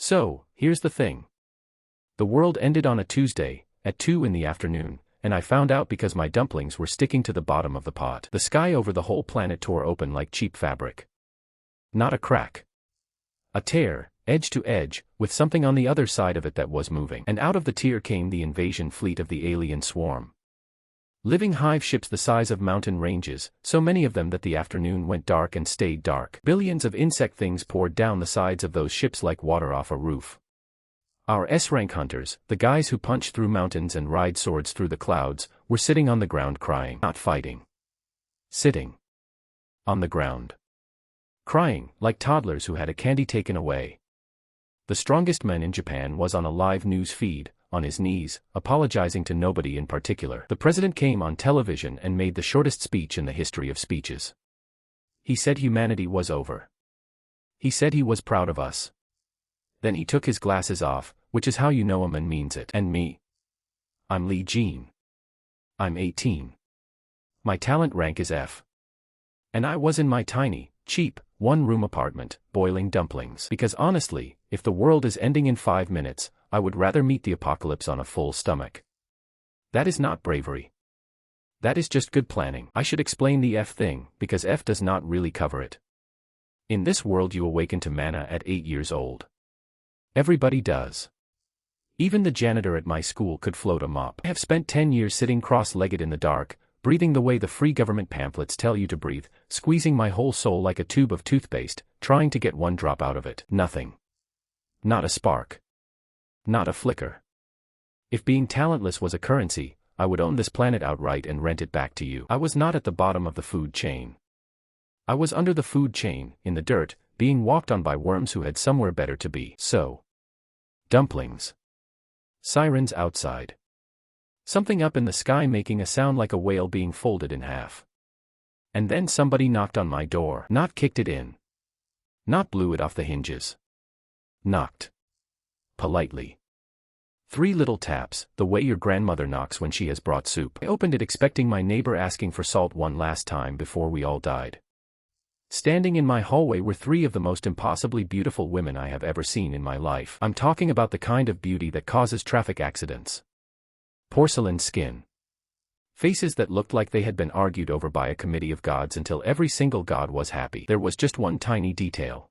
So, here's the thing. The world ended on a Tuesday, at 2 in the afternoon, and I found out because my dumplings were sticking to the bottom of the pot. The sky over the whole planet tore open like cheap fabric. Not a crack. A tear, edge to edge, with something on the other side of it that was moving. And out of the tear came the invasion fleet of the alien swarm. Living hive ships the size of mountain ranges, so many of them that the afternoon went dark and stayed dark. Billions of insect things poured down the sides of those ships like water off a roof. Our S-rank hunters, the guys who punch through mountains and ride swords through the clouds, were sitting on the ground crying. Not fighting. Sitting. On the ground. Crying, like toddlers who had a candy taken away. The strongest man in Japan was on a live news feed, on his knees, apologizing to nobody in particular. The president came on television and made the shortest speech in the history of speeches. He said humanity was over. He said he was proud of us. Then he took his glasses off, which is how you know a man means it. And me? I'm Lee Jean. I'm 18. My talent rank is F. And I was in my tiny, cheap, one-room apartment, boiling dumplings. Because honestly, if the world is ending in 5 minutes, I would rather meet the apocalypse on a full stomach. That is not bravery. That is just good planning. I should explain the F thing, because F does not really cover it. In this world you awaken to manna at 8 years old. Everybody does. Even the janitor at my school could float a mop. I have spent 10 years sitting cross-legged in the dark, breathing the way the free government pamphlets tell you to breathe, squeezing my whole soul like a tube of toothpaste, trying to get one drop out of it. Nothing. Not a spark. Not a flicker. If being talentless was a currency, I would own this planet outright and rent it back to you. I was not at the bottom of the food chain. I was under the food chain, in the dirt, being walked on by worms who had somewhere better to be. So. Dumplings. Sirens outside. Something up in the sky making a sound like a whale being folded in half. And then somebody knocked on my door. Not kicked it in. Not blew it off the hinges. Knocked. Politely. 3 little taps, the way your grandmother knocks when she has brought soup. I opened it expecting my neighbor asking for salt one last time before we all died. Standing in my hallway were 3 of the most impossibly beautiful women I have ever seen in my life. I'm talking about the kind of beauty that causes traffic accidents. Porcelain skin. Faces that looked like they had been argued over by a committee of gods until every single god was happy. There was just one tiny detail.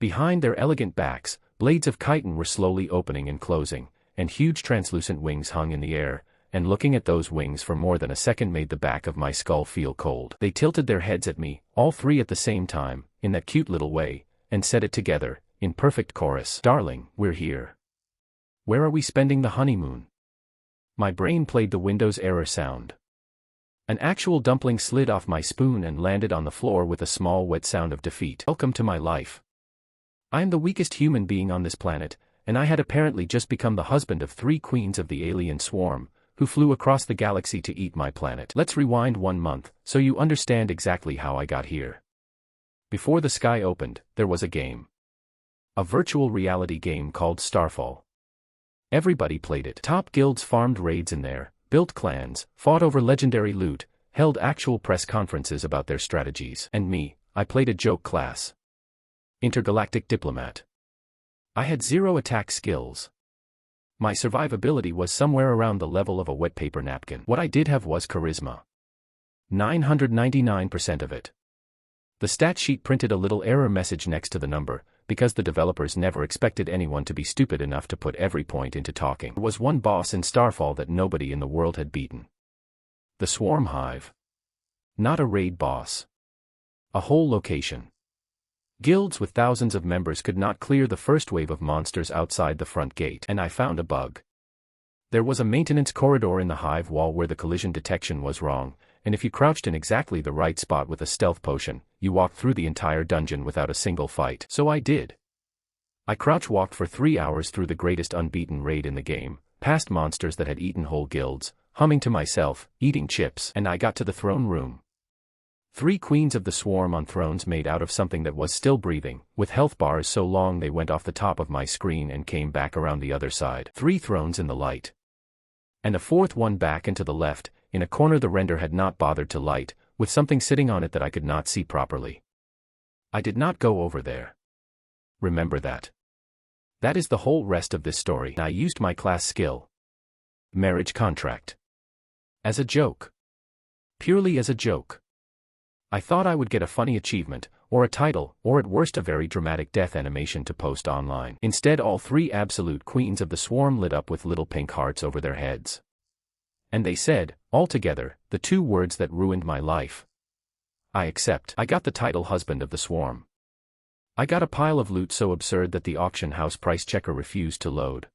Behind their elegant backs, blades of chitin were slowly opening and closing, and huge translucent wings hung in the air, and looking at those wings for more than a second made the back of my skull feel cold. They tilted their heads at me, all 3 at the same time, in that cute little way, and said it together, in perfect chorus. Darling, we're here. Where are we spending the honeymoon? My brain played the Windows error sound. An actual dumpling slid off my spoon and landed on the floor with a small wet sound of defeat. Welcome to my life. I am the weakest human being on this planet, and I had apparently just become the husband of 3 queens of the alien swarm, who flew across the galaxy to eat my planet. Let's rewind 1 month, so you understand exactly how I got here. Before the sky opened, there was a game. A virtual reality game called Starfall. Everybody played it. Top guilds farmed raids in there, built clans, fought over legendary loot, held actual press conferences about their strategies. And me, I played a joke class. Intergalactic diplomat. I had 0 attack skills. My survivability was somewhere around the level of a wet paper napkin. What I did have was charisma. 999% of it. The stat sheet printed a little error message next to the number, because the developers never expected anyone to be stupid enough to put every point into talking. There was one boss in Starfall that nobody in the world had beaten. The Swarm Hive. Not a raid boss. A whole location. Guilds with thousands of members could not clear the first wave of monsters outside the front gate. And I found a bug. There was a maintenance corridor in the hive wall where the collision detection was wrong, and if you crouched in exactly the right spot with a stealth potion, you walked through the entire dungeon without a single fight. So I did. I crouch-walked for 3 hours through the greatest unbeaten raid in the game, past monsters that had eaten whole guilds, humming to myself, eating chips, and I got to the throne room. 3 queens of the swarm on thrones made out of something that was still breathing, with health bars so long they went off the top of my screen and came back around the other side. 3 thrones in the light. And a 4th one back and to the left, in a corner the render had not bothered to light, with something sitting on it that I could not see properly. I did not go over there. Remember that. That is the whole rest of this story. I used my class skill. Marriage contract. As a joke. Purely as a joke. I thought I would get a funny achievement, or a title, or at worst a very dramatic death animation to post online. Instead, all three absolute queens of the swarm lit up with little pink hearts over their heads. And they said, all together, the two words that ruined my life. I accept. I got the title husband of the swarm. I got a pile of loot so absurd that the auction house price checker refused to load.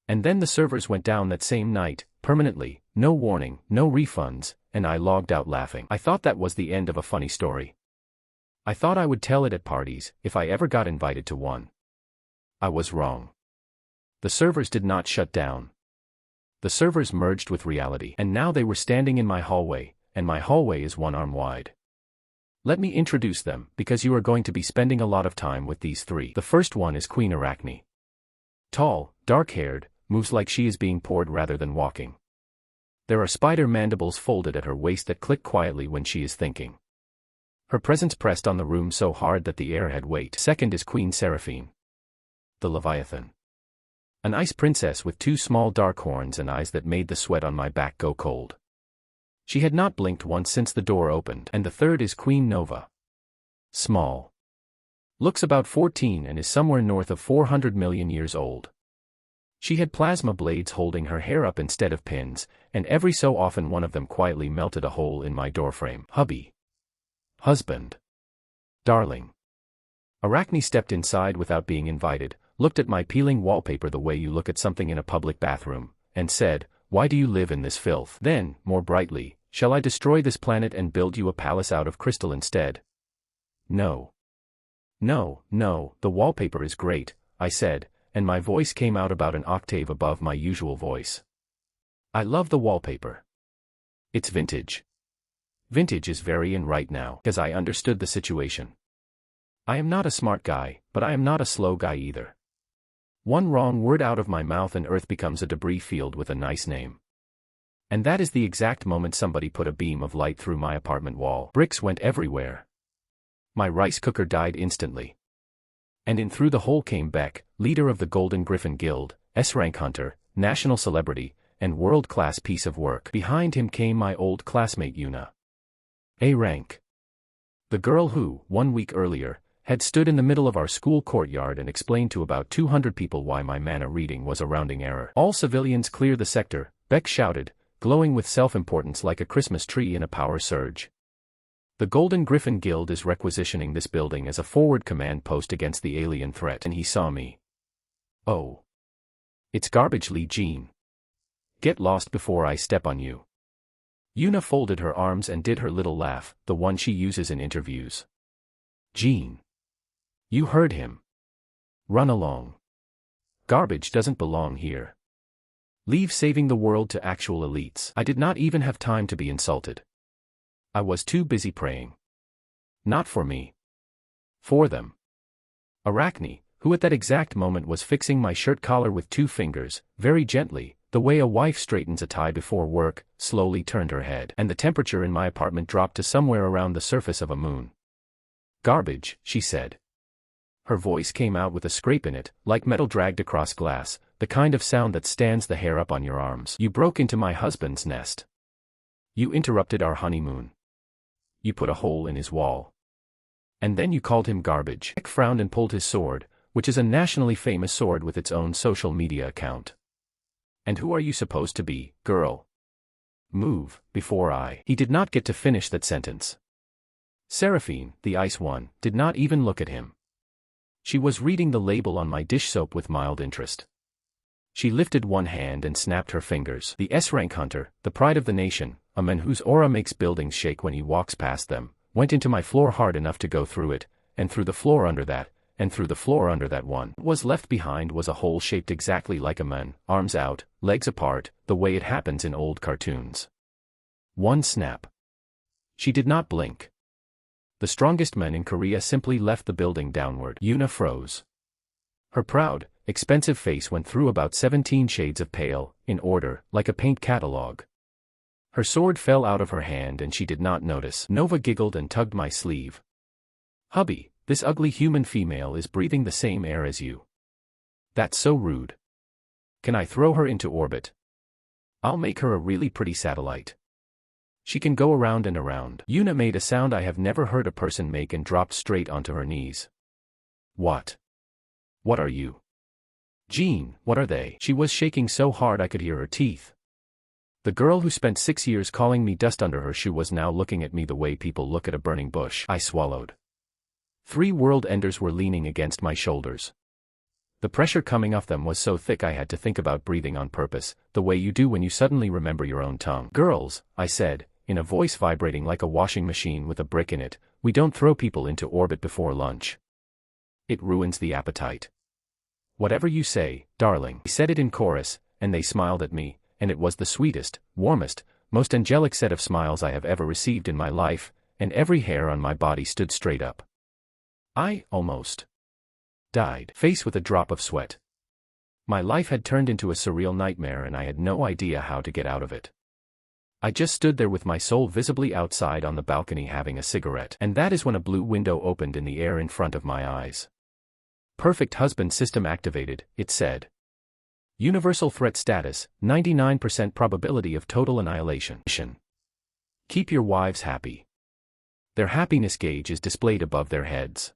And then the servers went down that same night, permanently, no warning, no refunds, and I logged out laughing. I thought that was the end of a funny story. I thought I would tell it at parties, if I ever got invited to one. I was wrong. The servers did not shut down. The servers merged with reality, and now they were standing in my hallway, and my hallway is 1 arm wide. Let me introduce them, because you are going to be spending a lot of time with these three. The first one is Queen Arachne. Tall, dark-haired, moves like she is being poured rather than walking. There are spider mandibles folded at her waist that click quietly when she is thinking. Her presence pressed on the room so hard that the air had weight. Second is Queen Seraphine. The Leviathan. An ice princess with 2 small dark horns and eyes that made the sweat on my back go cold. She had not blinked once since the door opened. And the third is Queen Nova. Small. Looks about 14 and is somewhere north of 400 million years old. She had plasma blades holding her hair up instead of pins, and every so often one of them quietly melted a hole in my doorframe. Hubby. Husband. Darling. Arachne stepped inside without being invited, looked at my peeling wallpaper the way you look at something in a public bathroom, and said, "Why do you live in this filth?" Then, more brightly, "Shall I destroy this planet and build you a palace out of crystal instead?" No. No, no, the wallpaper is great, I said, and my voice came out about an octave above my usual voice. I love the wallpaper. It's vintage. Vintage is very in right now, because I understood the situation. I am not a smart guy, but I am not a slow guy either. One wrong word out of my mouth and Earth becomes a debris field with a nice name. And that is the exact moment somebody put a beam of light through my apartment wall. Bricks went everywhere. My rice cooker died instantly. And in through the hole came Beck, leader of the Golden Griffin Guild, S-rank hunter, national celebrity, and world-class piece of work. Behind him came my old classmate Una. A-rank. The girl who, 1 week earlier, had stood in the middle of our school courtyard and explained to about 200 people why my mana reading was a rounding error. All civilians clear the sector, Beck shouted, glowing with self-importance like a Christmas tree in a power surge. The Golden Griffin Guild is requisitioning this building as a forward command post against the alien threat, and he saw me. Oh. It's garbage, Lee Jean. Get lost before I step on you. Una folded her arms and did her little laugh, the one she uses in interviews. Jean. You heard him. Run along. Garbage doesn't belong here. Leave saving the world to actual elites. I did not even have time to be insulted. I was too busy praying. Not for me. For them. Arachne, who at that exact moment was fixing my shirt collar with 2 fingers, very gently, the way a wife straightens a tie before work, slowly turned her head, and the temperature in my apartment dropped to somewhere around the surface of a moon. Garbage, she said. Her voice came out with a scrape in it, like metal dragged across glass, the kind of sound that stands the hair up on your arms. You broke into my husband's nest. You interrupted our honeymoon. You put a hole in his wall. And then you called him garbage. Beck frowned and pulled his sword, which is a nationally famous sword with its own social media account. And who are you supposed to be, girl? Move, before I. He did not get to finish that sentence. Seraphine, the ice one, did not even look at him. She was reading the label on my dish soap with mild interest. She lifted one hand and snapped her fingers. The S-rank hunter, the pride of the nation, a man whose aura makes buildings shake when he walks past them, went into my floor hard enough to go through it, and through the floor under that, and through the floor under that one. What was left behind was a hole shaped exactly like a man, arms out, legs apart, the way it happens in old cartoons. One snap. She did not blink. The strongest men in Korea simply left the building downward. Una froze. Her proud, expensive face went through about 17 shades of pale, in order, like a paint catalog. Her sword fell out of her hand and she did not notice. Nova giggled and tugged my sleeve. Hubby, this ugly human female is breathing the same air as you. That's so rude. Can I throw her into orbit? I'll make her a really pretty satellite. She can go around and around. Yuna made a sound I have never heard a person make and dropped straight onto her knees. What? What are you? Jean, what are they? She was shaking so hard I could hear her teeth. The girl who spent 6 years calling me dust under her shoe was now looking at me the way people look at a burning bush. I swallowed. 3 world enders were leaning against my shoulders. The pressure coming off them was so thick I had to think about breathing on purpose, the way you do when you suddenly remember your own tongue. Girls, I said, in a voice vibrating like a washing machine with a brick in it, we don't throw people into orbit before lunch. It ruins the appetite. Whatever you say, darling. I said it in chorus, and they smiled at me, and it was the sweetest, warmest, most angelic set of smiles I have ever received in my life, and every hair on my body stood straight up. I almost died, face with a drop of sweat. My life had turned into a surreal nightmare and I had no idea how to get out of it. I just stood there with my soul visibly outside on the balcony having a cigarette, and that is when a blue window opened in the air in front of my eyes. Perfect husband system activated, it said. Universal threat status, 99% probability of total annihilation. Keep your wives happy. Their happiness gauge is displayed above their heads.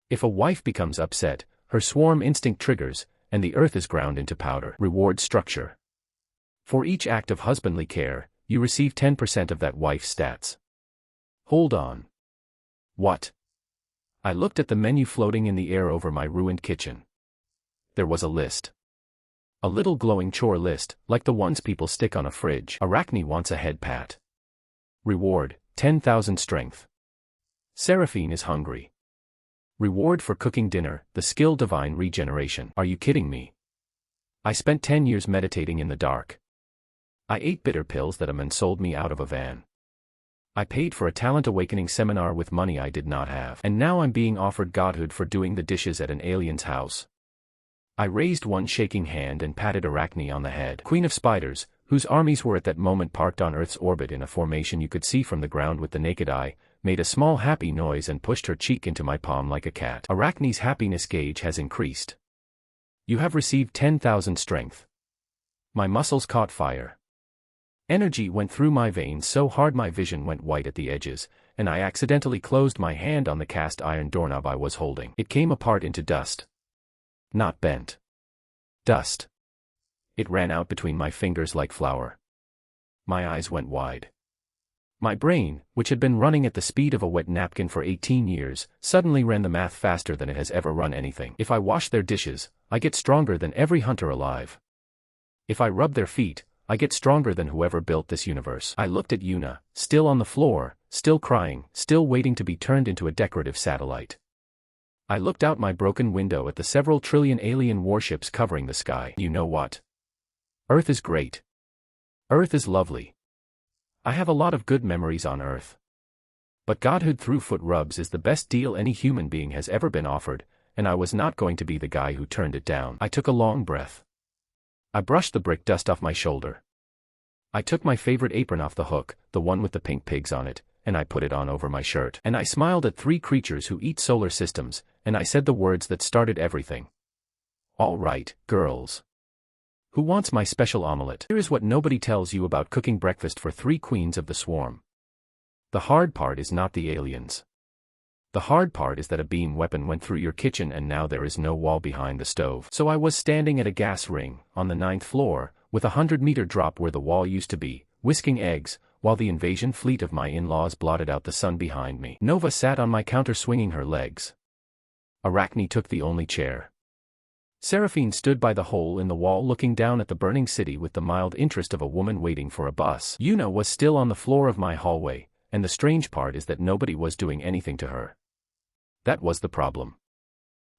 If a wife becomes upset, her swarm instinct triggers, and the earth is ground into powder. Reward structure. For each act of husbandly care, you receive 10% of that wife's stats. Hold on. What? I looked at the menu floating in the air over my ruined kitchen. There was a list. A little glowing chore list, like the ones people stick on a fridge. Arachne wants a head pat. Reward, 10,000 strength. Seraphine is hungry. Reward for cooking dinner, the skill divine regeneration. Are you kidding me? I spent 10 years meditating in the dark. I ate bitter pills that a man sold me out of a van. I paid for a talent awakening seminar with money I did not have. And now I'm being offered godhood for doing the dishes at an alien's house. I raised one shaking hand and patted Arachne on the head. Queen of Spiders, whose armies were at that moment parked on Earth's orbit in a formation you could see from the ground with the naked eye, made a small happy noise and pushed her cheek into my palm like a cat. Arachne's happiness gauge has increased. You have received 10,000 strength. My muscles caught fire. Energy went through my veins so hard my vision went white at the edges, and I accidentally closed my hand on the cast iron doorknob I was holding. It came apart into dust. Not bent. Dust. It ran out between my fingers like flour. My eyes went wide. My brain, which had been running at the speed of a wet napkin for 18 years, suddenly ran the math faster than it has ever run anything. If I wash their dishes, I get stronger than every hunter alive. If I rub their feet, I get stronger than whoever built this universe. I looked at Yuna, still on the floor, still crying, still waiting to be turned into a decorative satellite. I looked out my broken window at the several trillion alien warships covering the sky. You know what? Earth is great. Earth is lovely. I have a lot of good memories on Earth. But godhood through foot rubs is the best deal any human being has ever been offered, and I was not going to be the guy who turned it down. I took a long breath. I brushed the brick dust off my shoulder. I took my favorite apron off the hook, the one with the pink pigs on it, and I put it on over my shirt. And I smiled at 3 creatures who eat solar systems, and I said the words that started everything. All right, girls. Who wants my special omelette? Here is what nobody tells you about cooking breakfast for 3 queens of the swarm. The hard part is not the aliens. The hard part is that a beam weapon went through your kitchen and now there is no wall behind the stove. So I was standing at a gas ring, on the 9th floor, with a 100-meter drop where the wall used to be, whisking eggs, while the invasion fleet of my in-laws blotted out the sun behind me. Nova sat on my counter swinging her legs. Arachne took the only chair. Seraphine stood by the hole in the wall looking down at the burning city with the mild interest of a woman waiting for a bus. Yuna was still on the floor of my hallway, and the strange part is that nobody was doing anything to her. That was the problem.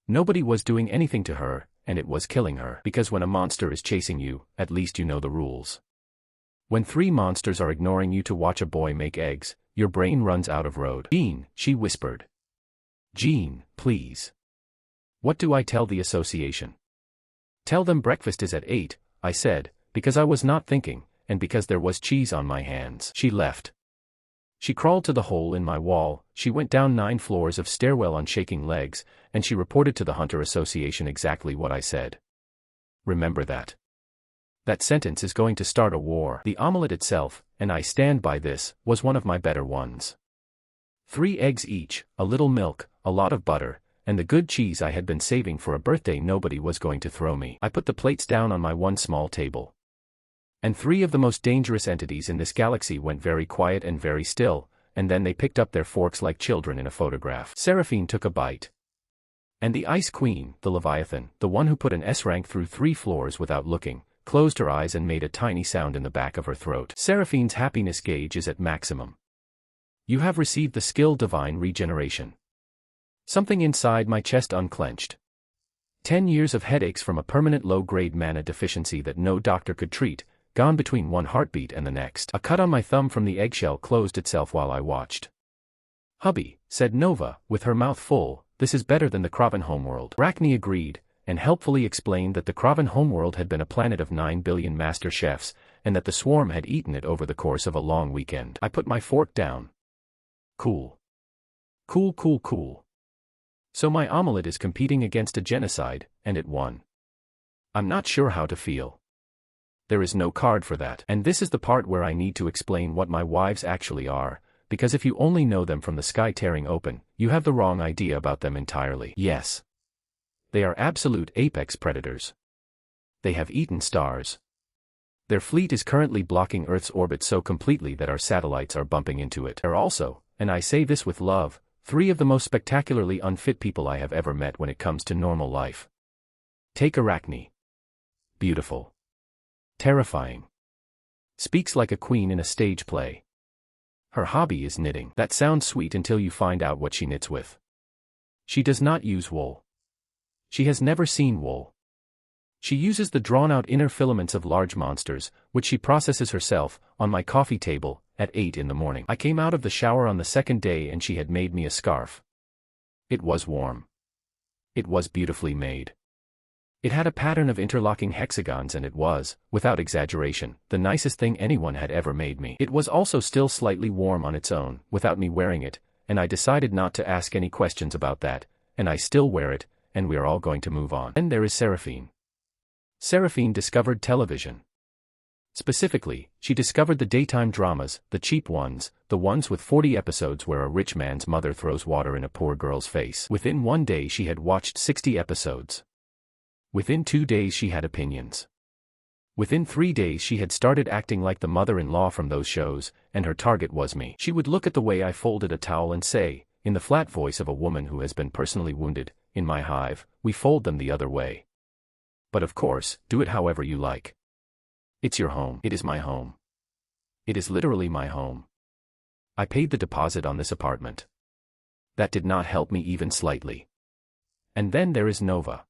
Nobody was doing anything to her, and it was killing her. Because when a monster is chasing you, at least you know the rules. When 3 monsters are ignoring you to watch a boy make eggs, your brain runs out of road. Jean, she whispered. Jean, please. What do I tell the association? Tell them breakfast is at 8, I said, because I was not thinking, and because there was cheese on my hands. She left. She crawled to the hole in my wall, she went down 9 floors of stairwell on shaking legs, and she reported to the Hunter Association exactly what I said. Remember that. That sentence is going to start a war. The omelette itself, and I stand by this, was one of my better ones. 3 eggs each, a little milk, a lot of butter, and the good cheese I had been saving for a birthday nobody was going to throw me. I put the plates down on my one small table. And 3 of the most dangerous entities in this galaxy went very quiet and very still, and then they picked up their forks like children in a photograph. Seraphine took a bite. And the Ice Queen, the Leviathan, the one who put an S rank through 3 floors without looking, closed her eyes and made a tiny sound in the back of her throat. Seraphine's happiness gauge is at maximum. You have received the skill Divine Regeneration. Something inside my chest unclenched. 10 years of headaches from a permanent low-grade mana deficiency that no doctor could treat, gone between one heartbeat and the next. A cut on my thumb from the eggshell closed itself while I watched. "Hubby," said Nova, with her mouth full, "this is better than the Kraven homeworld." Rachni agreed, and helpfully explained that the Kraven homeworld had been a planet of 9 billion master chefs, and that the swarm had eaten it over the course of a long weekend. I put my fork down. Cool. Cool, cool, cool. So my omelette is competing against a genocide, and it won. I'm not sure how to feel. There is no card for that. And this is the part where I need to explain what my wives actually are, because if you only know them from the sky tearing open, you have the wrong idea about them entirely. Yes. They are absolute apex predators. They have eaten stars. Their fleet is currently blocking Earth's orbit so completely that our satellites are bumping into it. They're also, and I say this with love, 3 of the most spectacularly unfit people I have ever met when it comes to normal life. Take Arachne. Beautiful. Terrifying. Speaks like a queen in a stage play. Her hobby is knitting. That sounds sweet until you find out what she knits with. She does not use wool. She has never seen wool. She uses the drawn-out inner filaments of large monsters, which she processes herself, on my coffee table, at 8 in the morning. I came out of the shower on the second day and she had made me a scarf. It was warm. It was beautifully made. It had a pattern of interlocking hexagons and it was, without exaggeration, the nicest thing anyone had ever made me. It was also still slightly warm on its own, without me wearing it, and I decided not to ask any questions about that, and I still wear it, and we are all going to move on. Then there is Seraphine. Seraphine discovered television. Specifically, she discovered the daytime dramas, the cheap ones, the ones with 40 episodes where a rich man's mother throws water in a poor girl's face. Within 1 day she had watched 60 episodes. Within 2 days she had opinions. Within 3 days she had started acting like the mother-in-law from those shows, and her target was me. She would look at the way I folded a towel and say, in the flat voice of a woman who has been personally wounded, "In my hive, we fold them the other way. But of course, do it however you like. It's your home." It is my home. It is literally my home. I paid the deposit on this apartment. That did not help me even slightly. And then there is Nova.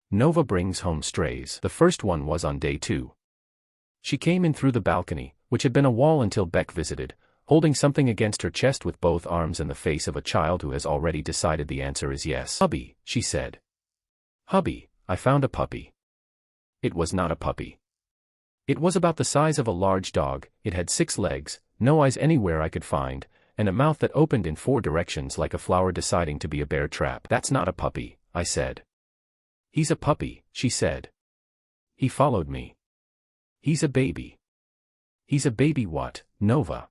Nova brings home strays. The first one was on day 2. She came in through the balcony, which had been a wall until Beck visited, holding something against her chest with both arms and the face of a child who has already decided the answer is yes. "Hubby," she said. "Hubby, I found a puppy." It was not a puppy. It was about the size of a large dog, it had 6 legs, no eyes anywhere I could find, and a mouth that opened in 4 directions like a flower deciding to be a bear trap. "That's not a puppy," I said. "He's a puppy," she said. "He followed me. He's a baby." "He's a baby what, Nova?"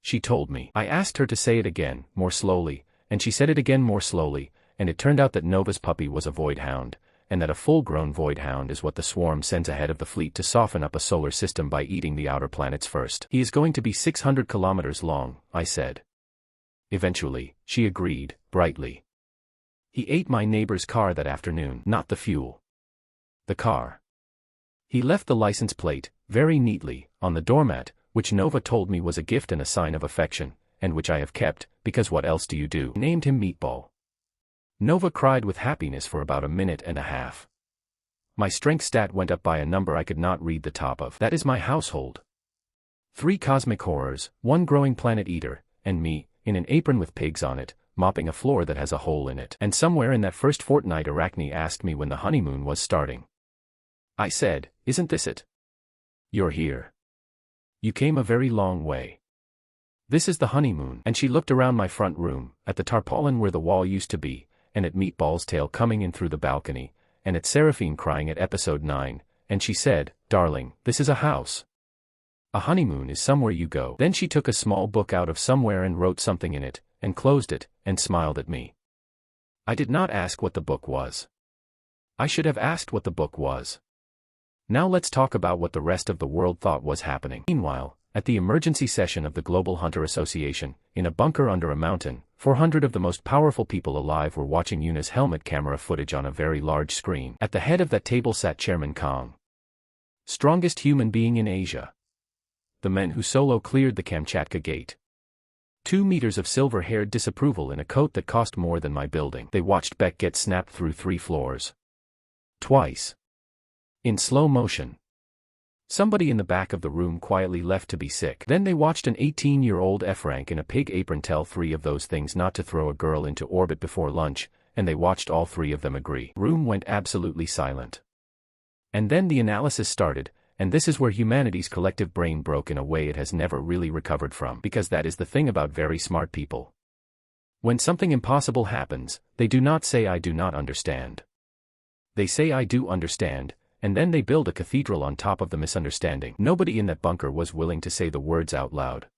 She told me. I asked her to say it again, more slowly, and she said it again more slowly, and it turned out that Nova's puppy was a void hound, and that a full-grown void hound is what the swarm sends ahead of the fleet to soften up a solar system by eating the outer planets first. "He is going to be 600 kilometers long," I said. Eventually, she agreed, brightly. "He ate my neighbor's car that afternoon." Not the fuel. The car. He left the license plate, very neatly, on the doormat, which Nova told me was a gift and a sign of affection, and which I have kept, because what else do you do? Named him Meatball. Nova cried with happiness for about a minute and a half. My strength stat went up by a number I could not read the top of. That is my household. 3 cosmic horrors, 1 growing planet eater, and me, in an apron with pigs on it, mopping a floor that has a hole in it. And somewhere in that first fortnight Arachne asked me when the honeymoon was starting. I said, "Isn't this it? You're here. You came a very long way. This is the honeymoon. And she looked around my front room, at the tarpaulin where the wall used to be, and at Meatball's tail coming in through the balcony, and at Seraphine crying at episode 9, and she said, "Darling, this is a house. A honeymoon is somewhere you go." Then she took a small book out of somewhere and wrote something in it, and closed it, and smiled at me. I did not ask what the book was. I should have asked what the book was. Now let's talk about what the rest of the world thought was happening. Meanwhile, at the emergency session of the Global Hunter Association, in a bunker under a mountain, 400 of the most powerful people alive were watching Yuna's helmet camera footage on a very large screen. At the head of that table sat Chairman Kong. Strongest human being in Asia. The men who solo cleared the Kamchatka Gate. 2 meters of silver-haired disapproval in a coat that cost more than my building. They watched Beck get snapped through 3 floors. Twice. In slow motion. Somebody in the back of the room quietly left to be sick. Then they watched an 18-year-old F-rank in a pig apron tell 3 of those things not to throw a girl into orbit before lunch, and they watched all 3 of them agree. Room went absolutely silent. And then the analysis started, and this is where humanity's collective brain broke in a way it has never really recovered from. Because that is the thing about very smart people. When something impossible happens, they do not say "I do not understand." They say "I do understand," and then they build a cathedral on top of the misunderstanding. Nobody in that bunker was willing to say the words out loud.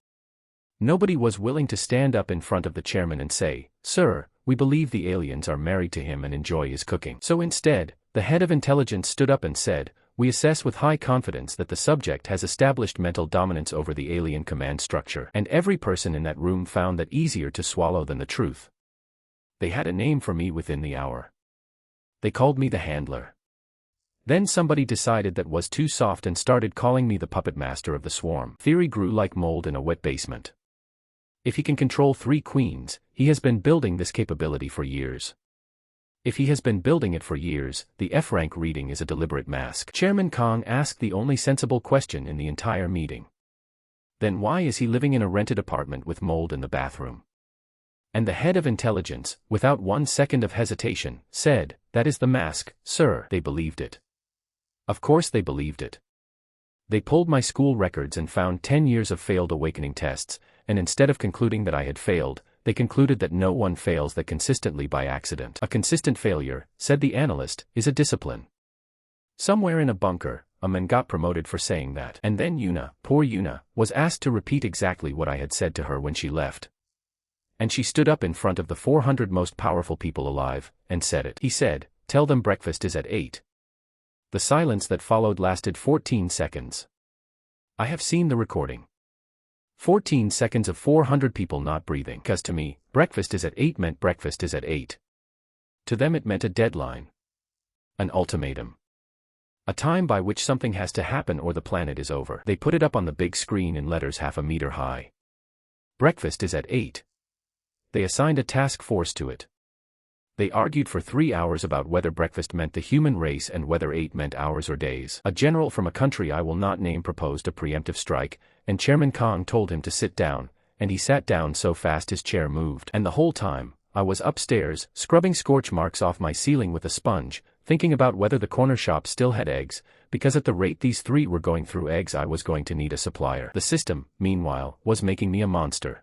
Nobody was willing to stand up in front of the chairman and say, "Sir, we believe the aliens are married to him and enjoy his cooking." So instead, the head of intelligence stood up and said, "We assess with high confidence that the subject has established mental dominance over the alien command structure." And every person in that room found that easier to swallow than the truth. They had a name for me within the hour. They called me the handler. Then somebody decided that was too soft and started calling me the puppet master of the swarm. Theory grew like mold in a wet basement. If he can control 3 queens, he has been building this capability for years. If he has been building it for years, the F-rank reading is a deliberate mask. Chairman Kong asked the only sensible question in the entire meeting. Then why is he living in a rented apartment with mold in the bathroom? And the head of intelligence, without 1 second of hesitation, said, "That is the mask, sir." They believed it. Of course they believed it. They pulled my school records and found 10 years of failed awakening tests, and instead of concluding that I had failed, they concluded that no one fails that consistently by accident. A consistent failure, said the analyst, is a discipline. Somewhere in a bunker, a man got promoted for saying that. And then Yuna, poor Yuna, was asked to repeat exactly what I had said to her when she left. And she stood up in front of the 400 most powerful people alive, and said it. He said, "Tell them breakfast is at 8. The silence that followed lasted 14 seconds. I have seen the recording. 14 seconds of 400 people not breathing. Because to me, breakfast is at 8 meant breakfast is at 8. To them it meant a deadline. An ultimatum. A time by which something has to happen or the planet is over. They put it up on the big screen in letters half a meter high. Breakfast is at 8. They assigned a task force to it. They argued for 3 hours about whether breakfast meant the human race and whether 8 meant hours or days. A general from a country I will not name proposed a preemptive strike, and Chairman Kong told him to sit down, and he sat down so fast his chair moved. And the whole time, I was upstairs, scrubbing scorch marks off my ceiling with a sponge, thinking about whether the corner shop still had eggs, because at the rate these 3 were going through eggs I was going to need a supplier. The system, meanwhile, was making me a monster.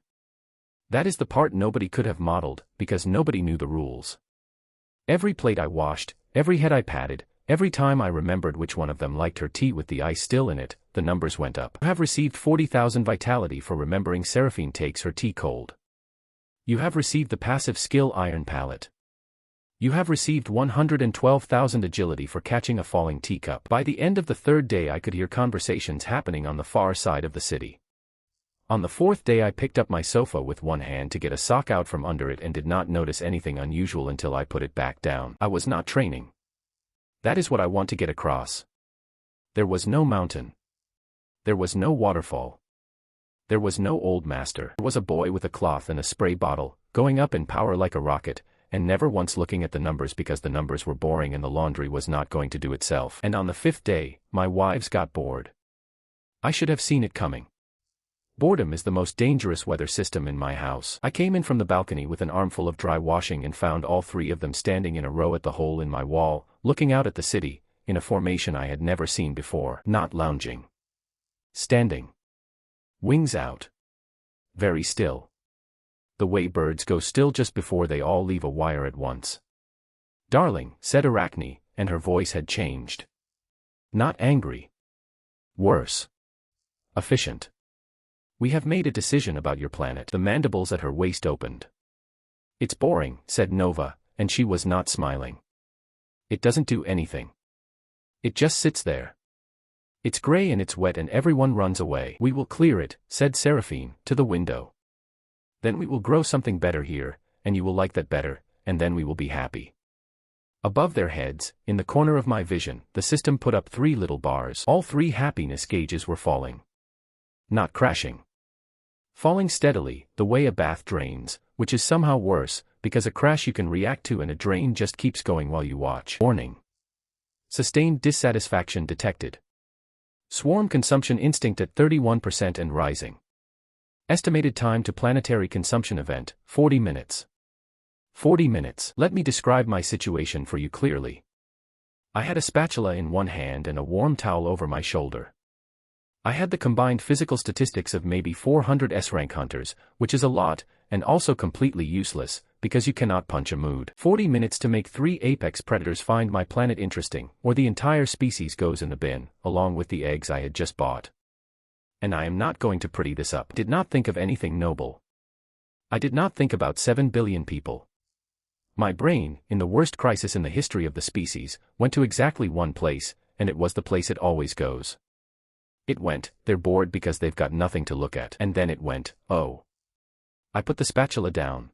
That is the part nobody could have modeled, because nobody knew the rules. Every plate I washed, every head I patted, every time I remembered which one of them liked her tea with the ice still in it, the numbers went up. You have received 40,000 vitality for remembering Seraphine takes her tea cold. You have received the passive skill Iron Palette. You have received 112,000 agility for catching a falling teacup. By the end of the 3rd day I could hear conversations happening on the far side of the city. On the 4th day I picked up my sofa with one hand to get a sock out from under it and did not notice anything unusual until I put it back down. I was not training. That is what I want to get across. There was no mountain. There was no waterfall. There was no old master. There was a boy with a cloth and a spray bottle, going up in power like a rocket, and never once looking at the numbers because the numbers were boring and the laundry was not going to do itself. And on the 5th day, my wives got bored. I should have seen it coming. Boredom is the most dangerous weather system in my house. I came in from the balcony with an armful of dry washing and found all 3 of them standing in a row at the hole in my wall, looking out at the city, in a formation I had never seen before. Not lounging. Standing. Wings out. Very still. The way birds go still just before they all leave a wire at once. "Darling," said Arachne, and her voice had changed. Not angry. Worse. Efficient. "We have made a decision about your planet." The mandibles at her waist opened. "It's boring," said Nova, and she was not smiling. "It doesn't do anything. It just sits there. It's gray and it's wet and everyone runs away." "We will clear it," said Seraphine, to the window. "Then we will grow something better here, and you will like that better, and then we will be happy." Above their heads, in the corner of my vision, the system put up 3 little bars. All 3 happiness gauges were falling. Not crashing. Falling steadily, the way a bath drains, which is somehow worse, because a crash you can react to and a drain just keeps going while you watch. Warning. Sustained dissatisfaction detected. Swarm consumption instinct at 31% and rising. Estimated time to planetary consumption event, 40 minutes. 40 minutes. Let me describe my situation for you clearly. I had a spatula in one hand and a warm towel over my shoulder. I had the combined physical statistics of maybe 400 S-rank hunters, which is a lot, and also completely useless, because you cannot punch a mood. 40 minutes to make 3 apex predators find my planet interesting, or the entire species goes in the bin, along with the eggs I had just bought. And I am not going to pretty this up. I did not think of anything noble. I did not think about 7 billion people. My brain, in the worst crisis in the history of the species, went to exactly one place, and it was the place it always goes. It went, "They're bored because they've got nothing to look at." And then it went, "Oh." I put the spatula down.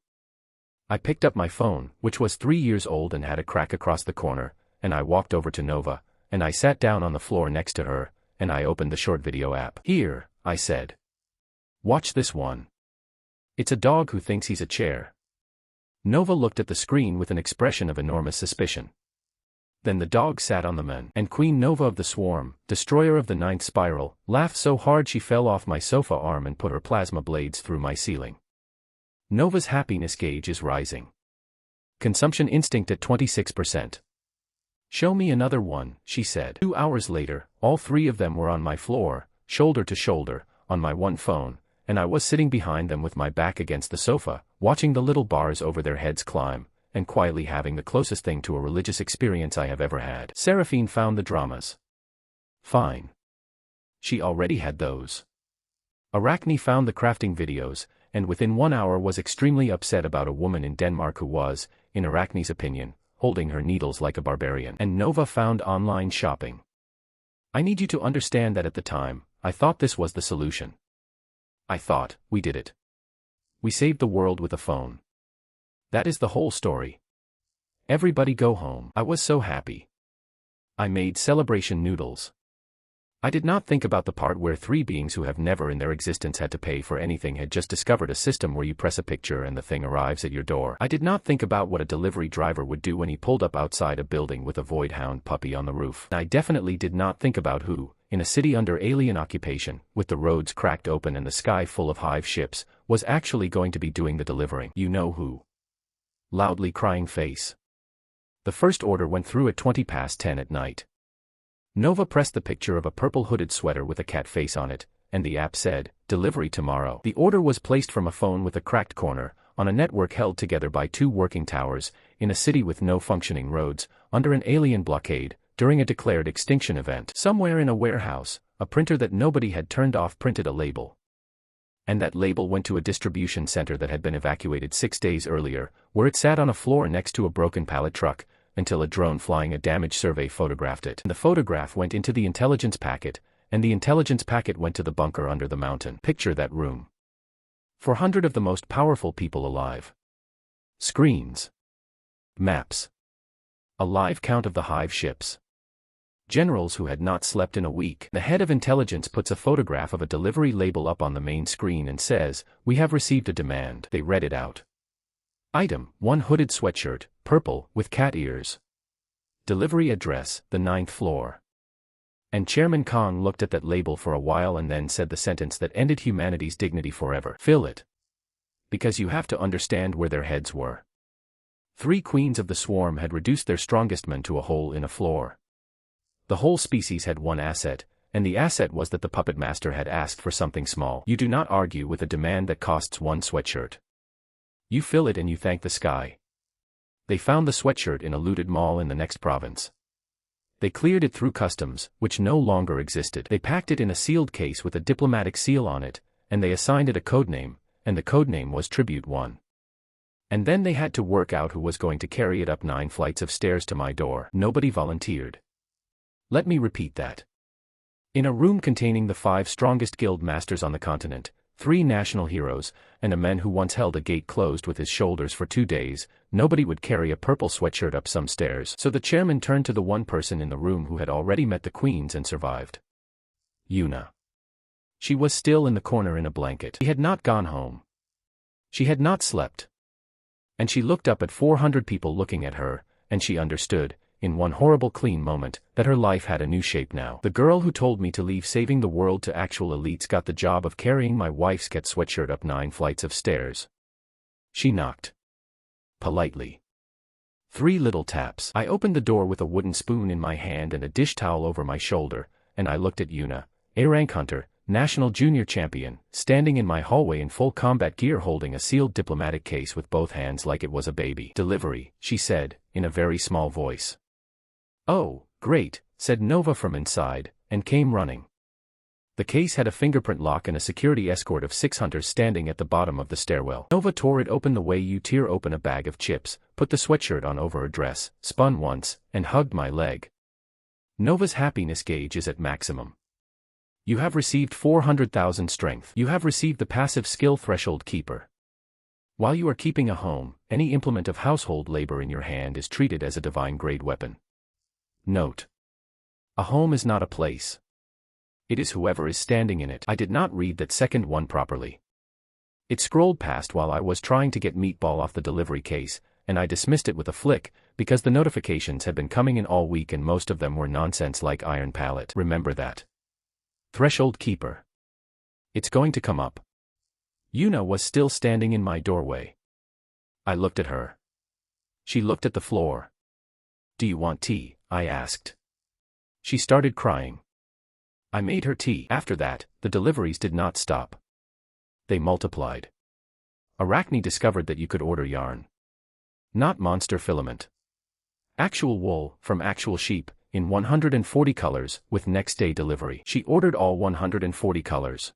I picked up my phone, which was 3 years old and had a crack across the corner, and I walked over to Nova, and I sat down on the floor next to her, and I opened the short video app. "Here," I said. "Watch this one. It's a dog who thinks he's a chair." Nova looked at the screen with an expression of enormous suspicion. Then the dog sat on the man, and Queen Nova of the Swarm, destroyer of the 9th spiral, laughed so hard she fell off my sofa arm and put her plasma blades through my ceiling. Nova's happiness gauge is rising. Consumption instinct at 26%. "Show me another one," she said. 2 hours later, all 3 of them were on my floor, shoulder to shoulder, on my one phone, and I was sitting behind them with my back against the sofa, watching the little bars over their heads climb, and quietly having the closest thing to a religious experience I have ever had. Seraphine found the dramas. Fine. She already had those. Arachne found the crafting videos, and within 1 hour was extremely upset about a woman in Denmark who was, in Arachne's opinion, holding her needles like a barbarian. And Nova found online shopping. I need you to understand that at the time, I thought this was the solution. I thought, we did it. We saved the world with a phone. That is the whole story. Everybody go home. I was so happy. I made celebration noodles. I did not think about the part where 3 beings who have never in their existence had to pay for anything had just discovered a system where you press a picture and the thing arrives at your door. I did not think about what a delivery driver would do when he pulled up outside a building with a voidhound puppy on the roof. I definitely did not think about who, in a city under alien occupation, with the roads cracked open and the sky full of hive ships, was actually going to be doing the delivering. You know who. Loudly crying face. The first order went through at 20 past 10 at night. Nova pressed the picture of a purple hooded sweater with a cat face on it, and the app said, "Delivery tomorrow." The order was placed from a phone with a cracked corner, on a network held together by 2 working towers, in a city with no functioning roads, under an alien blockade, during a declared extinction event. Somewhere in a warehouse, a printer that nobody had turned off printed a label. And that label went to a distribution center that had been evacuated 6 days earlier, where it sat on a floor next to a broken pallet truck, until a drone flying a damage survey photographed it. The photograph went into the intelligence packet, and the intelligence packet went to the bunker under the mountain. Picture that room. 400 of the most powerful people alive. Screens. Maps. A live count of the hive ships. Generals who had not slept in a week. The head of intelligence puts a photograph of a delivery label up on the main screen and says, "We have received a demand." They read it out. Item, 1 hooded sweatshirt, purple, with cat ears. Delivery address, the 9th floor. And Chairman Kong looked at that label for a while and then said the sentence that ended humanity's dignity forever. "Fill it. Because you have to understand where their heads were." 3 queens of the swarm had reduced their strongest men to a hole in a floor. The whole species had one asset, and the asset was that the puppet master had asked for something small. You do not argue with a demand that costs one sweatshirt. You fill it and you thank the sky. They found the sweatshirt in a looted mall in the next province. They cleared it through customs, which no longer existed. They packed it in a sealed case with a diplomatic seal on it, and they assigned it a codename, and the codename was Tribute 1. And then they had to work out who was going to carry it up 9 flights of stairs to my door. Nobody volunteered. Let me repeat that. In a room containing the 5 strongest guild masters on the continent, 3 national heroes, and a man who once held a gate closed with his shoulders for 2 days, nobody would carry a purple sweatshirt up some stairs. So the chairman turned to the one person in the room who had already met the queens and survived. Yuna. She was still in the corner in a blanket. She had not gone home. She had not slept. And she looked up at 400 people looking at her, and she understood, in one horrible clean moment, that her life had a new shape now. The girl who told me to leave saving the world to actual elites got the job of carrying my wife's cat sweatshirt up 9 flights of stairs. She knocked. Politely. 3 little taps. I opened the door with a wooden spoon in my hand and a dish towel over my shoulder, and I looked at Yuna, A-rank hunter, national junior champion, standing in my hallway in full combat gear holding a sealed diplomatic case with both hands like it was a baby. Delivery, she said, in a very small voice. Oh, great, said Nova from inside, and came running. The case had a fingerprint lock and a security escort of 6 hunters standing at the bottom of the stairwell. Nova tore it open the way you tear open a bag of chips, put the sweatshirt on over her dress, spun once, and hugged my leg. Nova's happiness gauge is at maximum. You have received 400,000 strength. You have received the passive skill threshold keeper. While you are keeping a home, any implement of household labor in your hand is treated as a divine grade weapon. Note. A home is not a place. It is whoever is standing in it. I did not read that second one properly. It scrolled past while I was trying to get Meatball off the delivery case, and I dismissed it with a flick, because the notifications had been coming in all week and most of them were nonsense like Iron Pallet. Remember that. Threshold keeper. It's going to come up. Yuna was still standing in my doorway. I looked at her. She looked at the floor. Do you want tea? I asked. She started crying. I made her tea. After that, the deliveries did not stop. They multiplied. Arachne discovered that you could order yarn. Not monster filament. Actual wool, from actual sheep, in 140 colors, with next-day delivery. She ordered all 140 colors.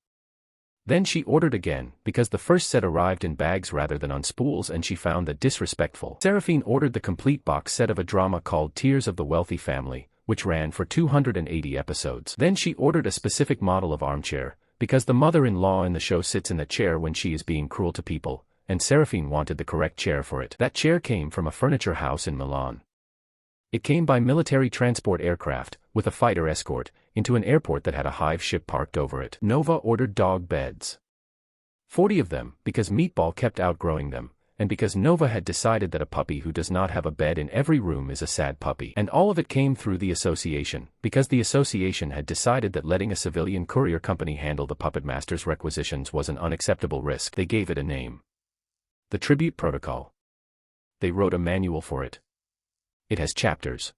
Then she ordered again, because the first set arrived in bags rather than on spools and she found that disrespectful. Seraphine ordered the complete box set of a drama called Tears of the Wealthy Family, which ran for 280 episodes. Then she ordered a specific model of armchair, because the mother-in-law in the show sits in the chair when she is being cruel to people, and Seraphine wanted the correct chair for it. That chair came from a furniture house in Milan. It came by military transport aircraft, with a fighter escort, into an airport that had a hive ship parked over it. Nova ordered dog beds. 40 of them, because Meatball kept outgrowing them, and because Nova had decided that a puppy who does not have a bed in every room is a sad puppy. And all of it came through the association, because the association had decided that letting a civilian courier company handle the puppet master's requisitions was an unacceptable risk. They gave it a name. The Tribute Protocol. They wrote a manual for it. It has chapters.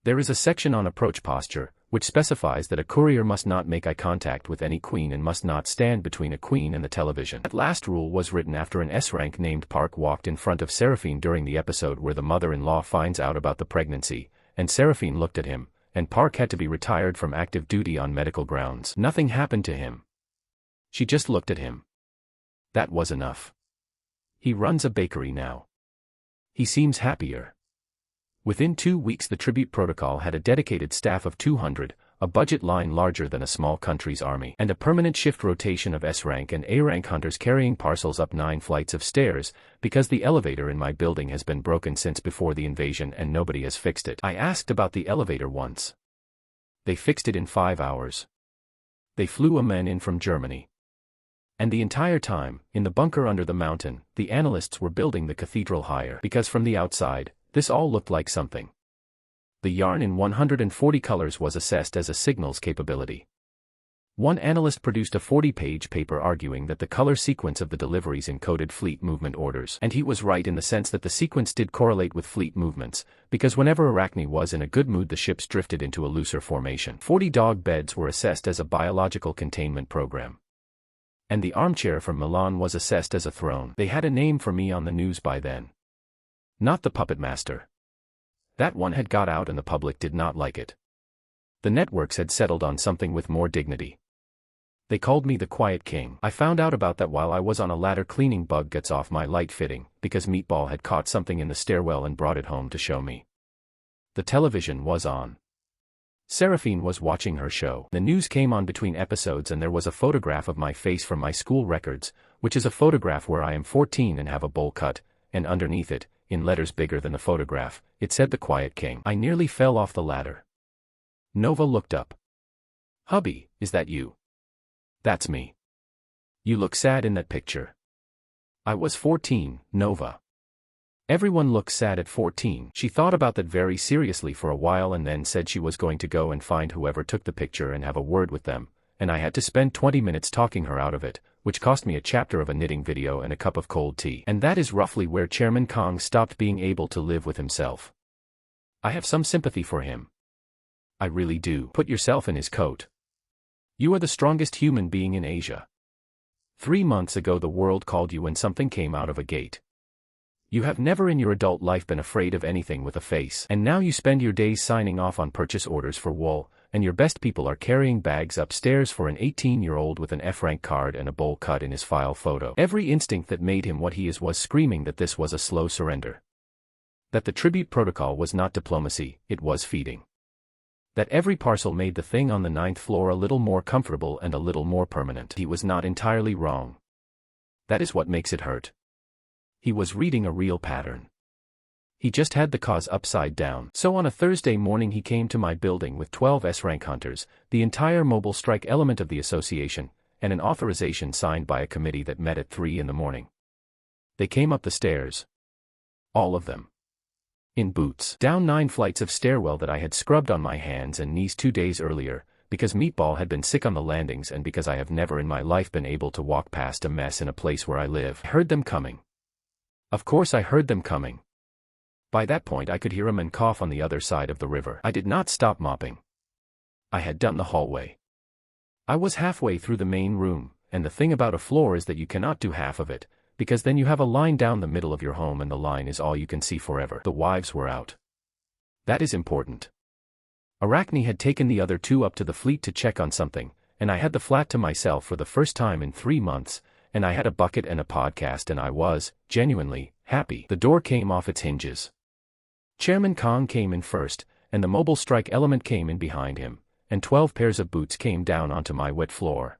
There is a section on approach posture, which specifies that a courier must not make eye contact with any queen and must not stand between a queen and the television. That last rule was written after an S-rank named Park walked in front of Seraphine during the episode where the mother-in-law finds out about the pregnancy, and Seraphine looked at him, and Park had to be retired from active duty on medical grounds. Nothing happened to him. She just looked at him. That was enough. He runs a bakery now. He seems happier. Within 2 weeks the Tribute Protocol had a dedicated staff of 200, a budget line larger than a small country's army, and a permanent shift rotation of S-rank and A-rank hunters carrying parcels up 9 flights of stairs, because the elevator in my building has been broken since before the invasion and nobody has fixed it. I asked about the elevator once. They fixed it in 5 hours. They flew a man in from Germany. And the entire time, in the bunker under the mountain, the analysts were building the cathedral higher, because from the outside, this all looked like something. The yarn in 140 colors was assessed as a signals capability. One analyst produced a 40-page paper arguing that the color sequence of the deliveries encoded fleet movement orders. And he was right in the sense that the sequence did correlate with fleet movements, because whenever Arachne was in a good mood the ships drifted into a looser formation. 40 dog beds were assessed as a biological containment program. And the armchair from Milan was assessed as a throne. They had a name for me on the news by then. Not the Puppet Master. That one had got out and the public did not like it. The networks had settled on something with more dignity. They called me the Quiet King. I found out about that while I was on a ladder cleaning bug guts off my light fitting, because Meatball had caught something in the stairwell and brought it home to show me. The television was on. Seraphine was watching her show. The news came on between episodes and there was a photograph of my face from my school records, which is a photograph where I am 14 and have a bowl cut, and underneath it, in letters bigger than the photograph, it said the Quiet King. I nearly fell off the ladder. Nova looked up. "Hubby, is that you?" "That's me." "You look sad in that picture." "I was 14, Nova." Everyone looks sad at 14. She thought about that very seriously for a while and then said she was going to go and find whoever took the picture and have a word with them, and I had to spend 20 minutes talking her out of it, which cost me a chapter of a knitting video and a cup of cold tea. And that is roughly where Chairman Kong stopped being able to live with himself. I have some sympathy for him. I really do. Put yourself in his coat. You are the strongest human being in Asia. 3 months ago the world called you when something came out of a gate. You have never in your adult life been afraid of anything with a face. And now you spend your days signing off on purchase orders for wool, and your best people are carrying bags upstairs for an 18-year-old with an F-rank card and a bowl cut in his file photo. Every instinct that made him what he is was screaming that this was a slow surrender. That the tribute protocol was not diplomacy, it was feeding. That every parcel made the thing on the 9th floor a little more comfortable and a little more permanent. He was not entirely wrong. That is what makes it hurt. He was reading a real pattern. He just had the cause upside down. So on a Thursday morning he came to my building with 12 S-rank hunters, the entire mobile strike element of the association, and an authorization signed by a committee that met at 3 in the morning. They came up the stairs. All of them. In boots. Down 9 flights of stairwell that I had scrubbed on my hands and knees 2 days earlier, because Meatball had been sick on the landings and because I have never in my life been able to walk past a mess in a place where I live. I heard them coming. Of course I heard them coming. By that point I could hear a man cough on the other side of the river. I did not stop mopping. I had done the hallway. I was halfway through the main room, and the thing about a floor is that you cannot do half of it, because then you have a line down the middle of your home and the line is all you can see forever. The wives were out. That is important. Arachne had taken the other 2 up to the fleet to check on something, and I had the flat to myself for the first time in 3 months, and I had a bucket and a podcast and I was, genuinely, happy. The door came off its hinges. Chairman Kong came in first, and the mobile strike element came in behind him, and 12 pairs of boots came down onto my wet floor.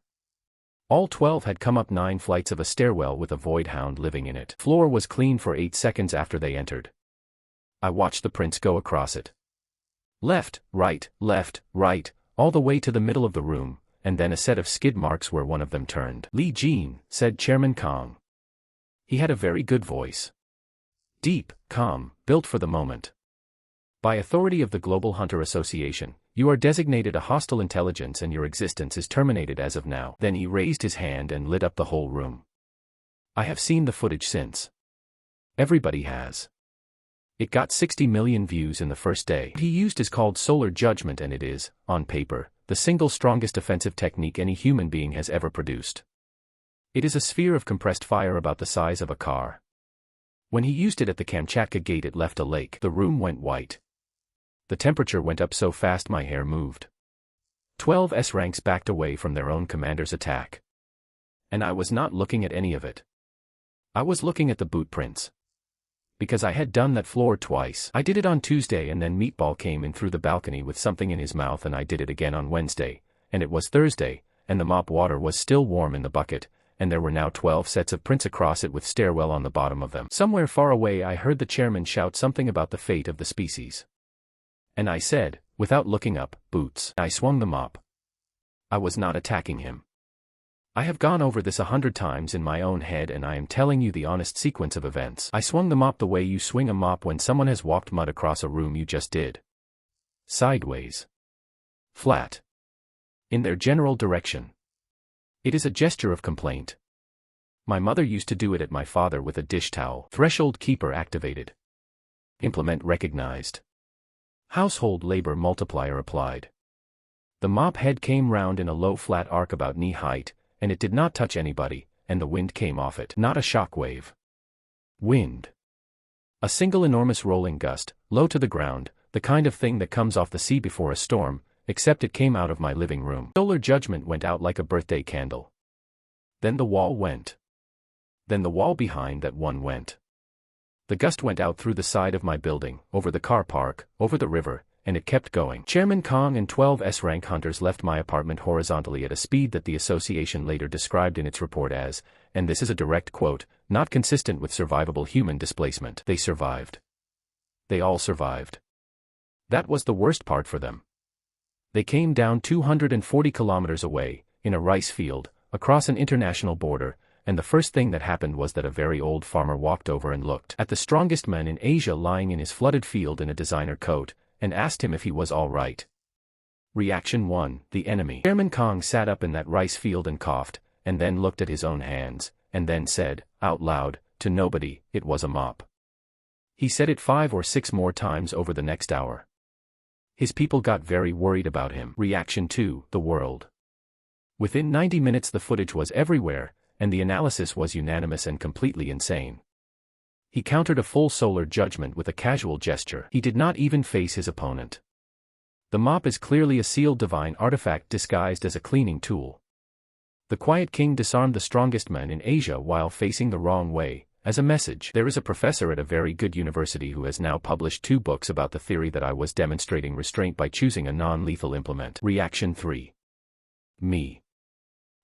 All 12 had come up 9 flights of a stairwell with a void hound living in it. Floor was clean for 8 seconds after they entered. I watched the prince go across it. Left, right, all the way to the middle of the room, and then a set of skid marks where one of them turned. "Li Jin," said Chairman Kong. He had a very good voice. Deep, calm, built for the moment. By authority of the Global Hunter Association, you are designated a hostile intelligence and your existence is terminated as of now. Then he raised his hand and lit up the whole room. I have seen the footage since. Everybody has. It got 60 million views in the first day. What he used is called solar judgment and it is, on paper, the single strongest offensive technique any human being has ever produced. It is a sphere of compressed fire about the size of a car. When he used it at the Kamchatka gate it left a lake. The room went white. The temperature went up so fast my hair moved. 12 S-ranks backed away from their own commander's attack. And I was not looking at any of it. I was looking at the boot prints. Because I had done that floor twice. I did it on Tuesday and then Meatball came in through the balcony with something in his mouth and I did it again on Wednesday, and it was Thursday, and the mop water was still warm in the bucket, and there were now 12 sets of prints across it with stairwell on the bottom of them. Somewhere far away I heard the chairman shout something about the fate of the species. And I said, without looking up, "Boots." I swung the mop. I was not attacking him. I have gone over this 100 times in my own head and I am telling you the honest sequence of events. I swung the mop the way you swing a mop when someone has walked mud across a room you just did. Sideways. Flat. in their general direction. It is a gesture of complaint. My mother used to do it at my father with a dish towel. Threshold keeper activated. Implement recognized. Household labor multiplier applied. The mop head came round in a low flat arc about knee height, and it did not touch anybody, and the wind came off it. Not a shock wave. Wind. A single enormous rolling gust, low to the ground, the kind of thing that comes off the sea before a storm, except it came out of my living room. Solar judgment went out like a birthday candle. Then the wall went. Then the wall behind that one went. The gust went out through the side of my building, over the car park, over the river, and it kept going. Chairman Kong and 12 S-rank hunters left my apartment horizontally at a speed that the association later described in its report as, and this is a direct quote, not consistent with survivable human displacement. They survived. They all survived. That was the worst part for them. They came down 240 kilometers away, in a rice field, across an international border, and the first thing that happened was that a very old farmer walked over and looked at the strongest man in Asia lying in his flooded field in a designer coat, and asked him if he was all right. Reaction 1, the enemy. Chairman Kong sat up in that rice field and coughed, and then looked at his own hands, and then said, out loud, to nobody, it was a mop. He said it 5 or 6 more times over the next hour. His people got very worried about him. Reaction 2, the world. Within 90 minutes the footage was everywhere, and the analysis was unanimous and completely insane. He countered a full solar judgment with a casual gesture. He did not even face his opponent. The mop is clearly a sealed divine artifact disguised as a cleaning tool. The Quiet King disarmed the strongest man in Asia while facing the wrong way, as a message. There is a professor at a very good university who has now published 2 books about the theory that I was demonstrating restraint by choosing a non-lethal implement. Reaction 3. Me.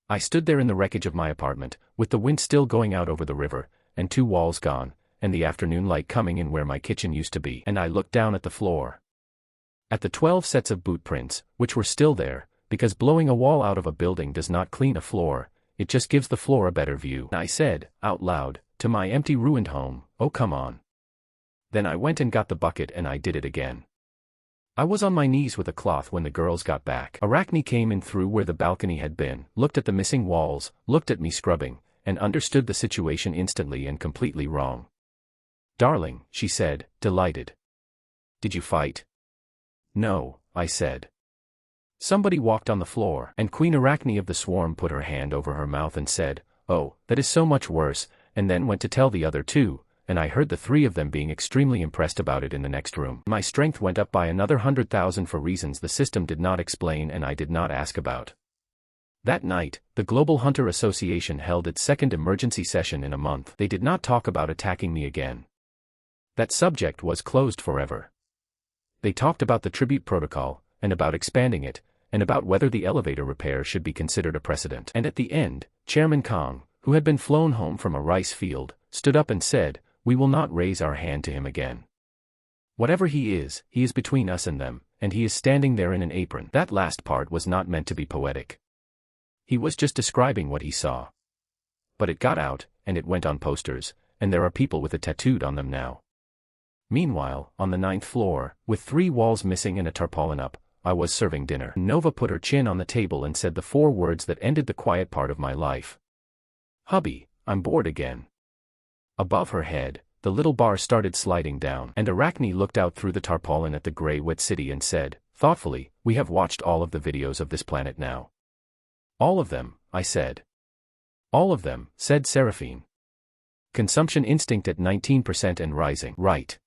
I stood there in the wreckage of my apartment, with the wind still going out over the river, and 2 walls gone, and the afternoon light coming in where my kitchen used to be, and I looked down at the floor. At the 12 sets of boot prints, which were still there, because blowing a wall out of a building does not clean a floor, it just gives the floor a better view. I said, out loud, to my empty ruined home, oh come on. Then I went and got the bucket and I did it again. I was on my knees with a cloth when the girls got back. Arachne came in through where the balcony had been, looked at the missing walls, looked at me scrubbing, and understood the situation instantly and completely wrong. Darling, she said, delighted. Did you fight? No, I said. Somebody walked on the floor, and Queen Arachne of the swarm put her hand over her mouth and said, oh, that is so much worse, and then went to tell the other 2, and I heard the 3 of them being extremely impressed about it in the next room. My strength went up by another 100,000 for reasons the system did not explain and I did not ask about. That night, the Global Hunter Association held its second emergency session in a month. They did not talk about attacking me again. That subject was closed forever. They talked about the tribute protocol, and about expanding it, and about whether the elevator repair should be considered a precedent. And at the end, Chairman Kong, who had been flown home from a rice field, stood up and said, we will not raise our hand to him again. Whatever he is between us and them, and he is standing there in an apron. That last part was not meant to be poetic. He was just describing what he saw. But it got out, and it went on posters, and there are people with it tattooed on them now. Meanwhile, on the 9th floor, with 3 walls missing and a tarpaulin up, I was serving dinner. Nova put her chin on the table and said the 4 words that ended the quiet part of my life. Hubby, I'm bored again. Above her head, the little bar started sliding down, and Arachne looked out through the tarpaulin at the gray wet city and said, thoughtfully, we have watched all of the videos of this planet now. All of them, I said. All of them, said Seraphine. Consumption instinct at 19% and rising. Right.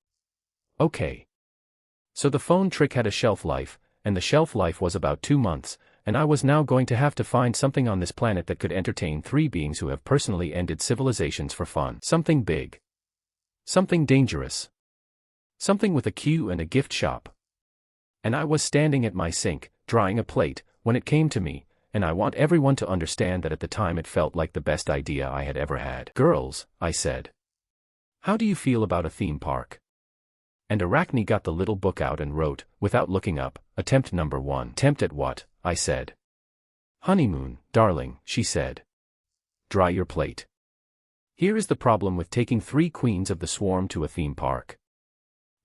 Okay. So the phone trick had a shelf life, and the shelf life was about 2 months, and I was now going to have to find something on this planet that could entertain 3 beings who have personally ended civilizations for fun. Something big. Something dangerous. Something with a queue and a gift shop. And I was standing at my sink, drying a plate, when it came to me, and I want everyone to understand that at the time it felt like the best idea I had ever had. Girls, I said. How do you feel about a theme park? And Arachne got the little book out and wrote, without looking up, attempt number 1. Attempt at what? I said. Honeymoon, darling, she said. Dry your plate. Here is the problem with taking 3 queens of the swarm to a theme park.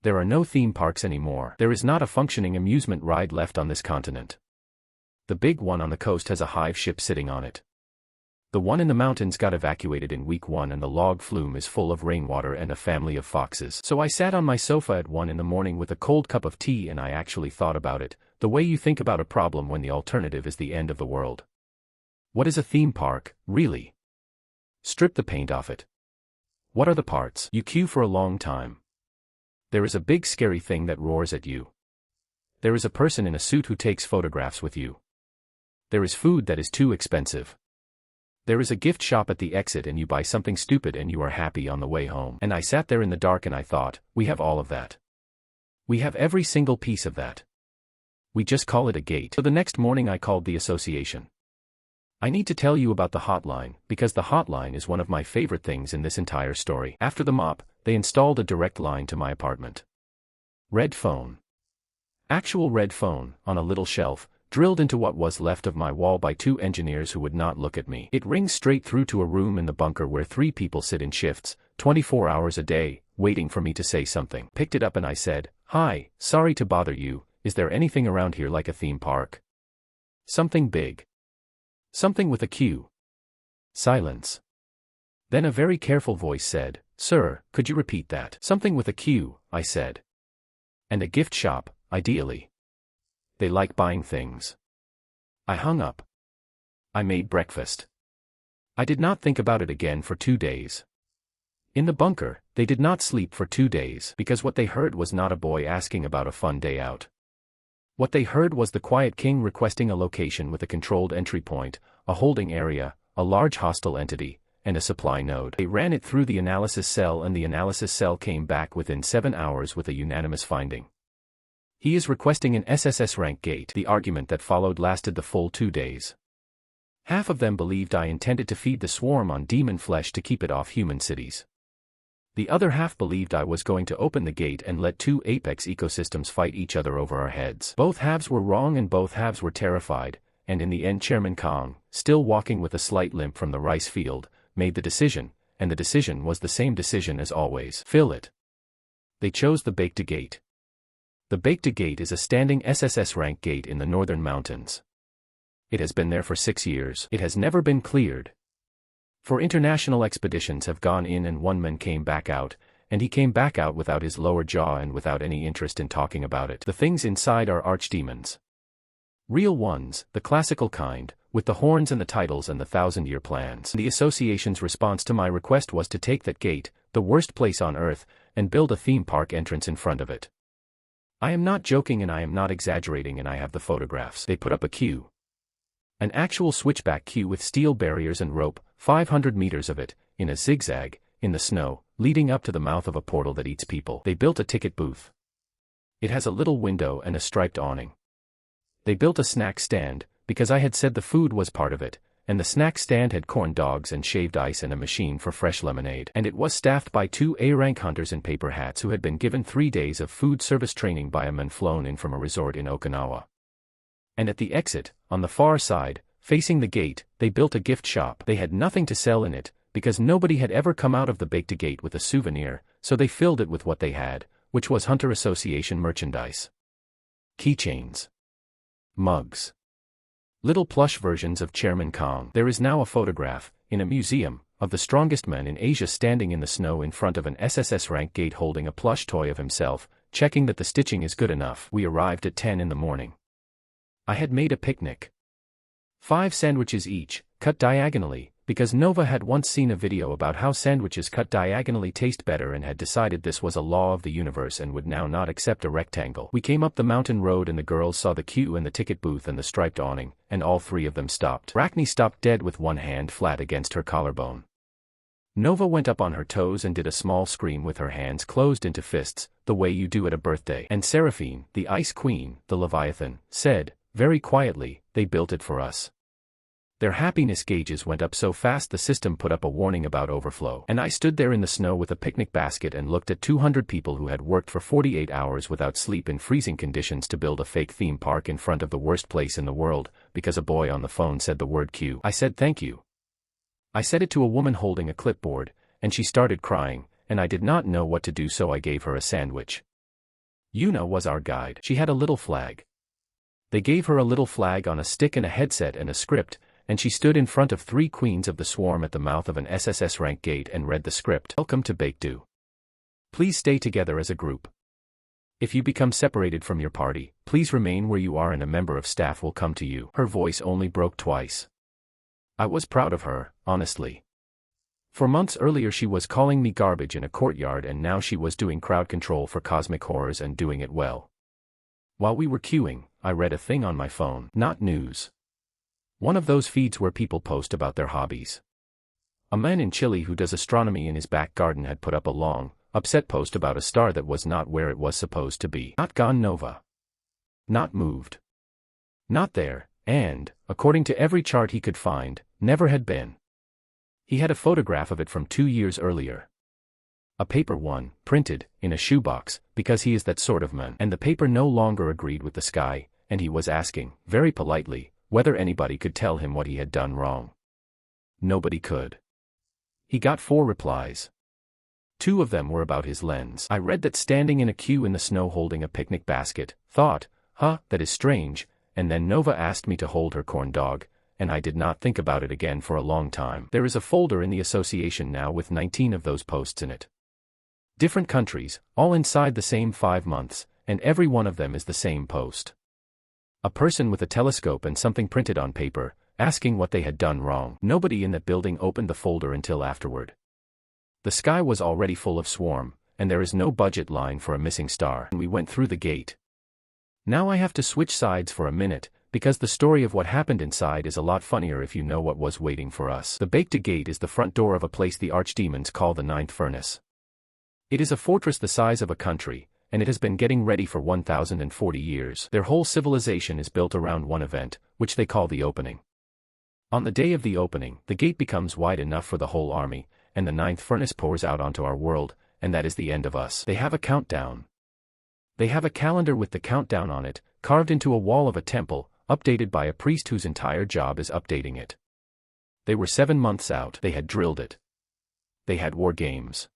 There are no theme parks anymore. There is not a functioning amusement ride left on this continent. The big one on the coast has a hive ship sitting on it. The one in the mountains got evacuated in week 1 and the log flume is full of rainwater and a family of foxes. So I sat on my sofa at 1 in the morning with a cold cup of tea and I actually thought about it, the way you think about a problem when the alternative is the end of the world. What is a theme park, really? Strip the paint off it. What are the parts? You queue for a long time. There is a big scary thing that roars at you. There is a person in a suit who takes photographs with you. There is food that is too expensive. There is a gift shop at the exit and you buy something stupid and you are happy on the way home. And I sat there in the dark and I thought, we have all of that. We have every single piece of that. We just call it a gate. So the next morning I called the association. I need to tell you about the hotline, because the hotline is one of my favorite things in this entire story. After the mop, they installed a direct line to my apartment. Red phone. Actual red phone, on a little shelf, drilled into what was left of my wall by 2 engineers who would not look at me. It rings straight through to a room in the bunker where 3 people sit in shifts, 24 hours a day, waiting for me to say something. Picked it up and I said, "Hi, sorry to bother you, is there anything around here like a theme park? Something big. Something with a queue." Silence. Then a very careful voice said, "Sir, could you repeat that?" "Something with a queue," I said. "And a gift shop, ideally. They like buying things." I hung up. I made breakfast. I did not think about it again for 2 days. In the bunker, they did not sleep for 2 days because what they heard was not a boy asking about a fun day out. What they heard was the quiet king requesting a location with a controlled entry point, a holding area, a large hostile entity, and a supply node. They ran it through the analysis cell and the analysis cell came back within 7 hours with a unanimous finding. He is requesting an SSS rank gate. The argument that followed lasted the full 2 days. Half of them believed I intended to feed the swarm on demon flesh to keep it off human cities. The other half believed I was going to open the gate and let 2 apex ecosystems fight each other over our heads. Both halves were wrong and both halves were terrified, and in the end Chairman Kong, still walking with a slight limp from the rice field, made the decision, and the decision was the same decision as always. Fill it. They chose the Baked Gate. The Baked Gate is a standing SSS rank gate in the northern mountains. It has been there for 6 years. It has never been cleared. For international expeditions have gone in and one man came back out, and he came back out without his lower jaw and without any interest in talking about it. The things inside are archdemons. Real ones, the classical kind, with the horns and the titles and the 1,000-year plans. The association's response to my request was to take that gate, the worst place on earth, and build a theme park entrance in front of it. I am not joking and I am not exaggerating and I have the photographs. They put up a queue. An actual switchback queue with steel barriers and rope, 500 meters of it, in a zigzag, in the snow, leading up to the mouth of a portal that eats people. They built a ticket booth. It has a little window and a striped awning. They built a snack stand, because I had said the food was part of it, and the snack stand had corn dogs and shaved ice and a machine for fresh lemonade. And it was staffed by 2 A-rank hunters in paper hats who had been given 3 days of food service training by a man flown in from a resort in Okinawa. And at the exit, on the far side, facing the gate, they built a gift shop. They had nothing to sell in it, because nobody had ever come out of the Baked Gate with a souvenir, so they filled it with what they had, which was Hunter Association merchandise. Keychains. Mugs. Little plush versions of Chairman Kong. There is now a photograph, in a museum, of the strongest man in Asia standing in the snow in front of an SSS rank gate holding a plush toy of himself, checking that the stitching is good enough. We arrived at 10 in the morning. I had made a picnic. 5 sandwiches each, cut diagonally, because Nova had once seen a video about how sandwiches cut diagonally taste better and had decided this was a law of the universe and would now not accept a rectangle. We came up the mountain road and the girls saw the queue and the ticket booth and the striped awning, and all 3 of them stopped. Rachni stopped dead with one hand flat against her collarbone. Nova went up on her toes and did a small scream with her hands closed into fists, the way you do at a birthday. And Seraphine, the Ice Queen, the Leviathan, said, very quietly, they built it for us. Their happiness gauges went up so fast the system put up a warning about overflow. And I stood there in the snow with a picnic basket and looked at 200 people who had worked for 48 hours without sleep in freezing conditions to build a fake theme park in front of the worst place in the world, because a boy on the phone said the word queue. I said thank you. I said it to a woman holding a clipboard, and she started crying, and I did not know what to do so I gave her a sandwich. Yuna was our guide. She had a little flag. They gave her a little flag on a stick and a headset and a script, and she stood in front of 3 queens of the swarm at the mouth of an SSS rank gate and read the script. Welcome to Baekdu. Please stay together as a group. If you become separated from your party, please remain where you are and a member of staff will come to you. Her voice only broke twice. I was proud of her, honestly. For months earlier she was calling me garbage in a courtyard, and now she was doing crowd control for cosmic horrors and doing it well. While we were queuing, I read a thing on my phone. Not news. One of those feeds where people post about their hobbies. A man in Chile who does astronomy in his back garden had put up a long, upset post about a star that was not where it was supposed to be. Not gone nova. Not moved. Not there, and, according to every chart he could find, never had been. He had a photograph of it from 2 years earlier. A paper one, printed, in a shoebox, because he is that sort of man. And the paper no longer agreed with the sky, and he was asking, very politely, whether anybody could tell him what he had done wrong. Nobody could. He got 4 replies. 2 of them were about his lens. I read that standing in a queue in the snow holding a picnic basket, thought, that is strange, and then Nova asked me to hold her corn dog, and I did not think about it again for a long time. There is a folder in the association now with 19 of those posts in it. Different countries, all inside the same 5 months, and every one of them is the same post. A person with a telescope and something printed on paper, asking what they had done wrong. Nobody in that building opened the folder until afterward. The sky was already full of swarm, and there is no budget line for a missing star. We went through the gate. Now I have to switch sides for a minute, because the story of what happened inside is a lot funnier if you know what was waiting for us. The Baekdu Gate is the front door of a place the archdemons call the Ninth Furnace. It is a fortress the size of a country, and it has been getting ready for 1,040 years. Their whole civilization is built around one event, which they call the opening. On the day of the opening, the gate becomes wide enough for the whole army, and the Ninth Furnace pours out onto our world, and that is the end of us. They have a countdown. They have a calendar with the countdown on it, carved into a wall of a temple, updated by a priest whose entire job is updating it. They were 7 months out. They had drilled it. They had war games.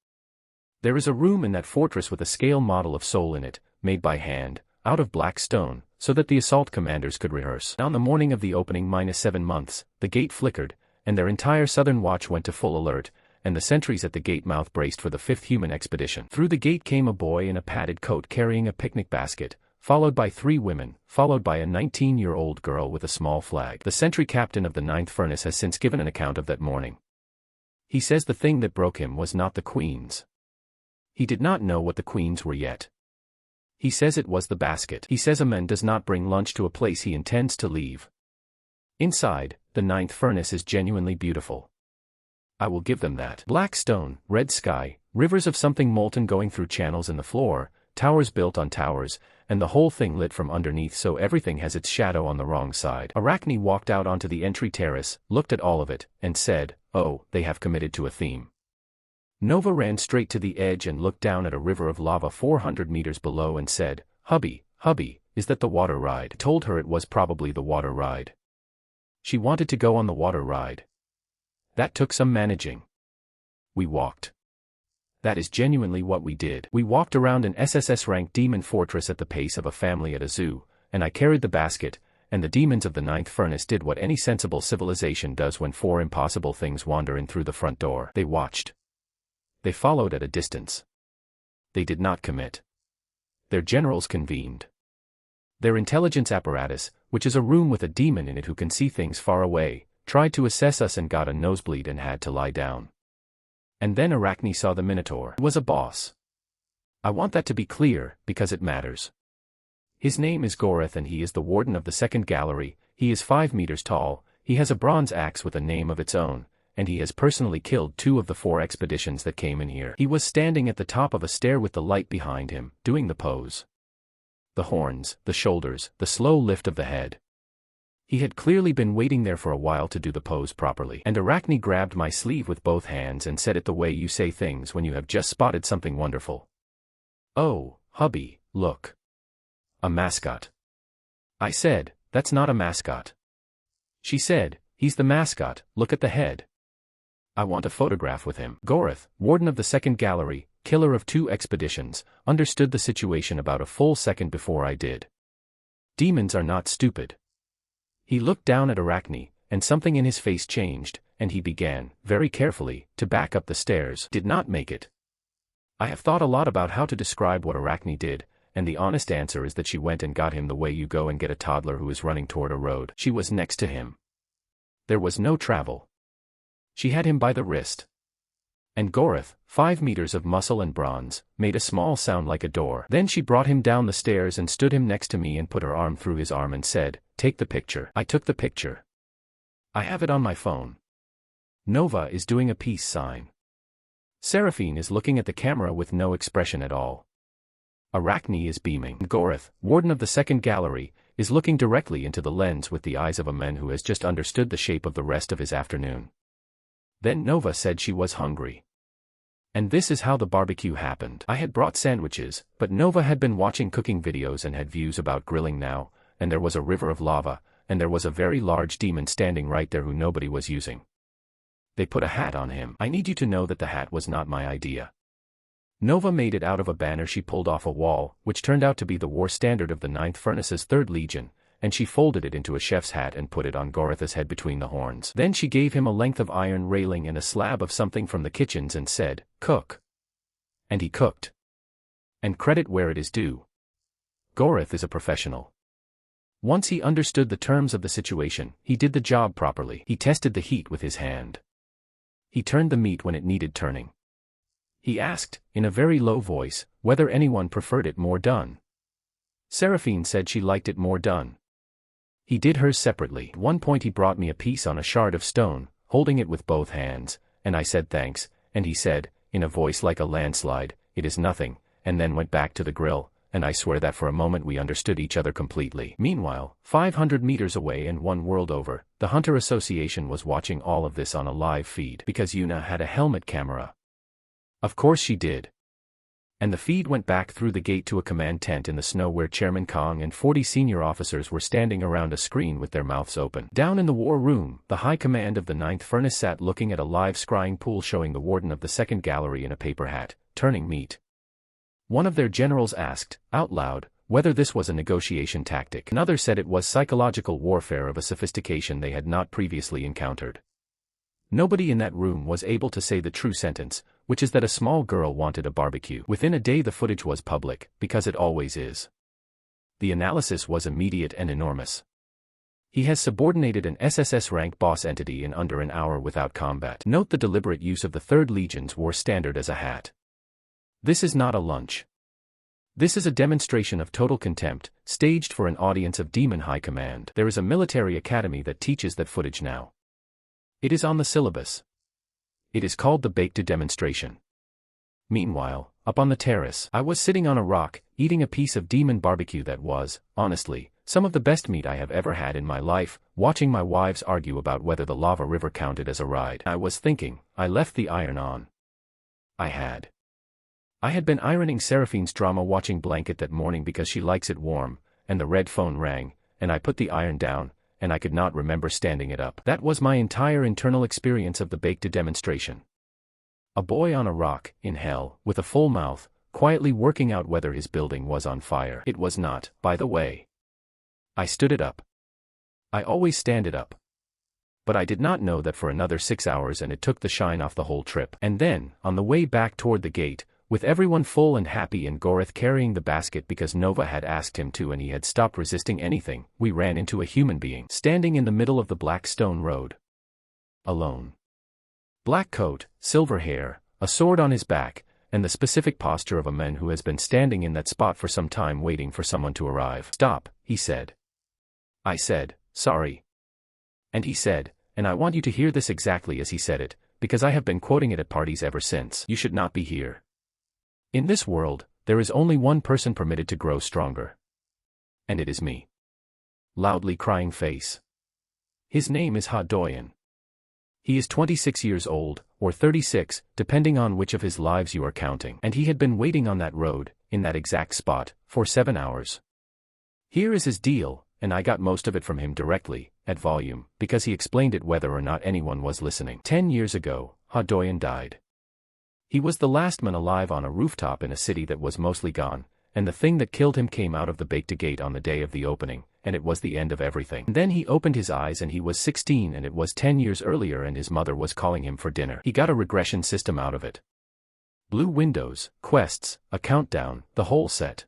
There is a room in that fortress with a scale model of Seoul in it, made by hand, out of black stone, so that the assault commanders could rehearse. On the morning of the opening -7 months, the gate flickered, and their entire southern watch went to full alert, and the sentries at the gate mouth braced for the 5th human expedition. Through the gate came a boy in a padded coat carrying a picnic basket, followed by 3 women, followed by a 19-year-old girl with a small flag. The sentry captain of the Ninth Furnace has since given an account of that morning. He says the thing that broke him was not the queens. He did not know what the queens were yet. He says it was the basket. He says a man does not bring lunch to a place he intends to leave. Inside, the Ninth Furnace is genuinely beautiful. I will give them that. Black stone, red sky, rivers of something molten going through channels in the floor, towers built on towers, and the whole thing lit from underneath so everything has its shadow on the wrong side. Arachne walked out onto the entry terrace, looked at all of it, and said, "Oh, they have committed to a theme." Nova ran straight to the edge and looked down at a river of lava 400 meters below and said, hubby, is that the water ride?" I told her it was probably the water ride. She wanted to go on the water ride. That took some managing. We walked. That is genuinely what we did. We walked around an SSS-ranked demon fortress at the pace of a family at a zoo, and I carried the basket, and the demons of the Ninth Furnace did what any sensible civilization does when 4 impossible things wander in through the front door. They watched. They followed at a distance. They did not commit. Their generals convened. Their intelligence apparatus, which is a room with a demon in it who can see things far away, tried to assess us and got a nosebleed and had to lie down. And then Arachne saw the Minotaur. He was a boss. I want that to be clear, because it matters. His name is Goreth and he is the warden of the second gallery. He is 5 meters tall, he has a bronze axe with a name of its own, and he has personally killed 2 of the 4 expeditions that came in here. He was standing at the top of a stair with the light behind him, doing the pose. The horns, the shoulders, the slow lift of the head. He had clearly been waiting there for a while to do the pose properly. And Arachne grabbed my sleeve with both hands and said it the way you say things when you have just spotted something wonderful. "Oh, hubby, look. A mascot." I said, "That's not a mascot." She said, "He's the mascot, look at the head." I want a photograph with him. Goreth, warden of the second gallery, killer of 2 expeditions, understood the situation about a full second before I did. Demons are not stupid. He looked down at Arachne, and something in his face changed, and he began, very carefully, to back up the stairs. Did not make it. I have thought a lot about how to describe what Arachne did, and the honest answer is that she went and got him the way you go and get a toddler who is running toward a road. She was next to him. There was no travel. She had him by the wrist. And Goreth, 5 meters of muscle and bronze, made a small sound like a door. Then she brought him down the stairs and stood him next to me and put her arm through his arm and said, "Take the picture." I took the picture. I have it on my phone. Nova is doing a peace sign. Seraphine is looking at the camera with no expression at all. Arachne is beaming. Goreth, warden of the second gallery, is looking directly into the lens with the eyes of a man who has just understood the shape of the rest of his afternoon. Then Nova said she was hungry. And this is how the barbecue happened. I had brought sandwiches, but Nova had been watching cooking videos and had views about grilling now, and there was a river of lava, and there was a very large demon standing right there who nobody was using. They put a hat on him. I need you to know that the hat was not my idea. Nova made it out of a banner she pulled off a wall, which turned out to be the war standard of the 9th Furnace's 3rd Legion, and she folded it into a chef's hat and put it on Goreth's head between the horns. Then she gave him a length of iron railing and a slab of something from the kitchens and said, "Cook." And he cooked. And credit where it is due. Goreth is a professional. Once he understood the terms of the situation, he did the job properly. He tested the heat with his hand. He turned the meat when it needed turning. He asked, in a very low voice, whether anyone preferred it more done. Seraphine said she liked it more done. He did hers separately. At one point he brought me a piece on a shard of stone, holding it with both hands, and I said thanks, and he said, in a voice like a landslide, "It is nothing," and then went back to the grill, and I swear that for a moment we understood each other completely. Meanwhile, 500 meters away and one world over, the Hunter Association was watching all of this on a live feed because Yuna had a helmet camera. Of course she did. And the feed went back through the gate to a command tent in the snow where Chairman Kong and 40 senior officers were standing around a screen with their mouths open. Down in the war room, the high command of the 9th Furnace sat looking at a live scrying pool showing the warden of the second gallery in a paper hat, turning meat. One of their generals asked, out loud, whether this was a negotiation tactic. Another said it was psychological warfare of a sophistication they had not previously encountered. Nobody in that room was able to say the true sentence, which is that a small girl wanted a barbecue. Within a day the footage was public, because it always is. The analysis was immediate and enormous. He has subordinated an SSS rank boss entity in under an hour without combat. Note the deliberate use of the 3rd Legion's war standard as a hat. This is not a lunch. This is a demonstration of total contempt, staged for an audience of Demon High Command. There is a military academy that teaches that footage now. It is on the syllabus. It is called the Baked Demonstration. Meanwhile, up on the terrace, I was sitting on a rock, eating a piece of demon barbecue that was, honestly, some of the best meat I have ever had in my life, watching my wives argue about whether the lava river counted as a ride. I was thinking, I left the iron on. I had been ironing Seraphine's drama watching blanket that morning because she likes it warm, and the red phone rang, and I put the iron down, and I could not remember standing it up. That was my entire internal experience of the Baked Demonstration. A boy on a rock, in hell, with a full mouth, quietly working out whether his building was on fire. It was not, by the way. I stood it up. I always stand it up. But I did not know that for another 6 hours and it took the shine off the whole trip. And then, on the way back toward the gate, with everyone full and happy and Goreth carrying the basket because Nova had asked him to and he had stopped resisting anything, we ran into a human being standing in the middle of the black stone road. Alone. Black coat, silver hair, a sword on his back, and the specific posture of a man who has been standing in that spot for some time waiting for someone to arrive. "Stop," he said. I said, "Sorry." And he said, and I want you to hear this exactly as he said it, because I have been quoting it at parties ever since. "You should not be here. In this world, there is only one person permitted to grow stronger. And it is me." Loudly crying face. His name is Ha-Doyen. He is 26 years old, or 36, depending on which of his lives you are counting. And he had been waiting on that road, in that exact spot, for 7 hours. Here is his deal, and I got most of it from him directly, at volume, because he explained it whether or not anyone was listening. 10 years ago, Ha-Doyen died. He was the last man alive on a rooftop in a city that was mostly gone, and the thing that killed him came out of the baked gate on the day of the opening, and it was the end of everything. And then he opened his eyes and he was 16 and it was 10 years earlier and his mother was calling him for dinner. He got a regression system out of it. Blue windows, quests, a countdown, the whole set.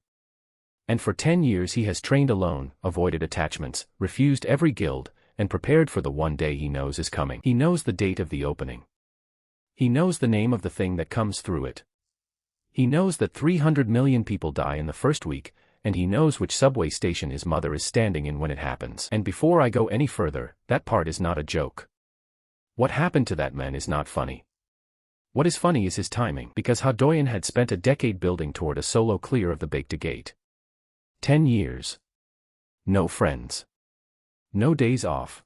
And for 10 years he has trained alone, avoided attachments, refused every guild, and prepared for the one day he knows is coming. He knows the date of the opening. He knows the name of the thing that comes through it. He knows that 300 million people die in the first week, and he knows which subway station his mother is standing in when it happens. And before I go any further, that part is not a joke. What happened to that man is not funny. What is funny is his timing, because Hodoyan had spent a decade building toward a solo clear of the baked gate. 10 years. No friends. No days off.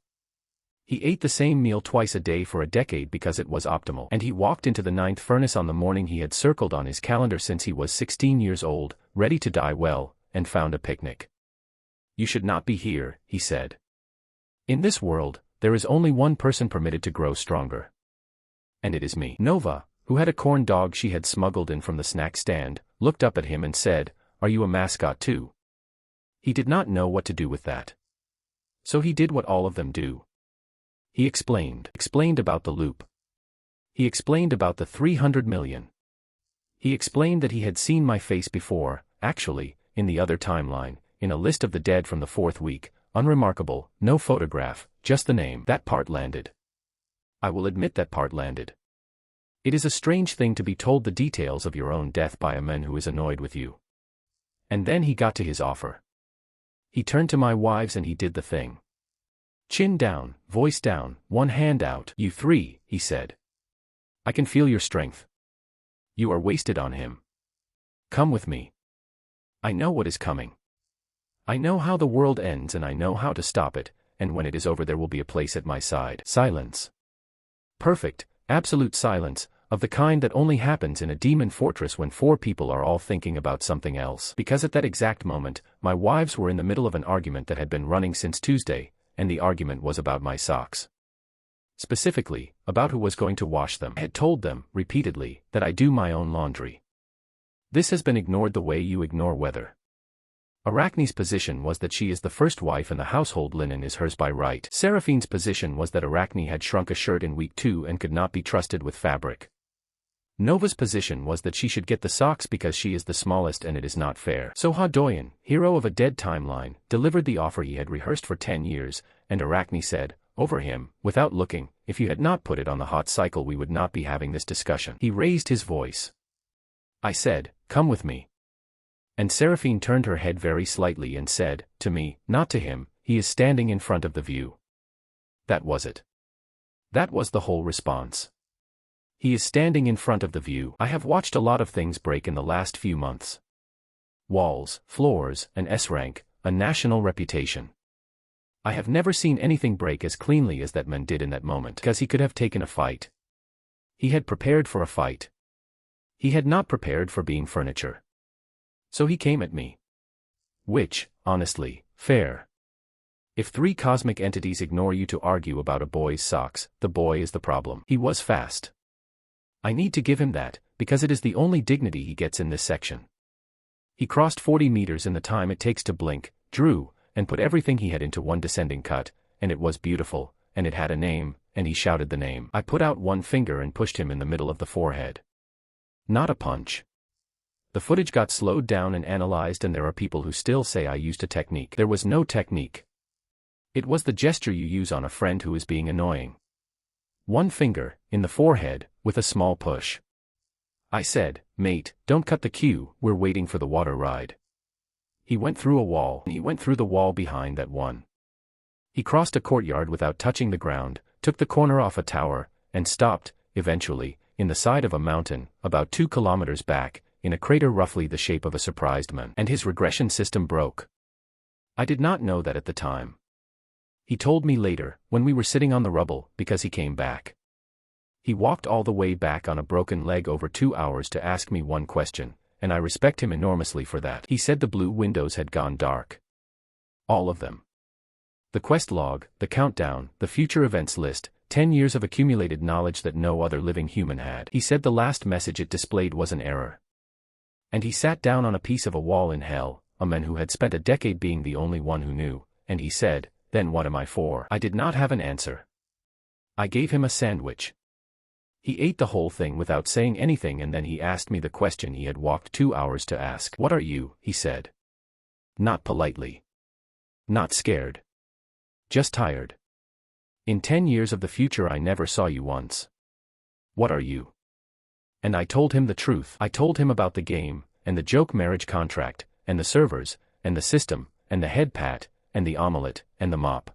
He ate the same meal twice a day for a decade because it was optimal. And he walked into the 9th furnace on the morning he had circled on his calendar since he was 16 years old, ready to die well, and found a picnic. You should not be here, he said. In this world, there is only one person permitted to grow stronger. And it is me. Nova, who had a corn dog she had smuggled in from the snack stand, looked up at him and said, "Are you a mascot too?" He did not know what to do with that. So he did what all of them do. He explained about the loop. He explained about the 300 million. He explained that he had seen my face before, actually, in the other timeline, in a list of the dead from the 4th week, unremarkable, no photograph, just the name. That part landed. I will admit that part landed. It is a strange thing to be told the details of your own death by a man who is annoyed with you. And then he got to his offer. He turned to my wives and he did the thing. Chin down, voice down, one hand out. "You three," he said. "I can feel your strength. You are wasted on him. Come with me. I know what is coming. I know how the world ends and I know how to stop it, and when it is over there will be a place at my side." Silence. Perfect, absolute silence, of the kind that only happens in a demon fortress when 4 people are all thinking about something else. Because at that exact moment, my wives were in the middle of an argument that had been running since Tuesday, and the argument was about my socks. Specifically, about who was going to wash them. I had told them, repeatedly, that I do my own laundry. This has been ignored the way you ignore weather. Arachne's position was that she is the first wife and the household linen is hers by right. Seraphine's position was that Arachne had shrunk a shirt in week 2 and could not be trusted with fabric. Nova's position was that she should get the socks because she is the smallest and it is not fair. So Hodoyan, hero of a dead timeline, delivered the offer he had rehearsed for 10 years, and Arachne said, over him, without looking, "If you had not put it on the hot cycle we would not be having this discussion." He raised his voice. I said, "Come with me." And Seraphine turned her head very slightly and said, to me, not to him, "He is standing in front of the view." That was it. That was the whole response. He is standing in front of the view. I have watched a lot of things break in the last few months. Walls, floors, an S-rank, a national reputation. I have never seen anything break as cleanly as that man did in that moment. Because he could have taken a fight. He had prepared for a fight. He had not prepared for being furniture. So he came at me. Which, honestly, fair. If 3 cosmic entities ignore you to argue about a boy's socks, the boy is the problem. He was fast. I need to give him that, because it is the only dignity he gets in this section. He crossed 40 meters in the time it takes to blink, drew, and put everything he had into one descending cut, and it was beautiful, and it had a name, and he shouted the name. I put out one finger and pushed him in the middle of the forehead. Not a punch. The footage got slowed down and analyzed and there are people who still say I used a technique. There was no technique. It was the gesture you use on a friend who is being annoying. One finger, in the forehead, with a small push. I said, "Mate, don't cut the queue, we're waiting for the water ride." He went through a wall. He went through the wall behind that one. He crossed a courtyard without touching the ground, took the corner off a tower, and stopped, eventually, in the side of a mountain, about 2 kilometers back, in a crater roughly the shape of a surprised man. And his regression system broke. I did not know that at the time. He told me later, when we were sitting on the rubble, because he came back. He walked all the way back on a broken leg over 2 hours to ask me one question, and I respect him enormously for that. He said the blue windows had gone dark. All of them. The quest log, the countdown, the future events list, 10 years of accumulated knowledge that no other living human had. He said the last message it displayed was an error. And he sat down on a piece of a wall in hell, a man who had spent a decade being the only one who knew, and he said, "Then what am I for?" I did not have an answer. I gave him a sandwich. He ate the whole thing without saying anything, and then he asked me the question he had walked 2 hours to ask. "What are you?" he said. Not politely. Not scared. Just tired. "In 10 years of the future I never saw you once. What are you?" And I told him the truth. I told him about the game, and the joke marriage contract, and the servers, and the system, and the head pat, and the omelette, and the mop.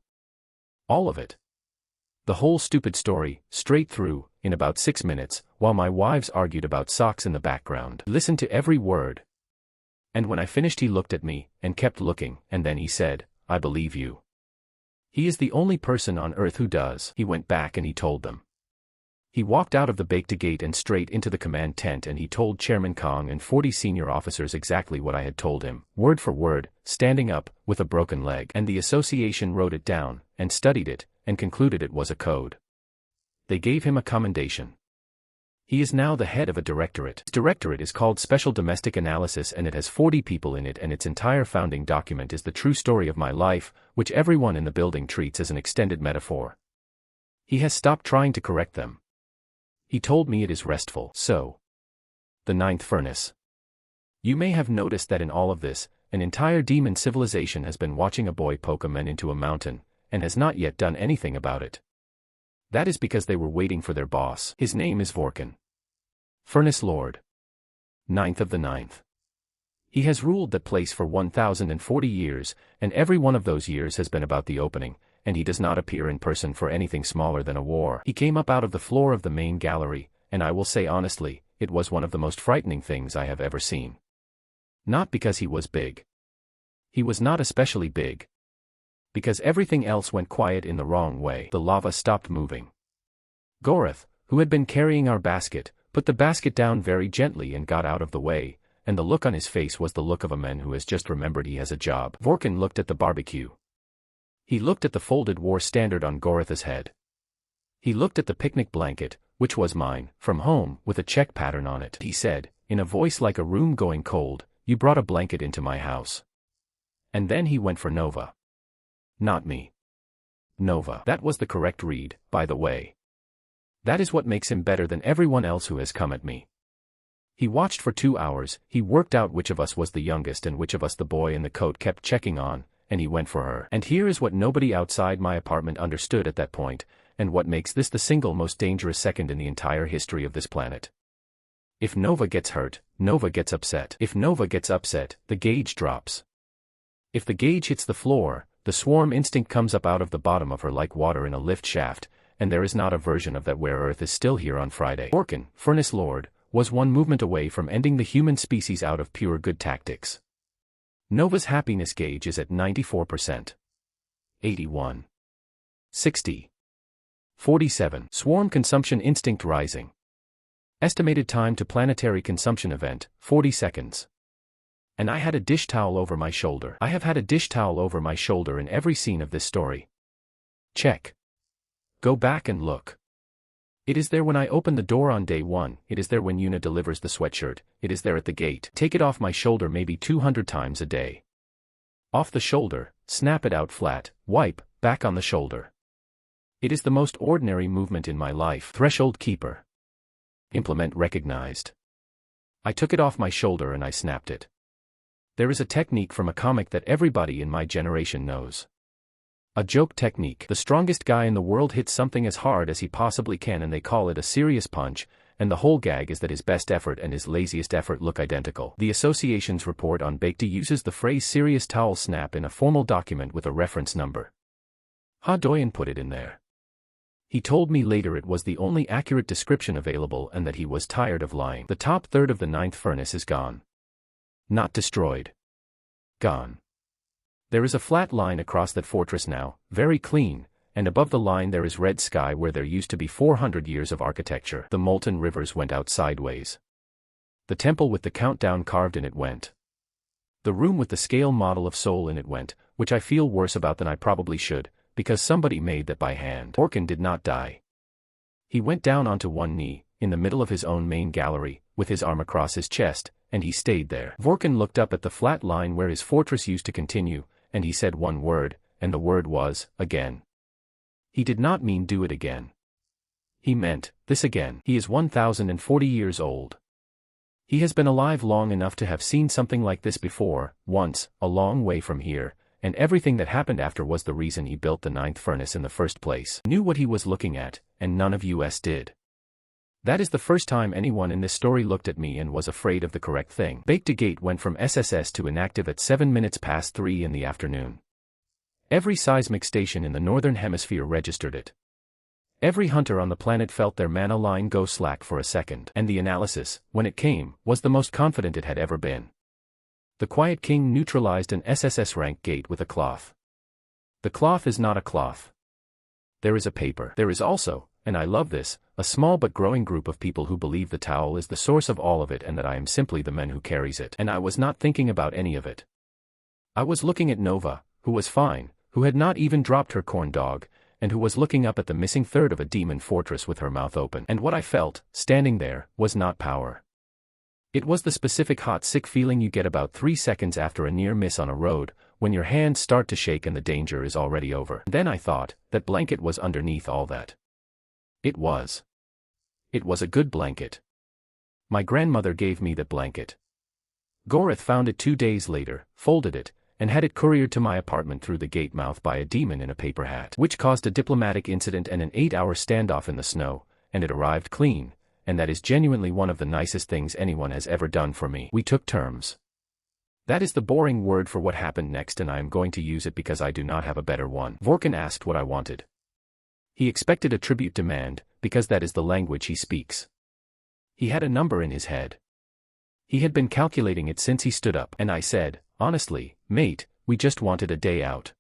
All of it. The whole stupid story, straight through, in about 6 minutes, while my wives argued about socks in the background. Listened to every word. And when I finished he looked at me, and kept looking, and then he said, "I believe you." He is the only person on earth who does. He went back and he told them. He walked out of the Baekta gate and straight into the command tent, and he told Chairman Kong and 40 senior officers exactly what I had told him, word for word, standing up, with a broken leg. And the association wrote it down, and studied it, and concluded it was a code. They gave him a commendation. He is now the head of a directorate. His directorate is called Special Domestic Analysis, and it has 40 people in it, and its entire founding document is the true story of my life, which everyone in the building treats as an extended metaphor. He has stopped trying to correct them. He told me it is restful. So. The ninth furnace. You may have noticed that in all of this, an entire demon civilization has been watching a boy poke a man into a mountain, and has not yet done anything about it. That is because they were waiting for their boss. His name is Vorkan. Furnace Lord. Ninth of the ninth. He has ruled that place for 1040 years, and every one of those years has been about the opening, and he does not appear in person for anything smaller than a war. He came up out of the floor of the main gallery, and I will say honestly, it was one of the most frightening things I have ever seen. Not because he was big. He was not especially big. Because everything else went quiet in the wrong way. The lava stopped moving. Gorath, who had been carrying our basket, put the basket down very gently and got out of the way, and the look on his face was the look of a man who has just remembered he has a job. Vorkan looked at the barbecue. He looked at the folded war standard on Gorath's head. He looked at the picnic blanket, which was mine, from home, with a check pattern on it. He said, in a voice like a room going cold, "You brought a blanket into my house." And then he went for Nova. Not me. Nova. That was the correct read, by the way. That is what makes him better than everyone else who has come at me. He watched for 2 hours, he worked out which of us was the youngest and which of us the boy in the coat kept checking on, and he went for her. And here is what nobody outside my apartment understood at that point, and what makes this the single most dangerous second in the entire history of this planet. If Nova gets hurt, Nova gets upset. If Nova gets upset, the gauge drops. If the gauge hits the floor, the swarm instinct comes up out of the bottom of her like water in a lift shaft, and there is not a version of that where Earth is still here on Friday. Vorkan, Furnace Lord, was one movement away from ending the human species out of pure good tactics. Nova's happiness gauge is at 94%. 81. 60. 47. Swarm consumption instinct rising. Estimated time to planetary consumption event, 40 seconds. And I had a dish towel over my shoulder. I have had a dish towel over my shoulder in every scene of this story. Check. Go back and look. It is there when I open the door on day 1, it is there when Yuna delivers the sweatshirt, it is there at the gate. Take it off my shoulder maybe 200 times a day. Off the shoulder, snap it out flat, wipe, back on the shoulder. It is the most ordinary movement in my life. Threshold keeper. Implement recognized. I took it off my shoulder and I snapped it. There is a technique from a comic that everybody in my generation knows. A joke technique. The strongest guy in the world hits something as hard as he possibly can and they call it a serious punch, and the whole gag is that his best effort and his laziest effort look identical. The association's report on Baekta uses the phrase serious towel snap in a formal document with a reference number. Ha Doyen put it in there. He told me later it was the only accurate description available and that he was tired of lying. The top third of the ninth furnace is gone. Not destroyed. Gone. There is a flat line across that fortress now, very clean, and above the line there is red sky where there used to be 400 years of architecture. The molten rivers went out sideways. The temple with the countdown carved in it went. The room with the scale model of Seoul in it went, which I feel worse about than I probably should, because somebody made that by hand. Vorkan did not die. He went down onto one knee, in the middle of his own main gallery, with his arm across his chest, and he stayed there. Vorkon looked up at the flat line where his fortress used to continue, and he said one word, and the word was, again. He did not mean do it again. He meant, this again. He is 1,040 years old. He has been alive long enough to have seen something like this before, once, a long way from here, and everything that happened after was the reason he built the 9th furnace in the first place. Knew what he was looking at, and none of us did. That is the first time anyone in this story looked at me and was afraid of the correct thing. Baked Gate went from SSS to inactive at 7 minutes past 3 in the afternoon. Every seismic station in the northern hemisphere registered it. Every hunter on the planet felt their mana line go slack for a second. And the analysis, when it came, was the most confident it had ever been. The Quiet King neutralized an SSS rank gate with a cloth. The cloth is not a cloth. There is a paper. There is also, and I love this, a small but growing group of people who believe the towel is the source of all of it and that I am simply the man who carries it. And I was not thinking about any of it. I was looking at Nova, who was fine, who had not even dropped her corn dog, and who was looking up at the missing third of a demon fortress with her mouth open. And what I felt, standing there, was not power. It was the specific hot sick feeling you get about 3 seconds after a near miss on a road, when your hands start to shake and the danger is already over. Then I thought, that blanket was underneath all that. It was. It was a good blanket. My grandmother gave me that blanket. Goreth found it 2 days later, folded it, and had it couriered to my apartment through the gate mouth by a demon in a paper hat, which caused a diplomatic incident and an 8-hour standoff in the snow, and it arrived clean, and that is genuinely one of the nicest things anyone has ever done for me. We took terms. That is the boring word for what happened next, and I am going to use it because I do not have a better one. Vorkon asked what I wanted. He expected a tribute demand, because that is the language he speaks. He had a number in his head. He had been calculating it since he stood up, and I said, honestly, mate, we just wanted a day out.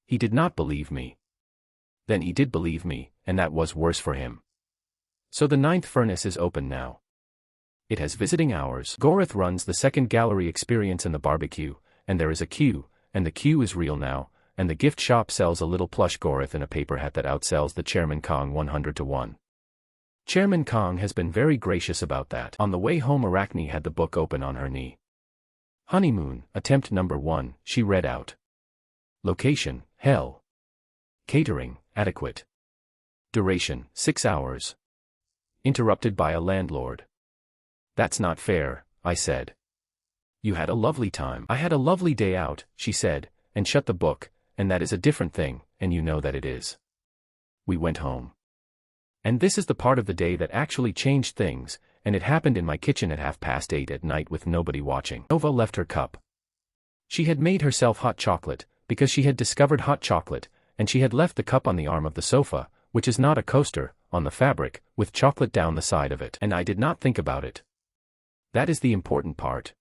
He did not believe me. Then he did believe me, and that was worse for him. So the 9th furnace is open now. It has visiting hours. Goreth runs the second gallery experience and the barbecue, and there is a queue, and the queue is real now, and the gift shop sells a little plush Goreth in a paper hat that outsells the Chairman Kong 100 to 1. Chairman Kong has been very gracious about that. On the way home, Arachne had the book open on her knee. Honeymoon, attempt number 1, she read out. Location, hell. Catering, adequate. Duration, 6 hours. Interrupted by a landlord. That's not fair, I said. You had a lovely time. I had a lovely day out, she said, and shut the book, and that is a different thing, and you know that it is. We went home. And this is the part of the day that actually changed things, and it happened in my kitchen at 8:30 at night with nobody watching. Nova left her cup. She had made herself hot chocolate, because she had discovered hot chocolate, and she had left the cup on the arm of the sofa, which is not a coaster, on the fabric, with chocolate down the side of it. And I did not think about it. That is the important part.